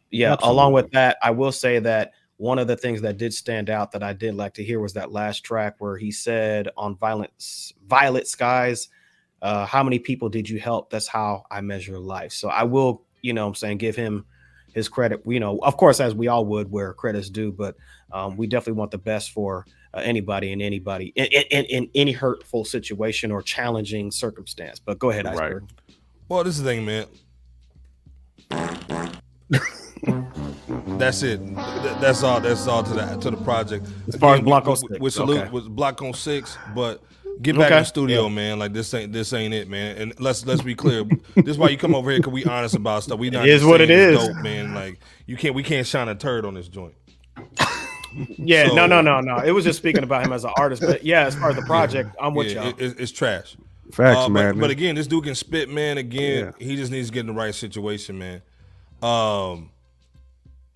Speaker 2: Yeah.
Speaker 6: Absolutely.
Speaker 2: Along with that, I will say that one of the things that did stand out that I did like to hear was that last track where he said on Violet Skies, how many people did you help? That's how I measure life. So I will, give him his credit, of course, as we all would, where credit's due, but we definitely want the best for anybody in any hurtful situation or challenging circumstance. But go ahead, Iceberg.
Speaker 5: Right. Well, this is the thing, man. That's it. That's all to the project.
Speaker 2: As far as Blanco 6,
Speaker 5: with salute with Blanco 6, but get back in the studio, man. Like this ain't it, man. And let's be clear. This is why you come over here, because we honest about stuff. We not.
Speaker 2: It is what it is,
Speaker 5: dope, man. Like we can't shine a turd on this joint.
Speaker 2: Yeah, so, no. It was just speaking about him as an artist, but yeah, as far as the project, I'm with y'all.
Speaker 5: It's trash.
Speaker 6: Facts, man.
Speaker 5: But again, this dude can spit, man. Again, he just needs to get in the right situation, man.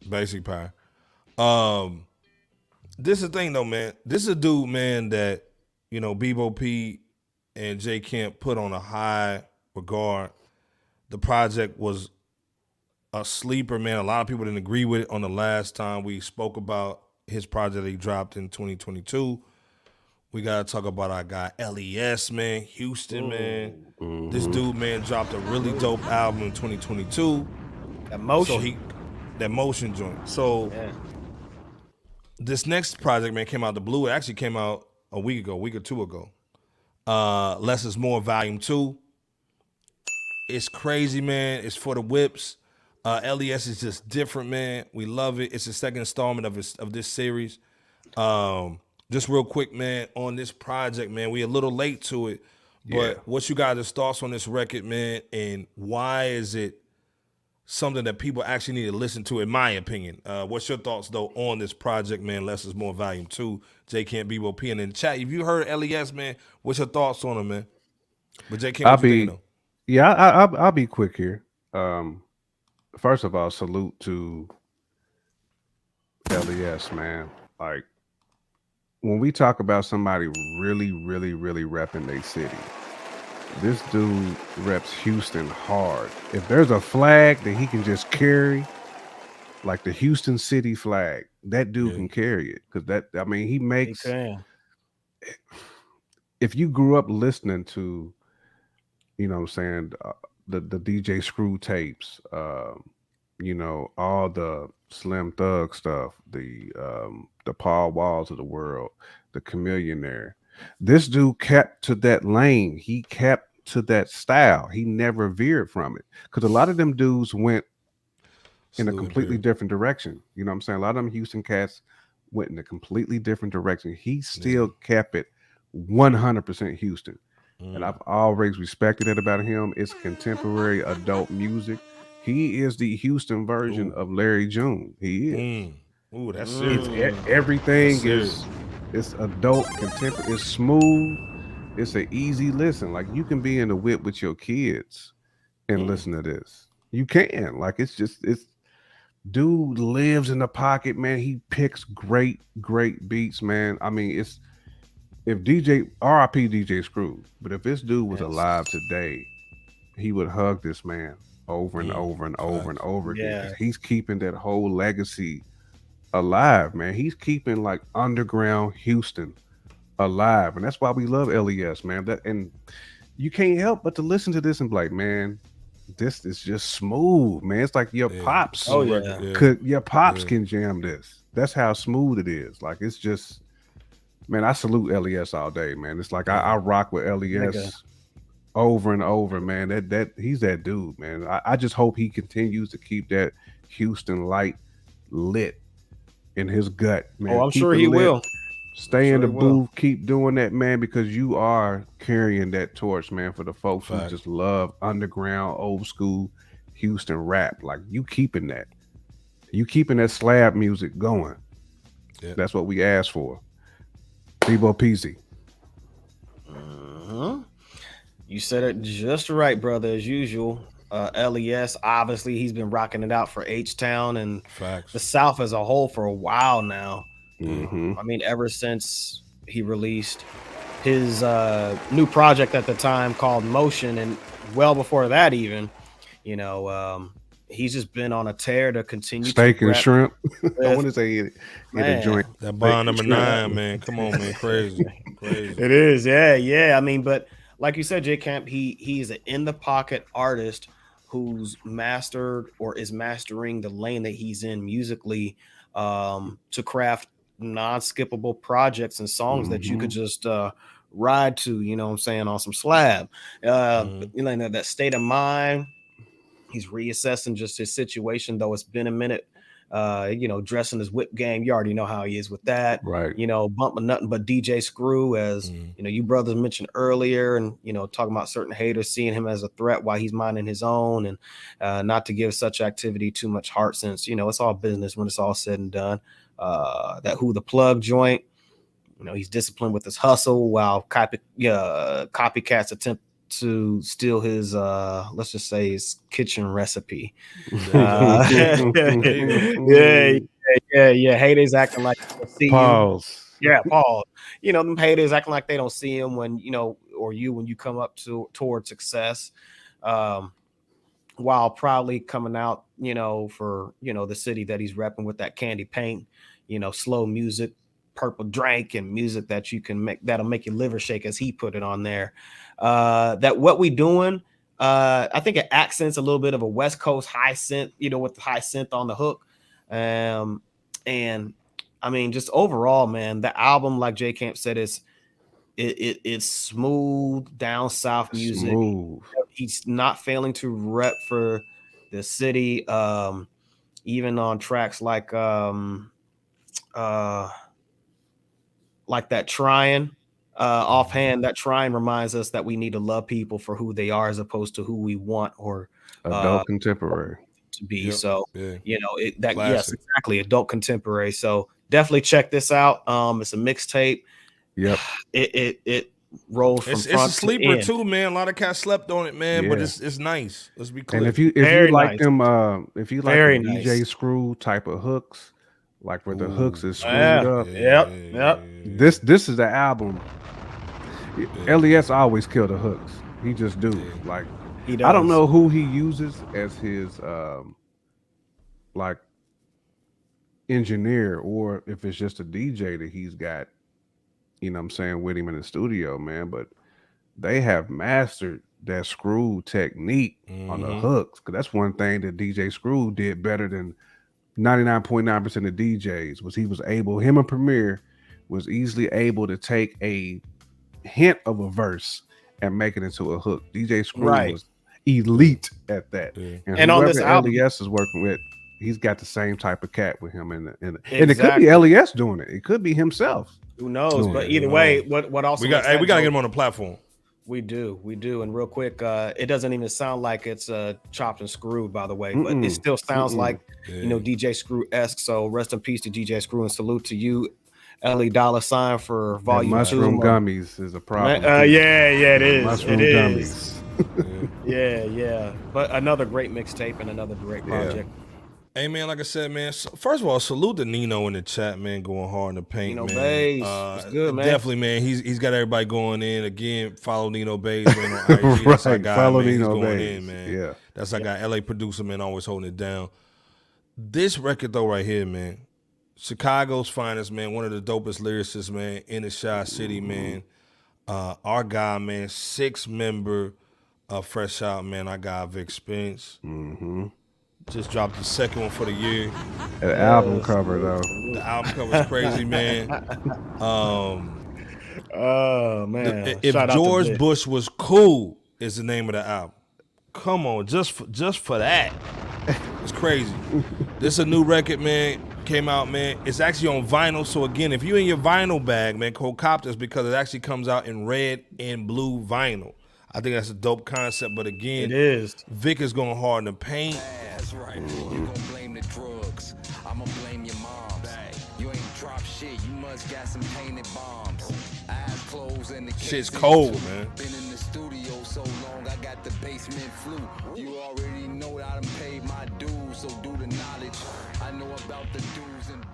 Speaker 5: Basic power. This is the thing, though, man. This is a dude, man, that Bebo P and J Camp put on a high regard. The project was a sleeper, man. A lot of people didn't agree with it on the last time we spoke about his project that he dropped in 2022. We got to talk about our guy LES, man. Houston, man. Mm-hmm. This dude, man, dropped a really dope album in 2022.
Speaker 2: That motion.
Speaker 5: That motion joint. So this next project, man, came out the blue. It actually came out a week or two ago. Less is More Volume 2. It's crazy, man. It's for the whips. LES is just different, man. We love it. It's the second installment of this series. Just real quick, man, on this project, man, we a little late to it, but what you guys' thoughts on this record, man, and why is it something that people actually need to listen to, in my opinion? What's your thoughts, though, on this project, man? Less is More Volume 2, J Camp, Bebo P, and in chat, if you heard LES, man, what's your thoughts on him, man? But J Camp,
Speaker 6: I'll be quick here. First of all, salute to LES, man. Like, when we talk about somebody really, really, really repping their city, this dude reps Houston hard. If there's a flag that he can just carry, like the Houston city flag, that dude can carry it. Because he makes. If you grew up listening to, the DJ Screw tapes, all the Slim Thug stuff, the Paul Walls of the world, the Chameleonaire, This dude kept to that lane. He kept to that style. He never veered from it. Because a lot of them dudes went in a completely different direction. You know what I'm saying? A lot of them Houston cats went in a completely different direction. He still kept it 100% Houston. And I've always respected it about him. It's contemporary adult music. He is the Houston version of Larry June. He is.
Speaker 5: Ooh, that's serious.
Speaker 6: Everything it's adult, contemporary, it's smooth. It's an easy listen. Like you can be in the whip with your kids and listen to this. You can. Like it's dude lives in the pocket, man. He picks great beats, man. I mean, if RIP DJ Screw, but if this dude was alive today, he would hug this man over and over and over and over again. He's keeping that whole legacy alive, man. He's keeping like underground Houston alive, and that's why we love LES, man. And you can't help but to listen to this and be like, man, this is just smooth, man. It's like your pops. Your pops can jam this. That's how smooth it is. Like it's just, man. I salute LES all day, man. It's like I rock with LES over and over, man. That he's that dude, man. I just hope he continues to keep that Houston light lit in his gut, man.
Speaker 2: I'm sure he will.
Speaker 6: Stay in the booth, keep doing that, man, because you are carrying that torch, man, for the folks who just love underground, old school Houston rap. Like you keeping that slab music going. That's what we asked for. Bebo Peasy.
Speaker 2: You said it just right, brother, as usual. LES, obviously, he's been rocking it out for H-Town and the South as a whole for a while now. I mean, ever since he released his new project at the time called Motion, and well before that even, you know, he's just been on a tear to continue
Speaker 6: Steak and shrimp. I want to say it a joint.
Speaker 5: That bond number 9, man. Come on, man. Crazy.
Speaker 2: It is, yeah. I mean, but like you said, J Camp, he's an in the pocket artist who's mastered or is mastering the lane that he's in musically to craft non-skippable projects and songs that you could just ride to, you know what I'm saying, on some slab. You know, that state of mind. He's reassessing just his situation, though it's been a minute. You know, dressing his whip game. You already know how he is with that.
Speaker 6: Right.
Speaker 2: You know, bumping nothing but DJ Screw, as you know, you brothers mentioned earlier, and you know, talking about certain haters seeing him as a threat while he's minding his own, and not to give such activity too much heart, since you know it's all business when it's all said and done. That Who the Plug joint, you know, he's disciplined with his hustle while copycats attempt to steal his let's just say his kitchen recipe. Haters acting like they don't see
Speaker 6: Pause.
Speaker 2: him. Pause. You know, them haters acting like they don't see him when you know, or you when you come up toward success, while proudly coming out, you know, for you know the city that he's repping with that candy paint, you know, slow music, purple drink, and music that you can make that'll make your liver shake, as he put it on there. That What We Doing, I think it accents a little bit of a West Coast high synth, you know, with the high synth on the hook. And I mean, just overall, man, the album, like J Camp said, it's smooth down south music.
Speaker 6: Smooth.
Speaker 2: He's not failing to rep for the city, even on tracks like that Trying. Offhand, that Trying reminds us that we need to love people for who they are as opposed to who we want or
Speaker 6: adult contemporary
Speaker 2: to be. You know, yes, exactly, adult contemporary. So definitely check this out. It's a mixtape.
Speaker 6: Yep.
Speaker 2: It rolls from
Speaker 5: it's
Speaker 2: front
Speaker 5: a sleeper
Speaker 2: to
Speaker 5: too, man. A lot of cats slept on it, man, but it's nice. Let's be clear.
Speaker 6: And if you like them, if you like the DJ Screw type of hooks, like where the hooks is screwed up.
Speaker 2: Yep.
Speaker 6: This is the album. LES always kill the hooks. He just do. Like
Speaker 2: he does.
Speaker 6: I don't know who he uses as his like engineer, or if it's just a DJ that he's got, you know what I'm saying, with him in the studio, man. But they have mastered that Screw technique on the hooks. Cause that's one thing that DJ Screw did better than 99.9% of DJs was he was able, him and Premier was easily able to take a hint of a verse and make it into a hook. DJ Screw was elite at that. And
Speaker 2: on this album,
Speaker 6: LES is working with, he's got the same type of cat with him, and it could be LES doing it. It could be himself.
Speaker 2: Who knows? But either way, what also
Speaker 5: we got to get him on the platform.
Speaker 2: We do. And real quick, it doesn't even sound like it's chopped and screwed, by the way, but it still sounds like DJ Screw-esque. So rest in peace to DJ Screw, and salute to you, Ellie $sign for volume 2.
Speaker 6: Mushroom gummies is a problem.
Speaker 2: Yeah, it is.
Speaker 6: Mushroom gummies.
Speaker 2: Yeah. But another great mixtape and another great project.
Speaker 5: Hey, man, like I said, man, first of all, salute to Nino in the chat, man, going hard in the paint,
Speaker 2: Nino
Speaker 5: man.
Speaker 2: Bays. It's good, man.
Speaker 5: Definitely, man. He's got everybody going in. Again, follow Nino Bays, man, on IG. That's our guy,
Speaker 6: follow
Speaker 5: man.
Speaker 6: Nino
Speaker 5: He's going
Speaker 6: Bays.
Speaker 5: in, man.
Speaker 6: Yeah.
Speaker 5: That's our guy, LA producer, man, always holding it down. This record, though, right here, man, Chicago's finest, man, one of the dopest lyricists, man, in the Chi City, man. Our guy, man, 6-member of Fresh Out, man, our guy, Vic Spencer. Just dropped the second one for the year.
Speaker 6: An album cover, though.
Speaker 5: The album cover is crazy, man.
Speaker 2: Oh, man.
Speaker 5: If George Bush Was Cool is the name of the album. Come on, just for that. It's crazy. This is a new record, man. Came out, man. It's actually on vinyl. So again, if you in your vinyl bag, man, go cop this because it actually comes out in red and blue vinyl. I think that's a dope concept, but again,
Speaker 2: it is.
Speaker 5: Vic is going hard in the paint.
Speaker 13: That's right. You gonna blame the drugs. I'ma blame your moms. You ain't drop shit. You must got some painted bombs. Eyes closed and the
Speaker 5: shit's cold, man.
Speaker 13: Been in the studio so long, I got the basement flu. You already know that I done paid my dues, so do the knowledge. I know about the dues and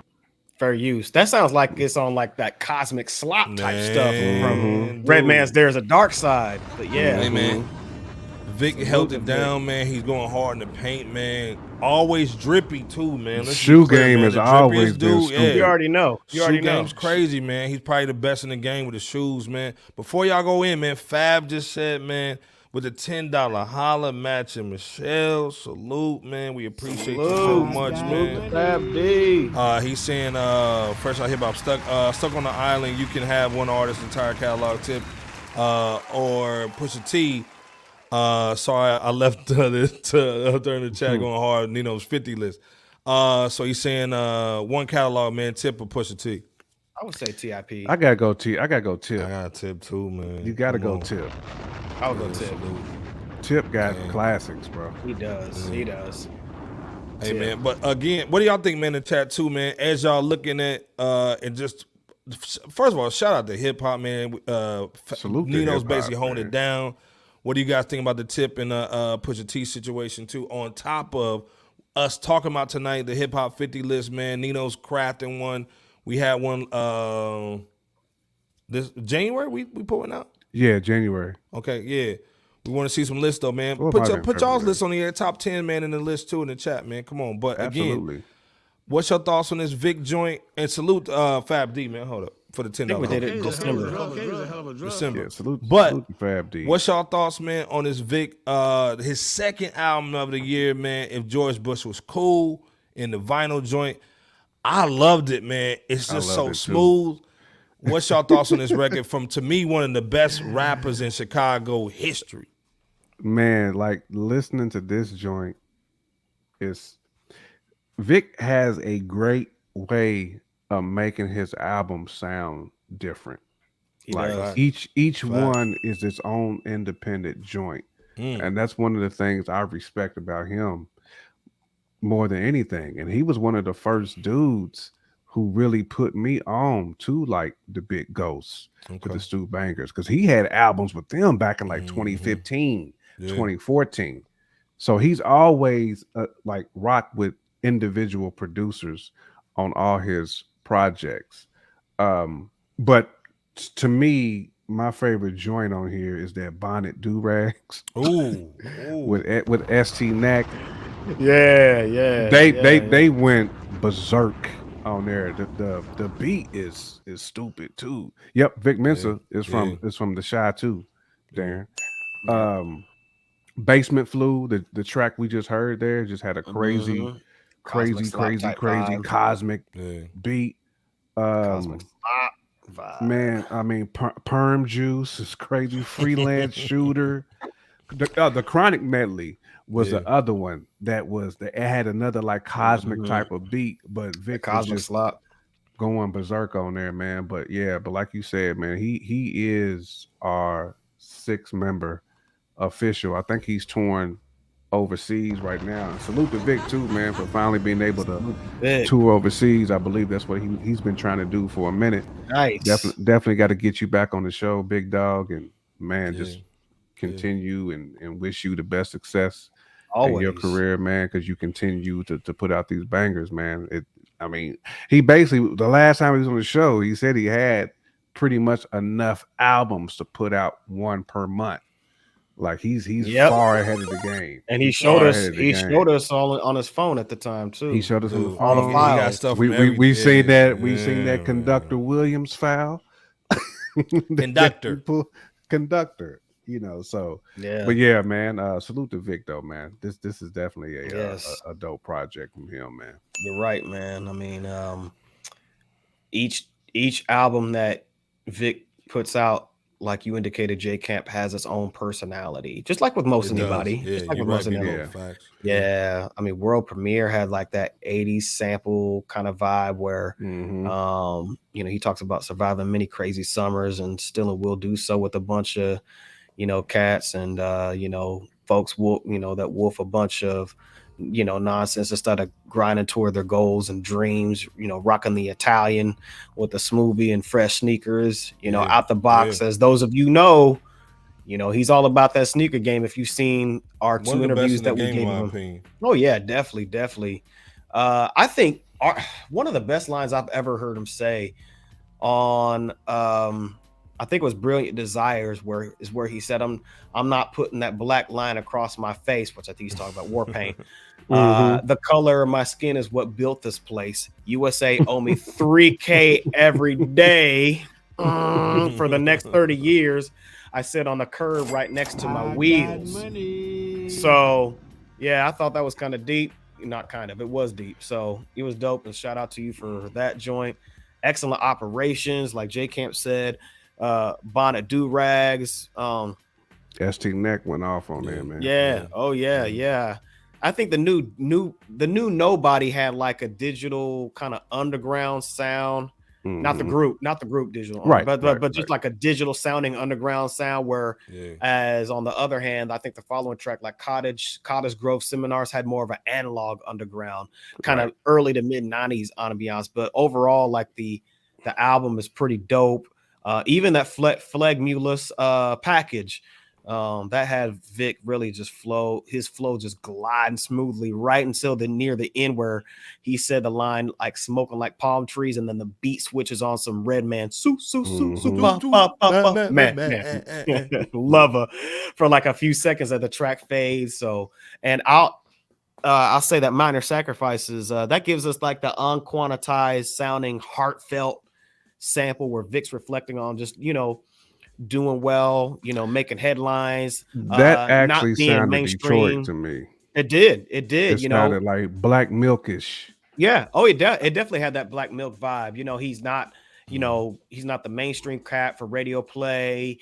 Speaker 2: fair use. That sounds like it's on like that cosmic slop type stuff from Redman's There's a Dark Side. But yeah.
Speaker 5: Hey, man. Vic held it down, man. He's going hard in the paint, man. Always drippy too, man.
Speaker 6: Shoe game has always been stupid.
Speaker 2: You already know.
Speaker 5: Shoe game's crazy, man. He's probably the best in the game with the shoes, man. Before y'all go in, man, Fab just said, man, with the $10 holla matching Michelle, salute, man. We appreciate you so much, man.
Speaker 2: Fab D.
Speaker 5: He's saying, Fresh Out Hip Hop stuck on the island. You can have one artist's entire catalog tip, or Pusha T. Sorry, I left during the chat going hard. Nino's 50 list. So he's saying one catalog, man, tip or Pusha T.
Speaker 2: I would say TIP.
Speaker 6: I gotta go tip. I
Speaker 5: got tip too, man.
Speaker 6: You gotta go tip.
Speaker 2: I'll go tip.
Speaker 6: Tip got classics, bro.
Speaker 2: He does. He does.
Speaker 5: Hey, man. But again, what do y'all think, man, in the chat too, man? As y'all looking at and just first of all, shout out to hip hop, man.
Speaker 6: Salute
Speaker 5: Nino's basically holding it down. What do you guys think about the tip and Pusha T situation too? On top of us talking about tonight, the hip hop 50 list, man. Nino's crafting one. We had one this January. We put one out.
Speaker 6: Yeah, January.
Speaker 5: Okay, yeah. We want to see some lists though, man. Put y'all's list on the air, top 10, man, in the list too in the chat, man. Come on. But again, what's your thoughts on this Vic joint? And salute Fab D, man. Hold up. For the $10.
Speaker 2: I think we did it in December.
Speaker 6: Yeah, salute Fab D.
Speaker 5: What's y'all thoughts, man, on this Vic, his second album of the year, man, If George Bush Was Cool, in the vinyl joint? I loved it, man. It's just so smooth. What's y'all thoughts on this record from, to me, one of the best rappers in Chicago history?
Speaker 6: Man, like listening to this joint is Vic has a great way of making his album sound different. Like each one is its own independent joint. And that's one of the things I respect about him more than anything. And he was one of the first dudes who really put me on to like the big Ghosts with the Stu Bangers, because he had albums with them back in like 2015, 2014. So he's always like rocked with individual producers on all his projects. But to me, my favorite joint on here is that Bonnet Do-Rags.
Speaker 5: Ooh.
Speaker 6: with ST Nack.
Speaker 2: Yeah.
Speaker 6: They went berserk on there. The beat is stupid too. Yep, Vic Mensa is from the Chi too, Darren. Basement Flu, the track we just heard there, just had a crazy
Speaker 2: cosmic
Speaker 6: beat.
Speaker 2: vibe.
Speaker 6: Man, I mean, Perm Juice is crazy. Freelance Shooter. The Chronic medley was the other one that it had another like cosmic type of beat, but Vic was just going berserk on there, man. But yeah, but like you said, man, he is our 6-member official. I think he's touring overseas right now. And salute to Vic too, man, for finally being able to tour overseas. I believe that's what he's been trying to do for a minute.
Speaker 2: Nice.
Speaker 6: Definitely got to get you back on the show, big dog, and man, just continue and wish you the best success in your career, man, because you continue to put out these bangers, man. I mean, he basically, the last time he was on the show, he said he had pretty much enough albums to put out one per month. Like he's far ahead of the game,
Speaker 2: and he showed us all on his phone at the time too.
Speaker 6: He showed us on the phone.
Speaker 2: All the files.
Speaker 5: He got stuff
Speaker 6: we seen that. We seen that Conductor Williams file. Conductor. You know, so but yeah, man. Salute to Vic though, man. This is definitely a dope project from him, man.
Speaker 2: You're right, man. I mean, each album that Vic puts out, like you indicated, J Camp has its own personality, just like with most anybody. Just like with most anybody. Yeah, I mean, World Premiere had like that 80s sample kind of vibe where, you know, he talks about surviving many crazy summers and still will do so with a bunch of, you know, cats and, you know, folks will, you know, that wolf a bunch of, you know, nonsense instead of grinding toward their goals and dreams, you know, rocking the Italian with the smoothie and fresh sneakers, you know, out the box. As those of you know, he's all about that sneaker game. If you've seen our two interviews that we gave him. Oh yeah, definitely. I think one of the best lines I've ever heard him say on, I think it was Brilliant Desires, where he said, I'm not putting that black line across my face, which I think he's talking about war paint. The color of my skin is what built this place. USA owe me $3K every day for the next 30 years. I sit on the curb right next to my wheels. So yeah, I thought that was kind of deep. Not kind of, it was deep. So it was dope, and shout out to you for that joint. Excellent operations, like J Camp said. Bonnet do-rags.
Speaker 6: ST Neck went off on there, man.
Speaker 2: Yeah. Oh yeah. I think the new Nobody had like a digital kind of underground sound. Not the group digital,
Speaker 6: right?
Speaker 2: But just like a digital sounding underground sound. Where, as on the other hand, I think the following track, like Cottage Grove Seminars, had more of an analog underground, kind of early to mid 90s ambiance. But overall, like the album is pretty dope. Even that Phlegmulus package, that had Vic really just his flow just gliding smoothly right until near the end, where he said the line like smoking like palm trees, and then the beat switches on some Redman man. Lover for like a few seconds as the track fades. So, and I'll say that Minor Sacrifices, that gives us like the unquantized sounding heartfelt sample where Vic's reflecting on just, you know, doing well, you know, making headlines.
Speaker 6: That actually
Speaker 2: not being
Speaker 6: sounded
Speaker 2: mainstream.
Speaker 6: Detroit to me.
Speaker 2: It did.
Speaker 6: It
Speaker 2: you
Speaker 6: sounded
Speaker 2: know,
Speaker 6: like Black Milkish.
Speaker 2: Yeah. Oh, it definitely had that Black Milk vibe. You know, he's not the mainstream cat for radio play.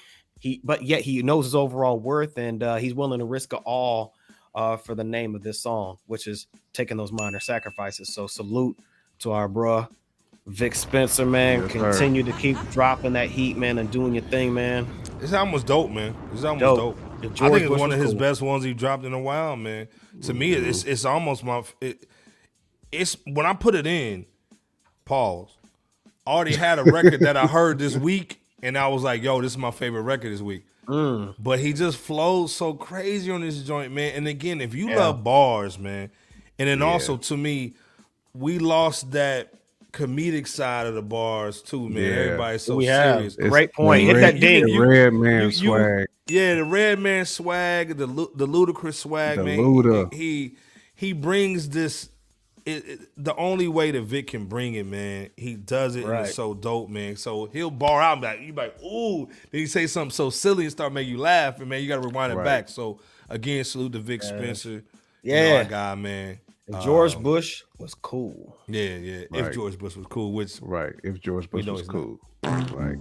Speaker 2: But yet he knows his overall worth, and he's willing to risk it all for the name of this song, which is taking those minor sacrifices. So salute to our bruh Vic Spencer, man.
Speaker 5: Yes,
Speaker 2: continue to keep dropping that heat, man, and doing your thing, man.
Speaker 5: This album was dope, man. This album was dope. I think it's one of his best ones he dropped in a while, man. To me, it's almost it's when I put it in, pause, I already had a record that I heard this week, and I was like, yo, this is my favorite record this week. But he just flows so crazy on this joint, man. And again, if you love bars, man, and then also to me, we lost that comedic side of the bars too, man. Everybody's so serious.
Speaker 2: Great point. Hit that ding.
Speaker 6: The Redman swag.
Speaker 5: Yeah, the Redman swag, the Ludacris swag, man.
Speaker 6: Luda.
Speaker 5: He brings this. The only way that Vic can bring it, man, he does it, and it's so dope, man. So he'll bar out, you be like, ooh. Then he say something so silly and start making you laugh, and man, you got to rewind it back. So again, salute to Vic Spencer. You know our guy, man.
Speaker 2: George Bush was cool.
Speaker 5: Yeah. If George Bush was cool, which
Speaker 6: if George Bush was cool, right?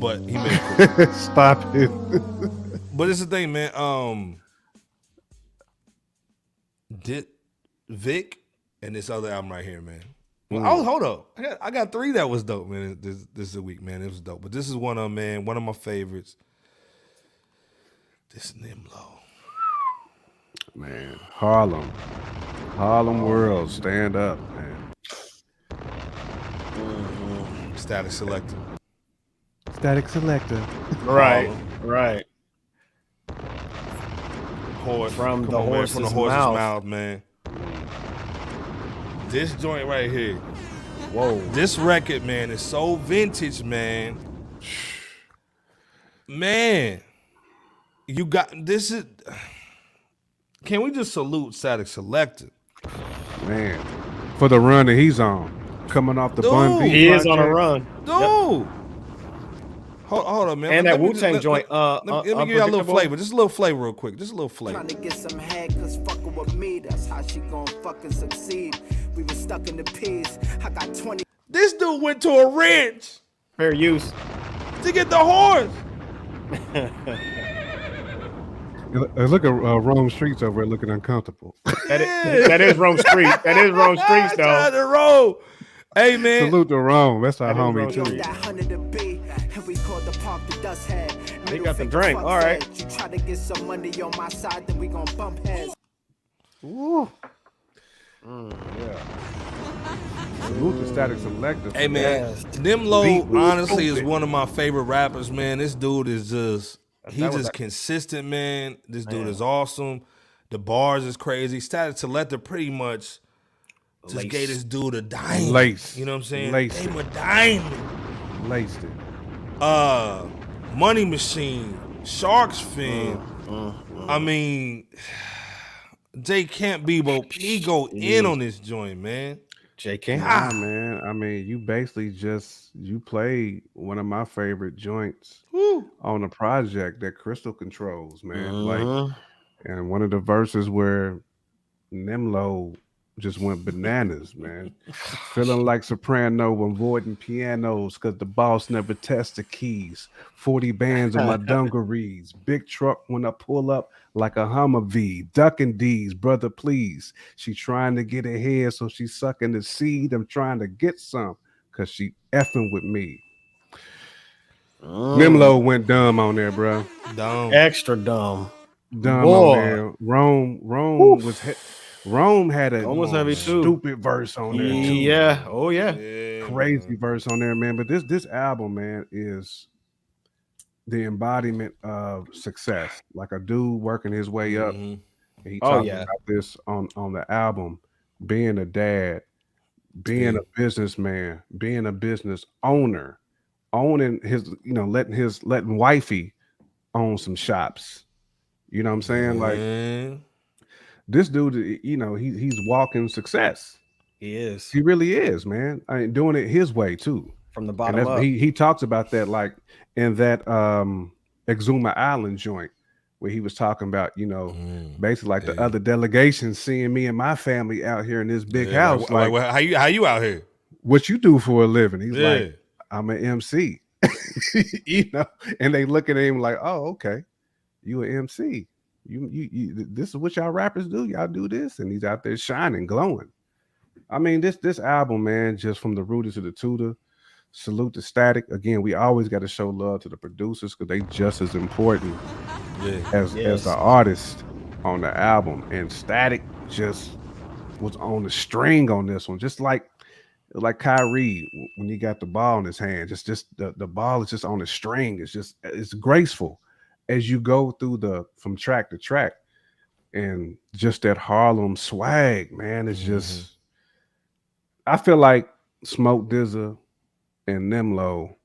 Speaker 5: But he made it cool.
Speaker 6: Stop it.
Speaker 5: But it's the thing, man. Did Vic and this other album right here, man. Well, hold up. I got 3 that was dope, man. This week, man. It was dope. But this is one of them, man. One of my favorites. This Nym Lo.
Speaker 6: Man, Harlem World, stand up, man.
Speaker 5: Statik Selektah.
Speaker 6: Statik Selektah.
Speaker 2: Right. From the horse's
Speaker 5: mouth, man. This joint right here.
Speaker 2: Whoa.
Speaker 5: This record, man, is so vintage, man. Man, you got this is. Can we just salute Statik Selektah?
Speaker 6: Man, for the run that he's on, coming off the Bun B.
Speaker 2: He is on a run.
Speaker 5: Dude.
Speaker 2: Yep.
Speaker 5: Hold on, man.
Speaker 2: And that Wu-Tang joint.
Speaker 5: Let me give you a little flavor. Just a little flavor real quick. Just a little flavor.
Speaker 10: Trying to get some head, cause fucking with me, that's how she gon' fucking succeed. We were stuck in the peas. I got 20.
Speaker 5: This dude went to a ranch.
Speaker 2: Fair use.
Speaker 5: To get the horse.
Speaker 6: Look at Rome Streets over there looking uncomfortable.
Speaker 2: That is Rome Street. That is Rome Streets, though.
Speaker 5: The road. Hey, man.
Speaker 6: Salute to Rome. That's our homie, too.
Speaker 2: He got the drink. All right.
Speaker 10: You try to get some money on my side, then we gon' bump heads.
Speaker 6: Ooh. Yeah. Salute to Statik Selektah.
Speaker 5: Hey, man. Nym Lo, honestly, is one of my favorite rappers, man. This dude is just... He's just consistent, man. This dude is awesome. The bars is crazy. Statik Selektah pretty much just gave this dude a diamond.
Speaker 6: Lace.
Speaker 5: You know what I'm saying?
Speaker 6: Laced
Speaker 5: Gave him
Speaker 6: it.
Speaker 5: a diamond.
Speaker 6: Laced it.
Speaker 5: Money Machine, Shark's Fin. I mean, Jay Camp Bebo, he go in on this joint, man.
Speaker 2: Jay Camp.
Speaker 6: Nah, man. I mean, you basically you played one of my favorite joints on a project that Crystal controls, man. Like, and one of the verses where Nym Lo just went bananas, man. Feeling like soprano, avoiding pianos because the boss never tests the keys. 40 bands on my dungarees. Big truck when I pull up like a Humvee. Ducking D's, brother, please. She trying to get ahead, so she sucking the seed. I'm trying to get some because she effing with me. Nym Lo went dumb on there, bro.
Speaker 5: Dumb.
Speaker 2: Extra dumb.
Speaker 6: Dumb
Speaker 2: Boy.
Speaker 6: on there. Rome had a stupid verse on there too.
Speaker 2: Yeah. Oh yeah.
Speaker 6: Crazy verse on there, man. But this album, man, is the embodiment of success. Like a dude working his way up. And he talked about this on the album. Being a dad, being a businessman, being a business owner, owning his, letting wifey own some shops. You know what I'm saying? Like this dude, he's walking success.
Speaker 2: He is.
Speaker 6: He really is, man. I mean, doing it his way too.
Speaker 2: From the bottom up.
Speaker 6: He talks about that, like in that Exuma Island joint, where he was talking about, basically like the other delegations seeing me and my family out here in this big house.
Speaker 5: Like, how you out here?
Speaker 6: What you do for a living? He's like, I'm an MC. And they look at him like, oh, okay, you an MC. You this is what y'all rappers do. Y'all do this, and he's out there shining, glowing. I mean, this album, man, just from the Rooter to the Tutor. Salute to Statik. Again, we always got to show love to the producers because they just as important as the artist on the album. And Statik just was on the string on this one, just like Kyrie when he got the ball in his hand. Just the ball is just on the string. It's graceful as you go through from track to track, and just that Harlem swag, man. It's just, I feel like Smoke DZA and Nym Lo,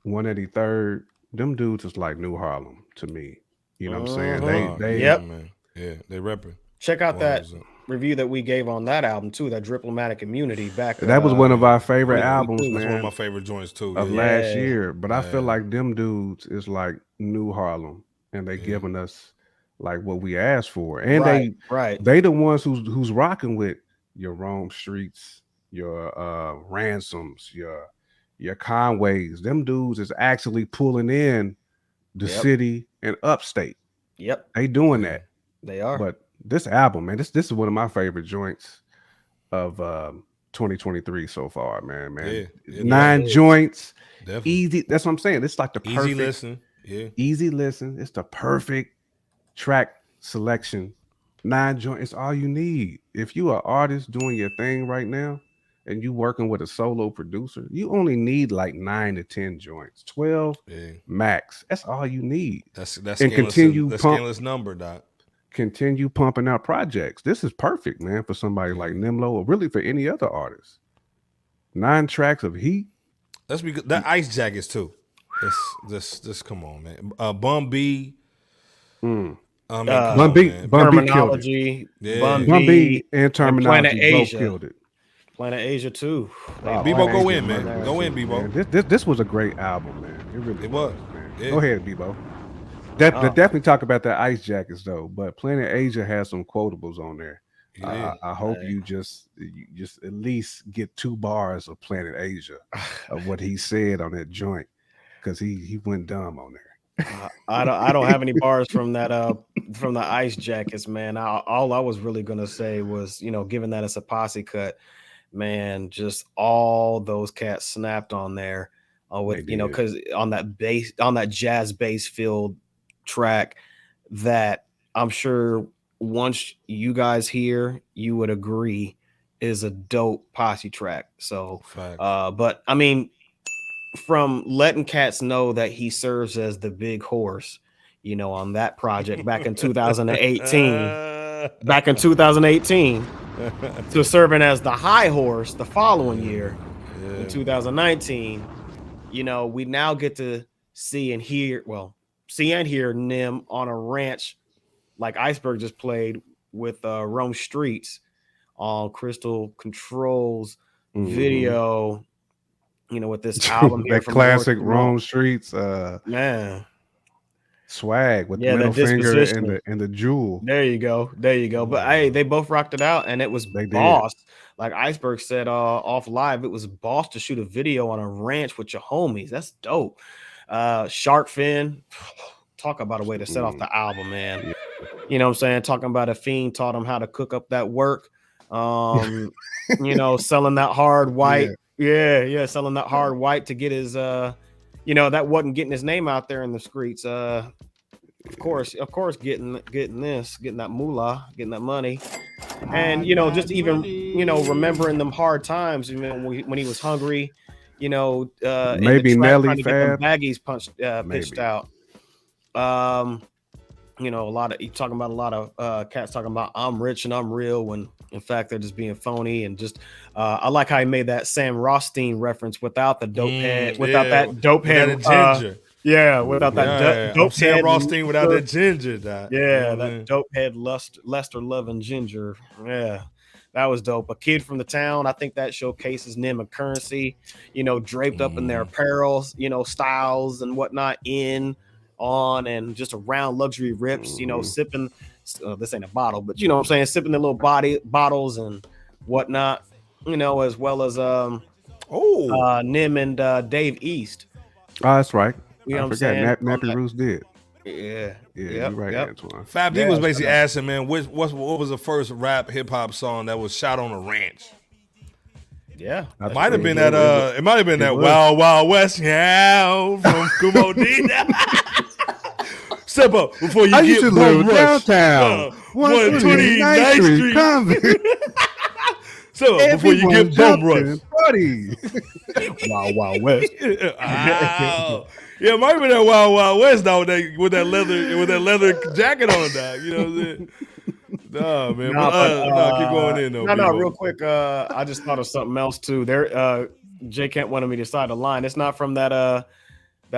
Speaker 6: 183rd, them dudes is like New Harlem to me. You know what I'm saying?
Speaker 5: They repping.
Speaker 2: Check out that review that we gave on that album too, that Diplomatic Immunity back.
Speaker 6: That was one of our favorite albums, man.
Speaker 5: That's one of my favorite joints too.
Speaker 6: Of last year. But I feel like them dudes is like New Harlem, and they giving us like what we asked for, and
Speaker 2: right.
Speaker 6: they the ones who's rocking with your Rome Streets, your Ransoms, your Conways. Them dudes is actually pulling in the city and upstate.
Speaker 2: Yep,
Speaker 6: they doing that.
Speaker 2: They are.
Speaker 6: But this album, man, this is one of my favorite joints of 2023 so far, man. 9 joints,
Speaker 5: definitely.
Speaker 6: Easy. That's what I'm saying. It's like the perfect
Speaker 5: easy listen. Yeah,
Speaker 6: easy listen. It's the perfect track selection. 9 joints. It's all you need. If you are an artist doing your thing right now, and you working with a solo producer, you only need like 9 to 10 joints, 12 max. That's all you need.
Speaker 5: That's
Speaker 6: and
Speaker 5: scandalous number, Doc.
Speaker 6: Continue pumping out projects. This is perfect, man, for somebody like Nym Lo, or really for any other artist. 9 tracks of heat.
Speaker 5: That's because that Ice Jackets too. This come on, man. Bun B.
Speaker 6: Bun B
Speaker 2: Terminology.
Speaker 6: Bun B and Terminology
Speaker 2: Planet
Speaker 6: both
Speaker 2: Asia.
Speaker 6: killed it.
Speaker 2: Planet Asia too.
Speaker 5: Bebo, go in, man. Go in, Bebo.
Speaker 6: This was a great album, man. It really
Speaker 5: was.
Speaker 6: Man.
Speaker 5: Yeah.
Speaker 6: Go ahead, Bebo. Definitely talk about that Ice Jackets though. But Planet Asia has some quotables on there. I hope you just at least get 2 bars of Planet Asia of what he said on that joint, because he went dumb on there.
Speaker 2: I don't have any bars from that from the Ice Jackets, man. All I was really gonna say was, given that it's a posse cut, man, just all those cats snapped on there with because on that jazz bass filled track that I'm sure once you guys hear, you would agree is a dope posse track. So but I mean, from letting cats know that he serves as the big horse, on that project back in 2018 to serving as the high horse the following year in 2019, we now get to see and hear Nym on a ranch like Iceberg just played with Rome Streets on Crystal Control's video, with this album here
Speaker 6: that
Speaker 2: from
Speaker 6: classic Rome Streets
Speaker 2: man
Speaker 6: swag with the middle finger and the jewel.
Speaker 2: There you go. But hey, they both rocked it out, and it was boss. Like Iceberg said off live, it was boss to shoot a video on a ranch with your homies. That's dope. Shark Fin, talk about a way to set off the album, man. You know what I'm saying? Talking about a fiend taught him how to cook up that work. Selling that hard white. Yeah, selling that hard white to get his that wasn't getting his name out there in the streets. Of course, getting that moolah, getting that money. And just even remembering them hard times, when he was hungry,
Speaker 6: maybe Nelly Fab
Speaker 2: baggies pitched out. A lot of cats talking about I'm rich and I'm real when in fact they're just being phony, and just I like how he made that Sam Rothstein reference without the dope head, without that dope head ginger. Without that dope
Speaker 5: Sam
Speaker 2: head
Speaker 5: Rothstein without that ginger.
Speaker 2: That dope head Lester loving ginger. Yeah. That was dope. A kid from the town. I think that showcases Nym and CurrenSy, draped up in their apparel, styles and whatnot, on and just around luxury rips, sipping. This ain't a bottle, but you know what I'm saying, sipping the little bottles and whatnot, as well as Nym and Dave East.
Speaker 6: Oh, that's right.
Speaker 2: You know
Speaker 6: I
Speaker 2: what I'm
Speaker 6: forgot.
Speaker 2: saying?
Speaker 6: Nappy Roots did.
Speaker 2: Yeah,
Speaker 6: you're right, Antoine.
Speaker 5: Fab D was basically asking, man, what was the first rap hip hop song that was shot on a ranch?
Speaker 2: Yeah,
Speaker 5: it might have been that. It might have been that Wild Wild West, from Kumo D. Step up before you
Speaker 6: I
Speaker 5: get
Speaker 6: used to live downtown, 129th Street.
Speaker 5: Step up before you get bum rush.
Speaker 6: Wild Wild West.
Speaker 5: Wow. Yeah, it might have been that Wild Wild West though, with that leather jacket on, dog. You know what I'm saying? Nah, man. Keep going in though.
Speaker 2: No, real quick. I just thought of something else too. There, Jay Kent wanted me to decide the line. It's not from that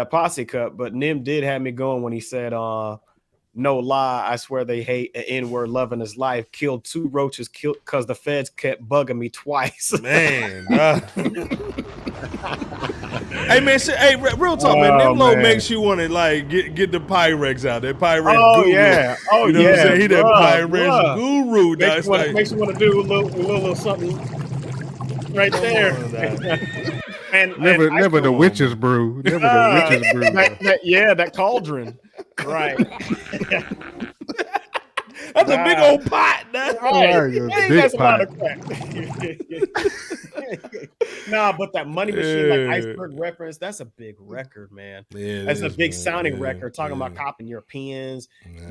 Speaker 2: posse cut, but Nym did have me going when he said, "No lie, I swear they hate an N-word loving his life. Killed 2 roaches, because the feds kept bugging me twice."
Speaker 5: Man. Hey man, real talk, man. Nym Lo makes you want to like get the Pyrex out. That Pyrex guru.
Speaker 2: Yeah. Oh,
Speaker 5: you know
Speaker 2: yeah.
Speaker 5: what I'm saying? He that
Speaker 2: Bruh,
Speaker 5: Pyrex guru.
Speaker 2: Makes you want to do a little something right there. and
Speaker 6: never the witch's brew. Never the witch's brew.
Speaker 2: That cauldron. Right.
Speaker 5: That's a big old pot.
Speaker 6: Big pot.
Speaker 2: Nah, but that Money Machine, like Iceberg reference, that's a big record, man. Yeah, that's a big sounding record. Talking about copping Europeans,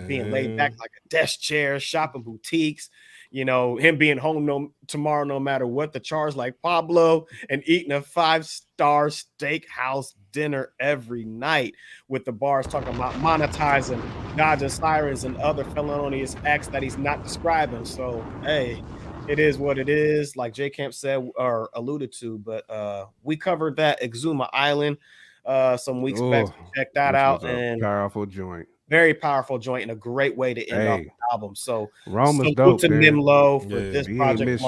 Speaker 2: being laid back like a desk chair, shopping boutiques. You know, him being home tomorrow, no matter what the charge, like Pablo, and eating a 5-star steakhouse dinner every night, with the bars talking about monetizing, dodging sirens, and other felonious acts that he's not describing. So, hey, it is what it is, like J Camp said or alluded to. But we covered that Exuma Island some weeks back. So check that out. And
Speaker 6: powerful joint.
Speaker 2: Very powerful joint and a great way to end off the album. So
Speaker 6: Roma's dope,
Speaker 2: to
Speaker 6: man.
Speaker 2: Nym Lo for this project.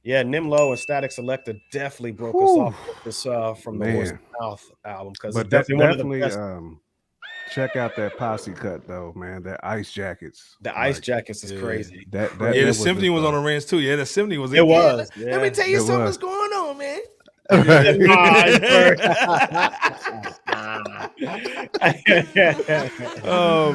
Speaker 6: Yeah,
Speaker 2: Nym Lo and Statik Selektah definitely broke us off with this from the Horse Mouth album, because it's definitely one of the best.
Speaker 6: Check out that posse cut though, man. That Ice Jackets.
Speaker 2: The Ice Jackets is crazy.
Speaker 5: The symphony was on the range too. Yeah, the symphony was.
Speaker 2: It was.
Speaker 5: Let me tell you something what's going on, man.
Speaker 6: Oh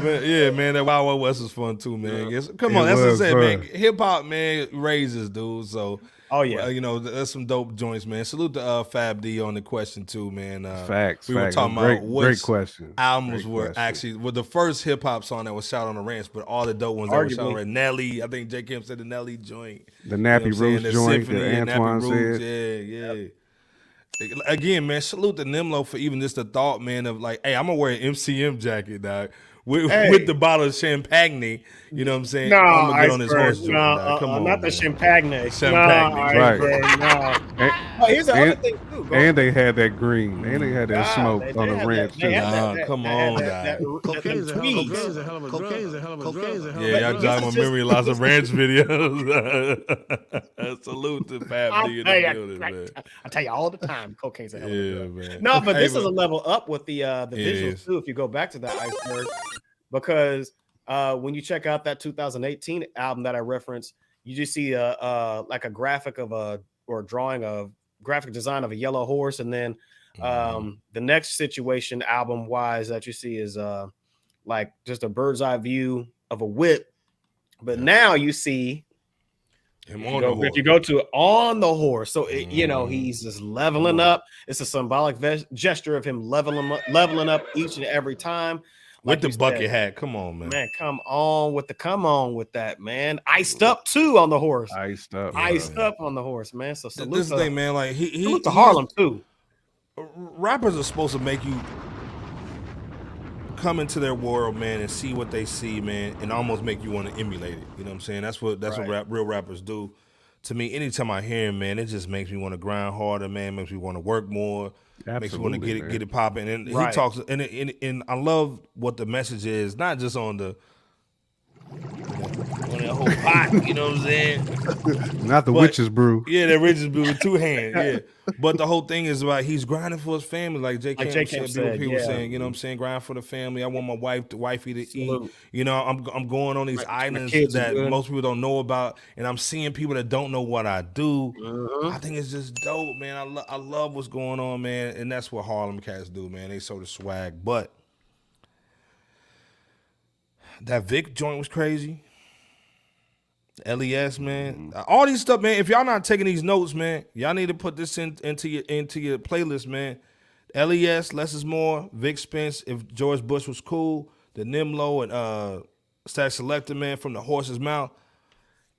Speaker 5: man, yeah, man, that Wild Wild West was fun too, man. Yes. Come on, that's what I said, man. Hip hop, man, raises, dude. So, you know, that's some dope joints, man. Salute to Fab D on the question too, man.
Speaker 6: Facts.
Speaker 5: We were talking about what
Speaker 6: great question.
Speaker 5: Albums were actually the first hip hop song that was shot on the ranch, but all the dope ones that were shot on the ranch. Nelly, I think J Camp said the Nelly joint,
Speaker 6: the Nappy Roots joint, the Antoine said,
Speaker 5: yeah. Again, man, salute to Nym Lo for even just the thought, man, of like, hey, I'm gonna wear an MCM jacket, dog, with the bottle of champagne. You know what I'm saying? I'm gonna get on this horse joint. Come on,
Speaker 2: not the champagne. Here's the other thing too.
Speaker 6: And they had that green. And they had that smoke on the ranch too.
Speaker 5: Come on, dog.
Speaker 8: Cocaine's a hell of a drug.
Speaker 5: Yeah, y'all jog my memory lots of ranch videos. Salute to Fab D in the building, man.
Speaker 2: I tell you all the time, cocaine's a hell of a drug.
Speaker 5: Man.
Speaker 2: No, but this is a level up with the visuals too. If you go back to that Iceberg, because when you check out that 2018 album that I referenced, you just see like a graphic of or a drawing of graphic design of a yellow horse, and then the next situation album wise that you see is like just a bird's eye view of a whip, but now you see him if you go to on the horse, so you know he's just leveling up. It's a symbolic gesture of him leveling up each and every time.
Speaker 5: With the bucket hat, come on, man.
Speaker 2: Man, come on with that, man. Iced up too on the horse.
Speaker 6: Iced up
Speaker 2: on the horse, man. So salute
Speaker 5: this thing, man. Like
Speaker 2: salute to Harlem too.
Speaker 5: Rappers are supposed to make you come into their world, man, and see what they see, man, and almost make you want to emulate it. You know what I'm saying? That's what real rappers do. To me, anytime I hear him, man, it just makes me want to grind harder, man. Makes me want to work more.
Speaker 6: Absolutely,
Speaker 5: makes me want to get it popping. And he talks, and I love what the message is, not just on the on that whole pot, you know what I'm saying?
Speaker 6: Not the witch's brew.
Speaker 5: Yeah, that witch's brew with 2 hands. Yeah, but the whole thing is about he's grinding for his family, like J Camp said. People saying, you know what I'm saying, grind for the family. I want my wifey to eat. You know, I'm going on these islands that most people don't know about, and I'm seeing people that don't know what I do. I think it's just dope, man. I love what's going on, man, and that's what Harlem cats do, man. They sort of swag, but that Vic joint was crazy. LES, man. All these stuff, man. If y'all not taking these notes, man, y'all need to put this into your playlist, man. LES, Less is More, Vic Spence, If George Bush Was Cool, the Nym Lo and Statik Selektah, man, From the Horse's Mouth.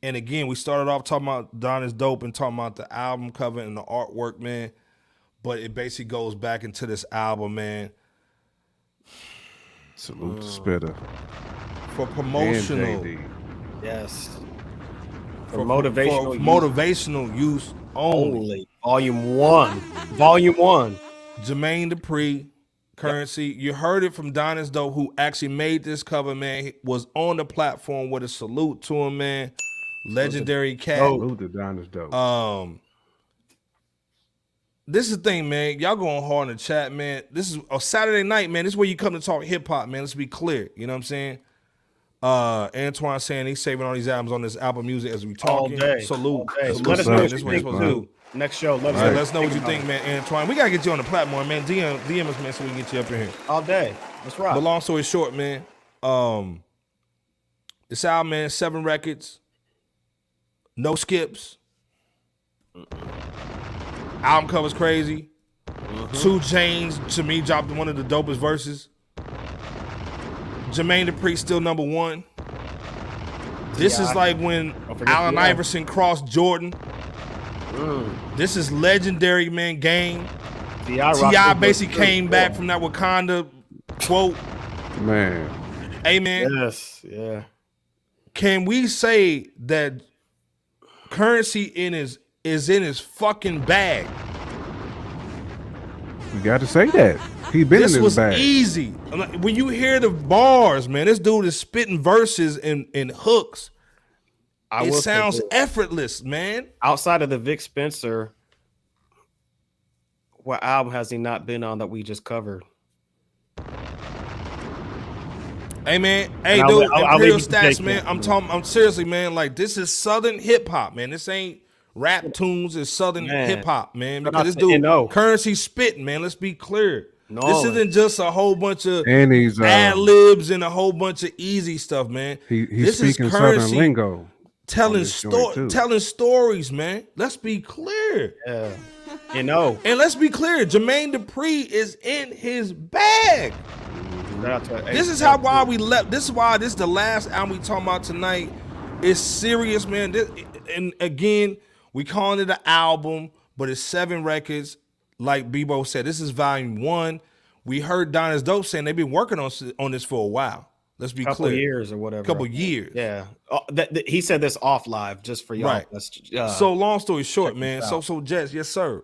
Speaker 5: And again, we started off talking about Don is Dope and talking about the album cover and the artwork, man. But it basically goes back into this album, man.
Speaker 6: Salute to Spitter.
Speaker 5: For promotional.
Speaker 2: Yes. For motivational use only. Volume 1.
Speaker 5: Jermaine Dupri, CurrenSy. You heard it from Don is Dope, who actually made this cover, man. He was on the platform with a salute to him, man. Legendary cat.
Speaker 6: Salute to Don is Dope.
Speaker 5: this is the thing, man. Y'all going hard in the chat, man. This is a Saturday night, man. This is where you come to talk hip hop, man. Let's be clear. You know what I'm saying? Antoine saying he's saving all these albums on this Apple Music as we talking.
Speaker 2: All day.
Speaker 5: Salute.
Speaker 2: Salute.
Speaker 5: Let us know what
Speaker 2: you
Speaker 5: you're
Speaker 2: think,
Speaker 5: supposed to do.
Speaker 2: Next show.
Speaker 5: Let us know what you think, man. Antoine, we gotta get you on the platform, man. DM us, man, so we can get you up in here.
Speaker 2: All day. That's right.
Speaker 5: But long story short, man, this album, man, 7 records, no skips. Album cover's crazy. 2 Chainz, to me, dropped one of the dopest verses. Jermaine Dupri still number 1. This is like when Allen Iverson crossed Jordan. This is legendary, man. Game. T.I. basically came back from that Wakanda quote.
Speaker 6: Man.
Speaker 5: Amen.
Speaker 2: Yes. Yeah.
Speaker 5: Can we say that CurrenSy is in his fucking bag?
Speaker 6: You got to say that. He been in his bag.
Speaker 5: This was easy. When you hear the bars, man, this dude is spitting verses and hooks. It sounds effortless, man.
Speaker 2: Outside of the Vic Spencer, what album has he not been on that we just covered?
Speaker 5: Hey man, hey dude, Imperial Stats, man. I'm seriously, man. Like, this is Southern hip hop, man. This ain't rap tunes. It's Southern hip hop, man. Because this dude, CurrenSy spitting, man. Let's be clear. This isn't just a whole bunch of ad libs and a whole bunch of easy stuff, man.
Speaker 6: He's speaking Southern lingo.
Speaker 5: Telling stories, man. Let's be clear.
Speaker 2: Yeah.
Speaker 5: And let's be clear, Jermaine Dupri is in his bag. This is why we left. This is why this is the last album we talking about tonight. It's serious, man. And again, we calling it an album, but it's 7 records. Like Bebo said, this is volume 1. We heard Donna's Dope saying they've been working on this for a while. Let's be clear.
Speaker 2: Couple years or whatever.
Speaker 5: Couple years.
Speaker 2: Yeah. He said this off live just for y'all.
Speaker 5: Right. So long story short, man. So Jets, yes sir.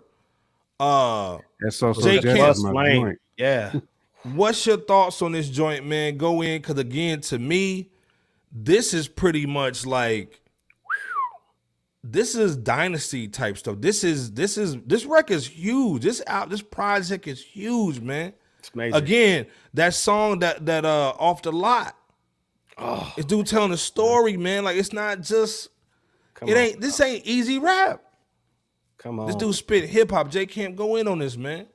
Speaker 6: Jets
Speaker 2: is my joint. Yeah.
Speaker 5: What's your thoughts on this joint, man? Go in, because again, to me, this is pretty much like, this is dynasty type stuff. This record's huge. This project is huge, man.
Speaker 2: It's major.
Speaker 5: Again, that song that Off the Lot. Oh, it's dude telling a story, man. Like, it's not just this ain't easy rap.
Speaker 2: Come on.
Speaker 5: This dude spit hip hop. J Camp, go in on this, man.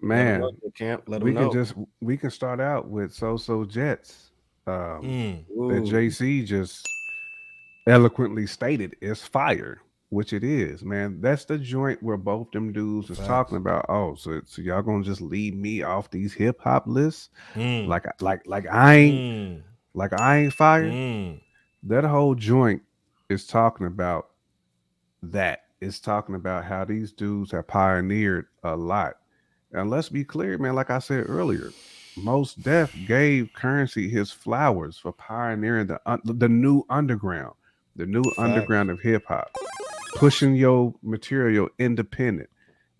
Speaker 6: Man,
Speaker 2: we
Speaker 6: can start out with So Jets. That JC just eloquently stated is fire, which it is, man. That's the joint where both them dudes is talking about. Oh, so y'all gonna just leave me off these hip hop lists? Like I ain't fire. That whole joint is talking about that. It's talking about how these dudes have pioneered a lot. And let's be clear, man, like I said earlier, Mos Def gave CurrenSy his flowers for pioneering the new underground, underground of hip hop, pushing your material independent,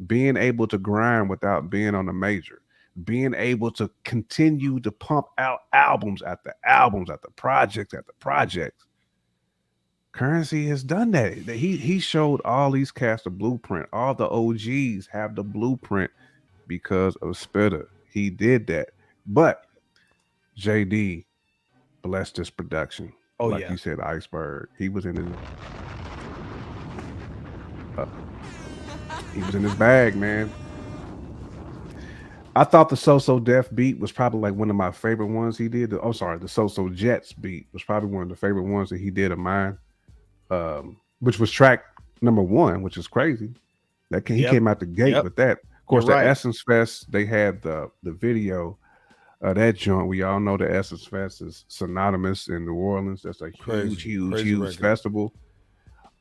Speaker 6: being able to grind without being on a major, being able to continue to pump out albums after albums, after projects after projects. CurrenSy has done that. He showed all these cats the blueprint. All the OGs have the blueprint because of Spitter. He did that. But JD blessed his production. Like you said, Iceberg. He was in his bag, man. I thought the So Def beat was probably like one of my favorite ones he did. The So Jets beat was probably one of the favorite ones that he did of mine. Which was track number 1, which is crazy. He came out the gate with that. Of course, the Essence Fest, they had the video of that joint. We all know the Essence Fest is synonymous in New Orleans. That's a huge festival.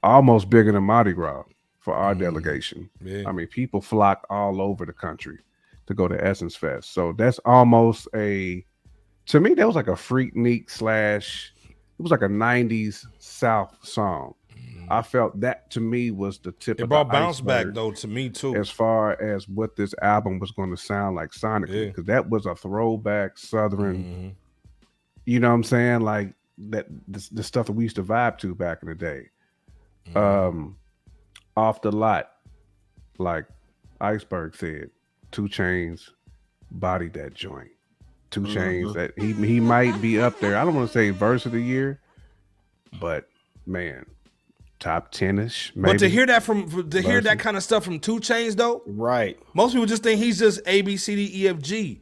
Speaker 6: Almost bigger than Mardi Gras for our delegation. Yeah. I mean, people flock all over the country to go to Essence Fest. So that's almost to me, that was like a Freaknik it was like a 90s South song. I felt that to me was the tip of the iceberg.
Speaker 5: It brought bounce back though to me too.
Speaker 6: As far as what this album was going to sound like sonically, because that was a throwback Southern, you know what I'm saying? Like that the stuff that we used to vibe to back in the day. Off the Lot, like Iceberg said 2 Chainz bodied that joint. 2 Chainz that he might be up there. I don't want to say verse of the year, but man, top 10ish.
Speaker 5: But to hear that hear that kind of stuff from 2 Chainz though,
Speaker 2: right?
Speaker 5: Most people just think he's just A B C D E F G.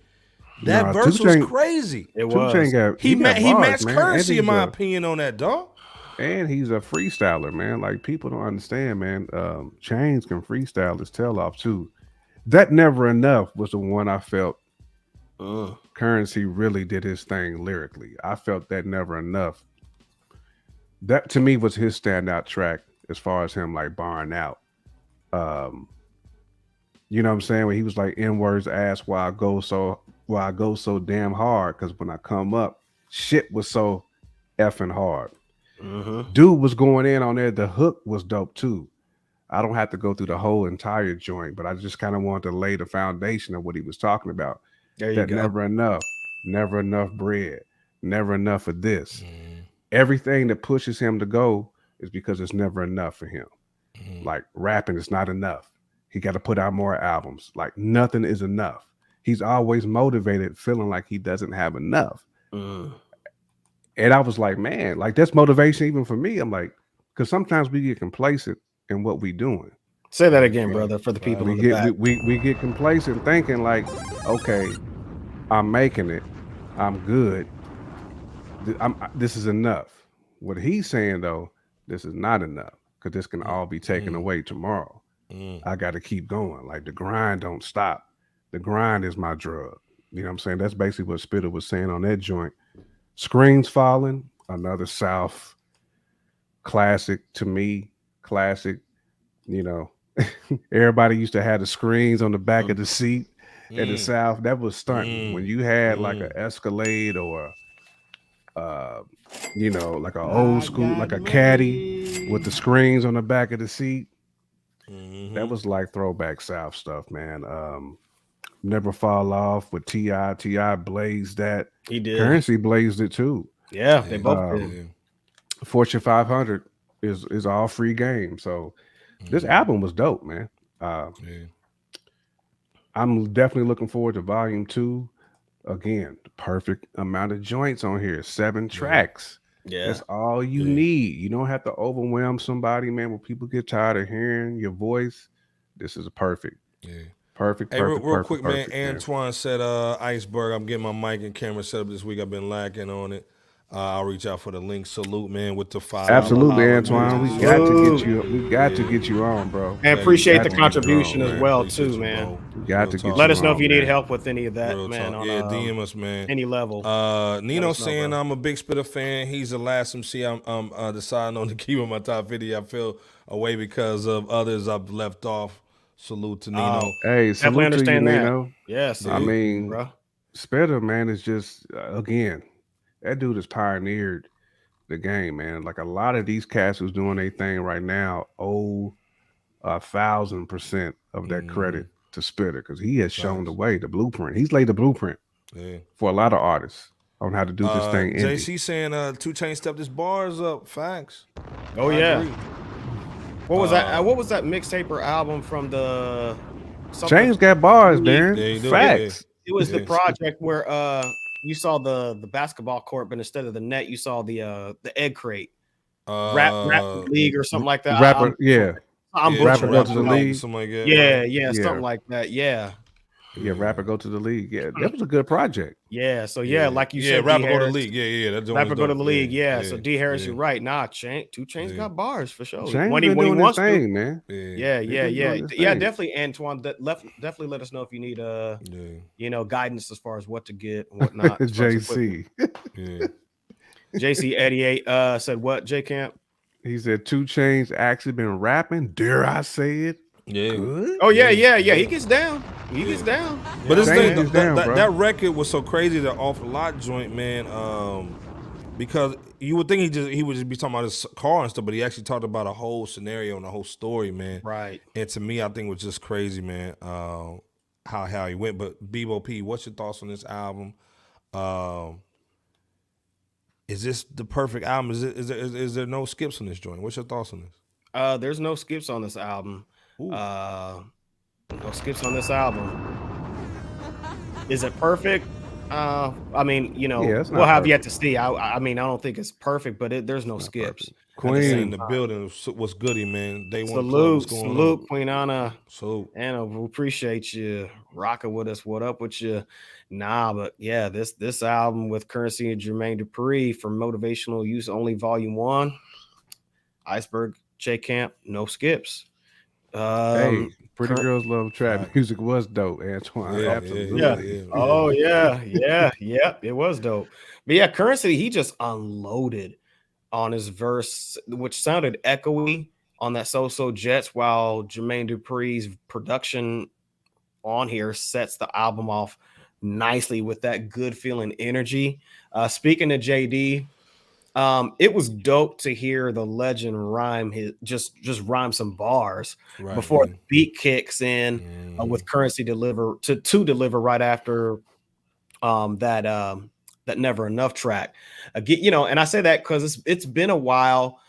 Speaker 5: That verse was crazy.
Speaker 2: It was.
Speaker 5: He matched CurrenSy in my opinion on that, dog.
Speaker 6: And he's a freestyler, man. Like people don't understand, man. Chainz can freestyle his tail off too. That Never Enough was the one I felt CurrenSy really did his thing lyrically. I felt that Never Enough. That to me was his standout track as far as him like barring out. You know what I'm saying? When he was like N-words ass why I go so damn hard, because when I come up, shit was so effing hard. Dude was going in on there. The hook was dope too. I don't have to go through the whole entire joint, but I just kind of wanted to lay the foundation of what he was talking about.
Speaker 2: There you
Speaker 6: that
Speaker 2: go.
Speaker 6: never enough bread, never enough of this. Everything that pushes him to go is because it's never enough for him. Like rapping is not enough. He got to put out more albums. Like nothing is enough. He's always motivated, feeling like he doesn't have enough. And I was like, man, like that's motivation even for me. I'm like, because sometimes we get complacent in what we doing.
Speaker 2: Say that again, brother, for the people in the back.
Speaker 6: We get complacent thinking like, okay, I'm making it. I'm good. This is enough. What he's saying though, this is not enough because this can all be taken away tomorrow. I got to keep going. Like the grind don't stop. The grind is my drug. You know what I'm saying? That's basically what Spitter was saying on that joint. Screens Fallin, another South classic to me. Classic. You know, everybody used to have the screens on the back of the seat at the South. That was stunting. When you had like an Escalade or you know, like an old school, like a caddy with the screens on the back of the seat. That was like throwback South stuff, man. Never Fall Off with T.I. T.I. blazed that.
Speaker 2: He did.
Speaker 6: CurrenSy blazed it too.
Speaker 2: Yeah, they both did.
Speaker 6: Fortune 500 is all free game. So this album was dope, man. I'm definitely looking forward to volume 2. Again, the perfect amount of joints on here. 7 tracks.
Speaker 2: Yeah.
Speaker 6: That's all you need. You don't have to overwhelm somebody, man. When people get tired of hearing your voice, this is a perfect. Perfect.
Speaker 5: Hey, real quick,
Speaker 6: perfect,
Speaker 5: man. Antoine said, Iceberg, I'm getting my mic and camera set up this week. I've been lacking on it. I'll reach out for the link. Salute, man, with the $5.
Speaker 6: Absolutely, Antoine. We got to get you. We got to get you on, bro.
Speaker 2: And appreciate the contribution as well, too, man.
Speaker 6: We got to get
Speaker 2: Let us
Speaker 6: you
Speaker 2: know
Speaker 6: on,
Speaker 2: if you need
Speaker 6: man.
Speaker 2: help with any of that,
Speaker 5: Real
Speaker 2: man.
Speaker 5: talk.
Speaker 2: On,
Speaker 5: DM us, man.
Speaker 2: Any level.
Speaker 5: Nino
Speaker 2: us know,
Speaker 5: saying
Speaker 2: bro.
Speaker 5: I'm a big Spitter fan. He's the last MC I'm deciding on to keep on my top 50. I feel away because of others I've left off. Salute to Nino.
Speaker 6: Hey,
Speaker 2: Definitely
Speaker 6: salute to you,
Speaker 2: understand that.
Speaker 6: Nino.
Speaker 2: Yes,
Speaker 6: I mean,
Speaker 2: bro.
Speaker 6: Spitter, man, is just again, that dude has pioneered the game, man. Like a lot of these cats who's doing their thing right now owe 1,000% of that credit to Spitter because he has shown the way, the blueprint. He's laid the blueprint for a lot of artists on how to do this thing.
Speaker 5: JC saying 2 Chainz stepped his bars up. Facts.
Speaker 2: Oh,
Speaker 5: I
Speaker 2: yeah.
Speaker 5: agree.
Speaker 2: What was that? What was that mixtape or album from the?
Speaker 6: Chainz got bars,
Speaker 2: Yeah,
Speaker 6: Darren. Facts.
Speaker 2: It was the project where you saw the basketball court, but instead of the net, you saw the egg crate. Rap league or something like that.
Speaker 6: Rapper,
Speaker 2: I'm
Speaker 6: Rapper
Speaker 2: butchering
Speaker 6: go
Speaker 2: it.
Speaker 6: to the league.
Speaker 5: Something like that.
Speaker 2: Yeah, something like that. Yeah.
Speaker 6: Yeah, Rapper go to the league. Yeah, that was a good project.
Speaker 2: Yeah, so like you said,
Speaker 5: Rapper
Speaker 2: D.
Speaker 5: go to the
Speaker 2: Harris.
Speaker 5: league. Yeah, that's
Speaker 2: Rapper go to the league. Yeah, so D. Harris,
Speaker 5: yeah.
Speaker 2: you're right. Nah, 2 Chainz got bars for sure.
Speaker 6: Chainz
Speaker 2: When he
Speaker 6: been doing his
Speaker 2: wants
Speaker 6: thing,
Speaker 2: to,
Speaker 6: man.
Speaker 2: Yeah,
Speaker 6: He been doing his
Speaker 2: yeah.
Speaker 6: thing.
Speaker 2: Definitely, Antoine. Definitely let us know if you need you know, guidance as far as what to get and whatnot. as far as
Speaker 6: JC.
Speaker 2: JC88 said what? J Camp.
Speaker 6: He said 2 Chainz actually been rapping. Dare I say it?
Speaker 5: Yeah.
Speaker 6: Good?
Speaker 2: Oh yeah. He gets down. He gets down.
Speaker 5: But this
Speaker 6: Chainz
Speaker 5: thing,
Speaker 6: is down, bro.
Speaker 5: that record was so crazy, the Off a Lot joint, man. Because you would think he would just be talking about his car and stuff, but he actually talked about a whole scenario and a whole story, man.
Speaker 2: Right.
Speaker 5: And to me, I think it was just crazy, man. How he went. But Bebo P, what's your thoughts on this album? Is this the perfect album? Is there no skips on this joint? What's your thoughts on this?
Speaker 2: There's no skips on this album. No skips on this album. Is it perfect? I mean, you know, we'll have yet to see. I mean, I don't think it's perfect, but there's no skips.
Speaker 5: Queen in the building. What's goody, man? Day one.
Speaker 2: Salute, Queen Anna.
Speaker 5: Salute.
Speaker 2: And we appreciate you rocking with us. What up with you? Nah, but yeah, this album with CurrenSy and Jermaine Dupri for Motivational Use Only Volume 1. Iceberg, J Camp, no skips.
Speaker 6: Hey, Pretty Girls Love Trap music was dope, Antoine.
Speaker 2: Yeah,
Speaker 6: Absolutely.
Speaker 2: yeah. Oh yeah, it was dope. But yeah, CurrenSy, he just unloaded on his verse, which sounded echoey on that So Jets, while Jermaine Dupri's production on here sets the album off nicely with that good feeling energy. Speaking of JD, it was dope to hear the legend rhyme just rhyme some bars before the beat kicks in with CurrenSy to deliver right after that Never Enough track. Again, you know, and I say that because it's been a while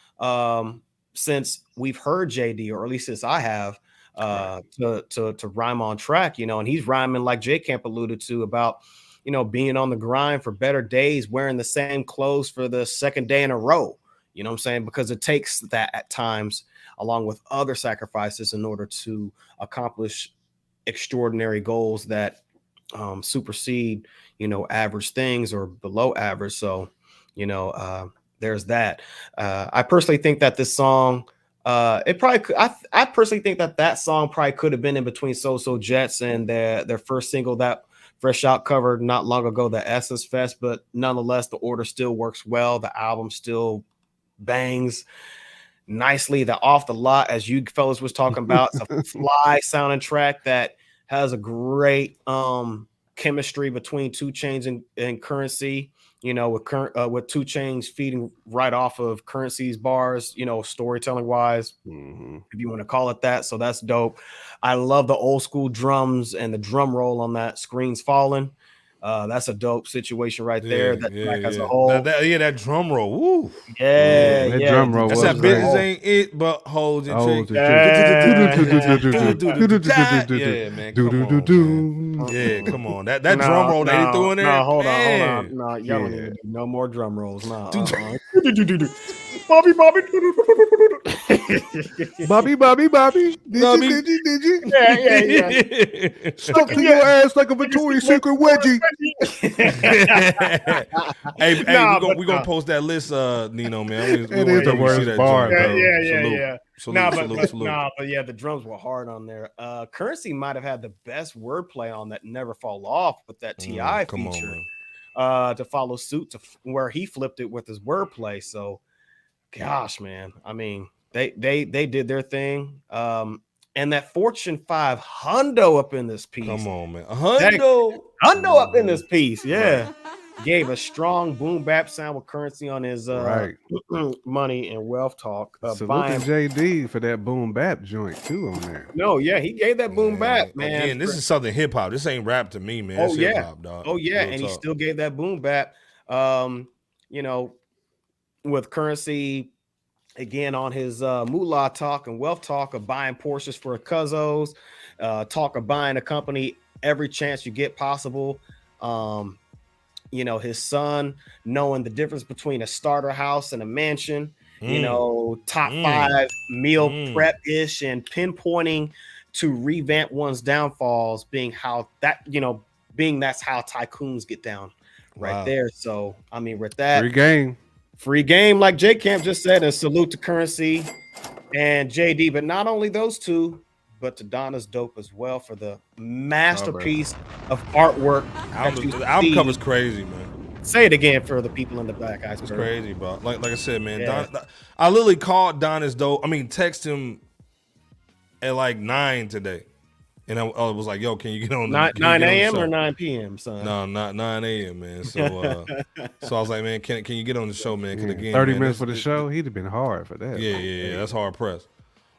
Speaker 2: since we've heard JD, or at least since I have, to rhyme on track, you know, and he's rhyming like J Camp alluded to about, you know, being on the grind for better days, wearing the same clothes for the second day in a row. You know what I'm saying? Because it takes that at times, along with other sacrifices, in order to accomplish extraordinary goals that supersede, you know, average things or below average. So, you know, there's that. I personally think that this song, it probably could, I personally think that song probably could have been in between So Jets and their first single that FRSHOUT covered not long ago, the Essence Fest, but nonetheless, the order still works well. The album still bangs nicely. The Off the Lot, as you fellas was talking about, it's a fly sounding track that has a great chemistry between 2 Chainz and CurrenSy. You know, with 2 Chainz feeding right off of CurrenSy's bars, you know, storytelling wise, if you want to call it that. So that's dope. I love the old school drums and the drum roll on that Screens Fallin. That's a dope situation right there. That track as a whole.
Speaker 5: That drum roll. Woo.
Speaker 2: Yeah,
Speaker 6: that drum roll.
Speaker 5: That's that business ain't it, but holds and tricks. Yeah, man. Yeah, come on. That drum roll that he threw in there.
Speaker 2: No, hold on. No, y'all don't need to do no more drum rolls. No. Bobby.
Speaker 6: Bobby. Did you?
Speaker 2: Yeah.
Speaker 6: Stuck to your ass like a Victoria's Secret wedgie.
Speaker 5: Hey, we're gonna post that list, Nino, man.
Speaker 6: It is the worst bar.
Speaker 2: Yeah.
Speaker 5: Salute.
Speaker 2: But yeah, the drums were hard on there. CurrenSy might have had the best wordplay on that Never Fall Off with that T.I. feature to follow suit to where he flipped it with his wordplay. So, gosh, man, I mean, they did their thing. And that Fortune 5 hundo up in this piece.
Speaker 5: Come on, man. Hundo
Speaker 2: up in this piece. Yeah. Gave a strong boom bap sound with CurrenSy on his Money and Wealth Talk.
Speaker 6: Salute to JD for that boom bap joint too on there.
Speaker 2: No, yeah, he gave that boom bap, man.
Speaker 5: Again, this is Southern hip hop. This ain't rap to me, man. It's hip hop, dog.
Speaker 2: Oh yeah, and he still gave that boom bap. You know, with CurrenSy again on his moolah talk and wealth talk of buying Porsches for cuzzos, talk of buying a company every chance you get possible. You know, his son knowing the difference between a starter house and a mansion, you know, top 5 meal prep-ish, and pinpointing to revamp one's downfalls being how that, you know, that's how tycoons get down right there. So, I mean, with that free game, like J Camp just said, and salute to CurrenSy and JD, but not only those two, but to Donna's dope as well for the masterpiece of artwork.
Speaker 5: The album cover's crazy, man.
Speaker 2: Say it again for the people in the back.
Speaker 5: It's crazy, bro. Like I said, man. Yeah. I literally called Donna's dope. I mean, text him at like 9 today, and I was like, "Yo, can you get on
Speaker 2: 9 a.m. or 9 p.m. son?"
Speaker 5: No, not 9 a.m. man. So, so I was like, "Man, can you get on the show, man?" Because again,
Speaker 6: 30 minutes for the show, he'd have been hard for that.
Speaker 5: Yeah, that's hard press.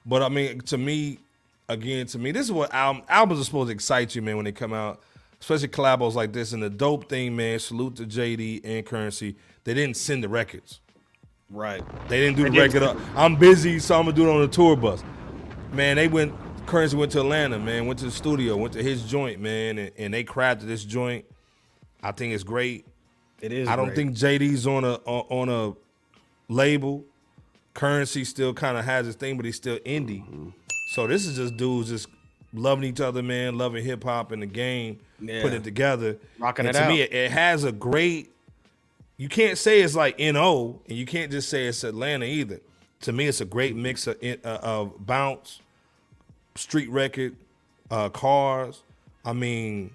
Speaker 5: But I mean, to me, this is what albums are supposed to excite you, man, when they come out, especially collabos like this. And the dope thing, man, salute to JD and CurrenSy, they didn't send the records.
Speaker 2: Right.
Speaker 5: They didn't do the record up. I'm busy, so I'm going to do it on the tour bus. Man, they went CurrenSy went to Atlanta, man, went to the studio, went to his joint, man, and they crafted this joint. I think it's great.
Speaker 2: It is.
Speaker 5: I don't
Speaker 2: great.
Speaker 5: think JD's on a label. CurrenSy still kind of has his thing, but he's still indie. So this is just dudes just loving each other, man, loving hip hop and the game, putting it together.
Speaker 2: Rocking
Speaker 5: and
Speaker 2: it
Speaker 5: to
Speaker 2: out.
Speaker 5: me, it has a great. You can't say it's like NO, and you can't just say it's Atlanta either. To me, it's a great mix of bounce, street record, cars. I mean,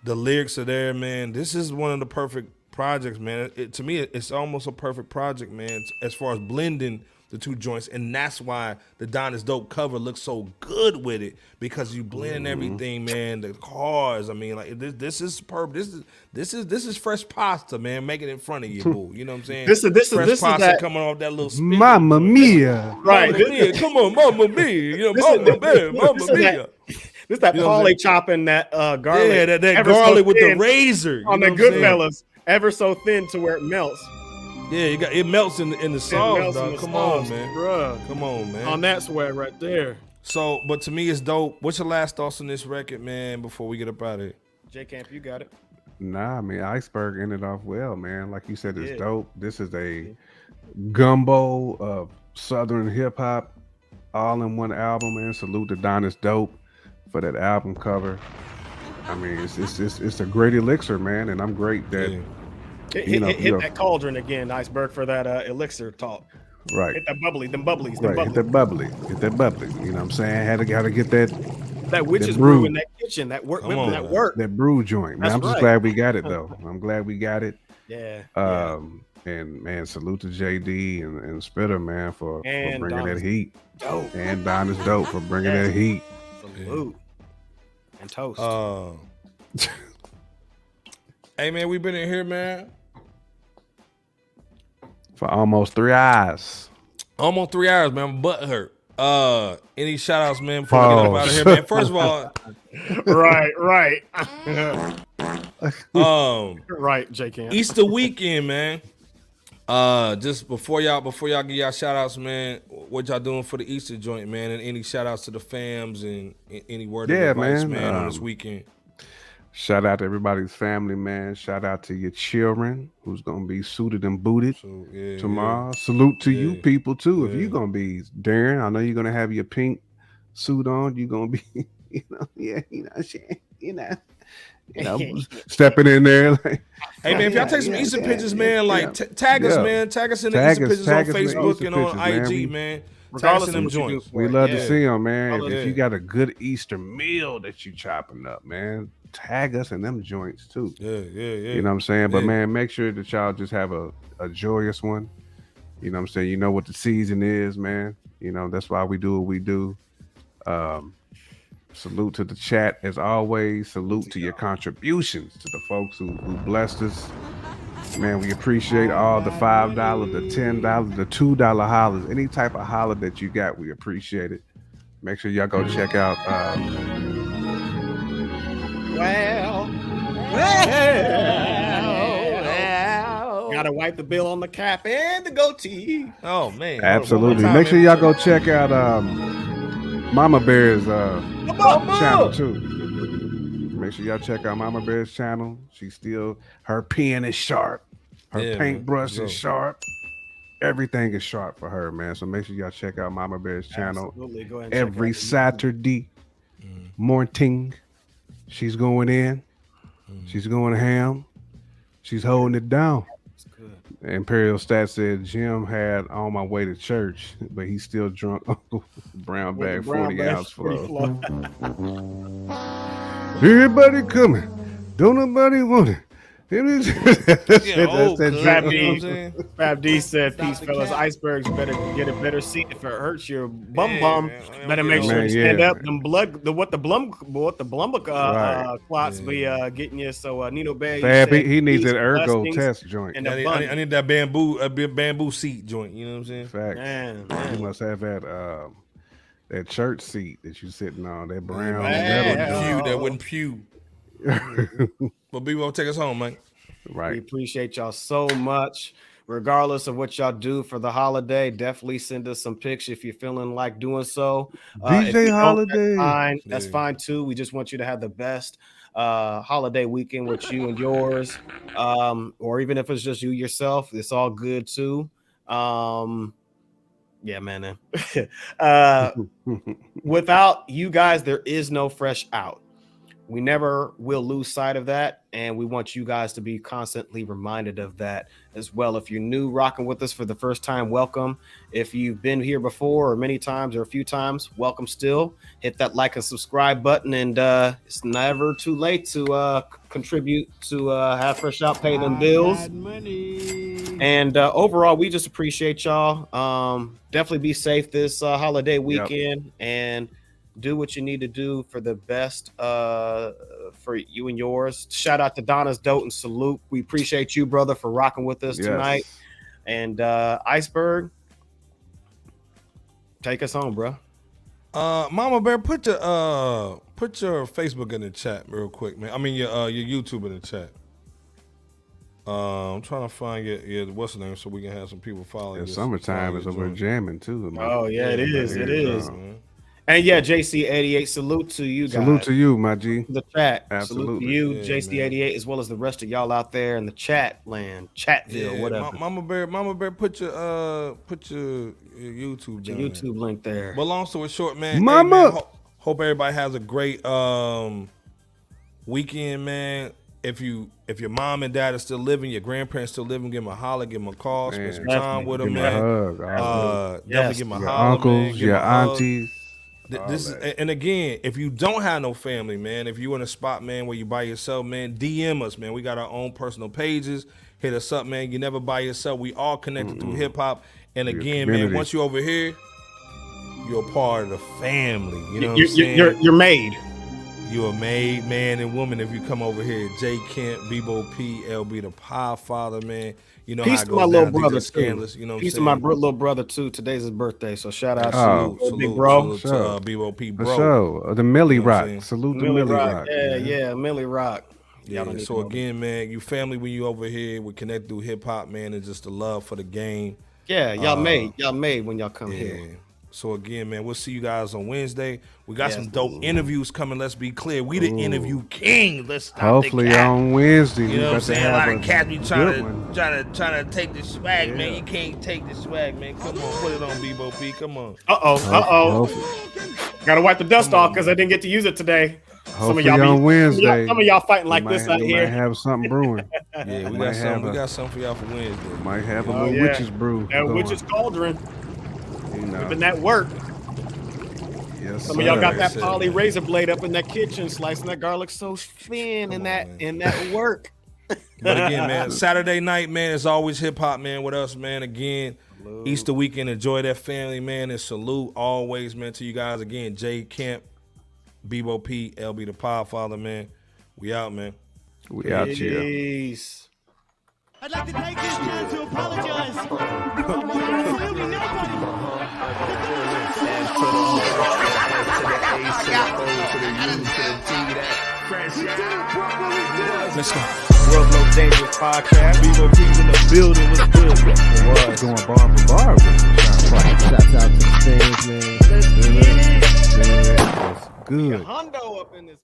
Speaker 5: the lyrics are there, man. This is one of the perfect projects, man. To me, it's almost a perfect project, man, as far as blending the two joints, and that's why the Don is Dope cover looks so good with it, because you blend everything, man. The cars, I mean, like this is superb. This is fresh pasta, man. Make it in front of you, boo. You know what I'm saying?
Speaker 2: This is
Speaker 5: pasta
Speaker 2: that
Speaker 5: coming off that little spin.
Speaker 6: Mamma mia.
Speaker 2: Right.
Speaker 5: Mamma mia. Come on, Mamma Mia. You know, Mamma Mia.
Speaker 2: This that
Speaker 5: You know what I'm
Speaker 2: Paulie
Speaker 5: saying?
Speaker 2: chopping that garlic.
Speaker 5: Yeah, that
Speaker 2: ever so
Speaker 5: garlic with the
Speaker 2: thin
Speaker 5: razor.
Speaker 2: on the Goodfellas, ever so thin to where it melts.
Speaker 5: Yeah, it melts in the sauce,
Speaker 2: melts in
Speaker 5: dog.
Speaker 2: the
Speaker 5: Come
Speaker 2: sauce,
Speaker 5: on, man.
Speaker 8: Bruh.
Speaker 5: Come on, man.
Speaker 8: On that swag right there.
Speaker 5: So, but to me, it's dope. What's your last thoughts on this record, man, before we get up out of here?
Speaker 2: J Camp, you got it.
Speaker 6: Nah, I mean, Iceberg ended off well, man. Like you said, it's dope. This is a gumbo of Southern hip hop all in one album, man. Salute to Don is Dope for that album cover. I mean, it's a great elixir, man, and I'm great that
Speaker 2: Hit that cauldron again, Iceberg, for that elixir talk.
Speaker 6: Right.
Speaker 2: Hit that bubbly, them bubblies,
Speaker 6: Right, hit that bubbly. Hit that bubbly. You know what I'm saying? Had to get
Speaker 2: that witch's
Speaker 6: brew.
Speaker 2: brew in that kitchen, that work, that work.
Speaker 6: That brew joint, man.
Speaker 2: That's
Speaker 6: I'm just
Speaker 2: right.
Speaker 6: glad we got it though. I'm glad we got it.
Speaker 2: Yeah.
Speaker 6: And man, salute to JD and Spitter, man, for bringing
Speaker 2: Don
Speaker 6: that
Speaker 2: is
Speaker 6: heat.
Speaker 2: dope.
Speaker 6: And Don is Dope for bringing that heat.
Speaker 2: Salute. And toast.
Speaker 5: Hey, man, we been in here, man.
Speaker 6: For almost 3 hours.
Speaker 5: Almost 3 hours, man. My butt hurt. Any shout outs, man, before we get up out of here, man? First of all,
Speaker 2: right.
Speaker 8: Right, J Camp.
Speaker 5: Easter weekend, man. Just before y'all give y'all shout outs, man, what y'all doing for the Easter joint, man? And any shout outs to the fams and any word of advice, man, on this weekend.
Speaker 6: Shout out to everybody's family, man. Shout out to your children who's gonna be suited and booted tomorrow. Salute to you people too. If you're gonna be Darren, I know you're gonna have your pink suit on. You're gonna be, stepping in there. Like,
Speaker 5: Hey, man, if y'all take some Easter pictures, man, like tag us, man. Tag us in the Easter pictures on Facebook and on IG, man.
Speaker 6: Regardless
Speaker 5: of them joints.
Speaker 6: We love to see them, man. If you got a good Easter meal that you chopping up, man, tag us in them joints too.
Speaker 5: Yeah.
Speaker 6: You know what I'm saying? But man, make sure that y'all just have a joyous one. You know what I'm saying? You know what the season is, man. You know, that's why we do what we do. Salute to the chat as always. Salute to your contributions to the folks who blessed us. Man, we appreciate all the $5, the $10, the $2 hollers. Any type of holler that you got, we appreciate it. Make sure y'all go check out
Speaker 2: Gotta wipe the bill on the cap and the goatee.
Speaker 5: Oh man.
Speaker 6: Absolutely. Make sure y'all go check out Mama Bear's channel too. Make sure y'all check out Mama Bear's channel. She's still, her pen is sharp. Her paintbrush is sharp. Everything is sharp for her, man. So make sure y'all check out Mama Bear's channel.
Speaker 2: Absolutely. Go ahead and
Speaker 6: Every
Speaker 2: check
Speaker 6: Saturday morning. She's going in. She's going ham. She's holding it down. Imperial Stat said Jim had on my way to church, but he's still drunk. Brown bag, 40 ounce flow. Everybody coming. Don't nobody want it.
Speaker 2: Fab D said, "Peace, fellas. Icebergs better get a better seat if it hurts your bum. Better make sure to stand up. Them what the blumber clots be getting you." So Nino Bay,
Speaker 6: Fab, he needs an ergo test joint.
Speaker 5: And I need that bamboo seat joint. You know what I'm saying?
Speaker 6: Fact.
Speaker 2: Man.
Speaker 6: You must have that church seat that you sitting on. That brown
Speaker 5: that wouldn't pew. But B will take us home, man.
Speaker 6: Right.
Speaker 2: We appreciate y'all so much. regardless of what y'all do for the holiday, definitely send us some pics if you're feeling like doing so.
Speaker 6: DJ Holiday.
Speaker 2: That's fine too. We just want you to have the best holiday weekend with you and yours. Or even if it's just you yourself, it's all good too. Yeah, man. Without you guys, there is no Fresh Out. We never will lose sight of that, and we want you guys to be constantly reminded of that as well. If you're new rocking with us for the first time, welcome. If you've been here before or many times or a few times, welcome still. Hit that like and subscribe button, and it's never too late to contribute to have Fresh Out pay them bills. And overall, we just appreciate y'all. Definitely be safe this holiday weekend, and do what you need to do for the best for you and yours. Shout out to Donna's Dote and Salute. We appreciate you, brother, for rocking with us tonight. And Iceberg, take us home, bro.
Speaker 5: Mama Bear, put your Facebook in the chat real quick, man. I mean your YouTube in the chat. I'm trying to find your what's the name so we can have some people following.
Speaker 6: Summertime is over jamming too. Man.
Speaker 2: Oh yeah, it is. It is. And yeah, JC88, salute to you guys.
Speaker 6: Salute to you, my G.
Speaker 2: The chat.
Speaker 6: Absolutely.
Speaker 2: Salute to you, JC88, as well as the rest of y'all out there in the chat land, Chatville, whatever.
Speaker 5: Mama Bear, put your YouTube down
Speaker 2: your YouTube link there.
Speaker 5: But long story short, man.
Speaker 6: Mama.
Speaker 5: Hey, man, hope everybody has a great weekend, man. If your mom and dad are still living, your grandparents still living, give them a holler, give them a call, spend some time with them, man. Definitely give them a holler,
Speaker 6: uncles,
Speaker 5: man.
Speaker 6: your aunties.
Speaker 5: This is, and again, if you don't have no family, man, if you're in a spot, man, where you by yourself, man, DM us, man. We got our own personal pages. Hit us up, man. You never by yourself. We all connected through hip hop. And again, man, once you're over here, you're a part of the family. You know what I'm saying?
Speaker 2: You're made.
Speaker 5: You're a made man and woman if you come over here. J Kemp, Bebo P, LB the Pie Father, man. You know
Speaker 2: Peace
Speaker 5: how it
Speaker 2: to
Speaker 5: goes
Speaker 2: my little
Speaker 5: down.
Speaker 2: brother
Speaker 5: DJ
Speaker 2: too.
Speaker 5: Scandalous, you know what
Speaker 2: Peace
Speaker 5: I'm
Speaker 2: to my
Speaker 5: saying?
Speaker 2: little brother too. Today's his birthday, so shout out to big bro.
Speaker 5: Salute to Bebo P, bro.
Speaker 6: For sure. The Milly
Speaker 5: You know what I'm
Speaker 6: Rock.
Speaker 5: saying?
Speaker 6: Salute to Milly Rock.
Speaker 2: Yeah, Milly Rock.
Speaker 5: Yeah, so again, man, you family when you over here. We connect through hip hop, man, and just the love for the game.
Speaker 2: Yeah, y'all made when y'all come here.
Speaker 5: So again, man, we'll see you guys on Wednesday. We got some dope interviews coming. Let's be clear, we the interview king. Let's stop
Speaker 6: hopefully
Speaker 5: the cap.
Speaker 6: on Wednesday.
Speaker 5: You know what I'm saying? A lot of cats be trying
Speaker 6: to
Speaker 5: to take the swag, man. You can't take the swag, man. Come on, put it on, Bebo P. Come on.
Speaker 2: Gotta wipe the dust off because I didn't get to use it today.
Speaker 6: Hopefully on Wednesday.
Speaker 2: Some of y'all fighting like this out here.
Speaker 6: Might have something brewing.
Speaker 5: Yeah, we got something for y'all for Wednesday.
Speaker 6: Might have a little witch's brew.
Speaker 2: That witch's cauldron.
Speaker 6: You know.
Speaker 2: Whipping that work.
Speaker 6: Yes,
Speaker 2: Some of y'all got that poly razor blade up in that kitchen, slicing that garlic so thin in that work.
Speaker 5: But again, man, Saturday night, man, it's always hip hop, man, with us, man. Again, Easter weekend, enjoy that family, man, and salute always, man, to you guys. Again, J Kemp, Bebo P, LB the Pie Father, man. We out, man.
Speaker 6: We out here.
Speaker 2: Peace.
Speaker 1: I'd like to take this time to apologize. Absolutely
Speaker 2: Let's go. World's Most Dangerous Podcast. Bebo P's in the building. What's good?
Speaker 6: It was going bar for bar.
Speaker 4: Shouts out to the fans, man.
Speaker 2: Let's get it.
Speaker 6: Man, that was good.
Speaker 2: Hondo up in this.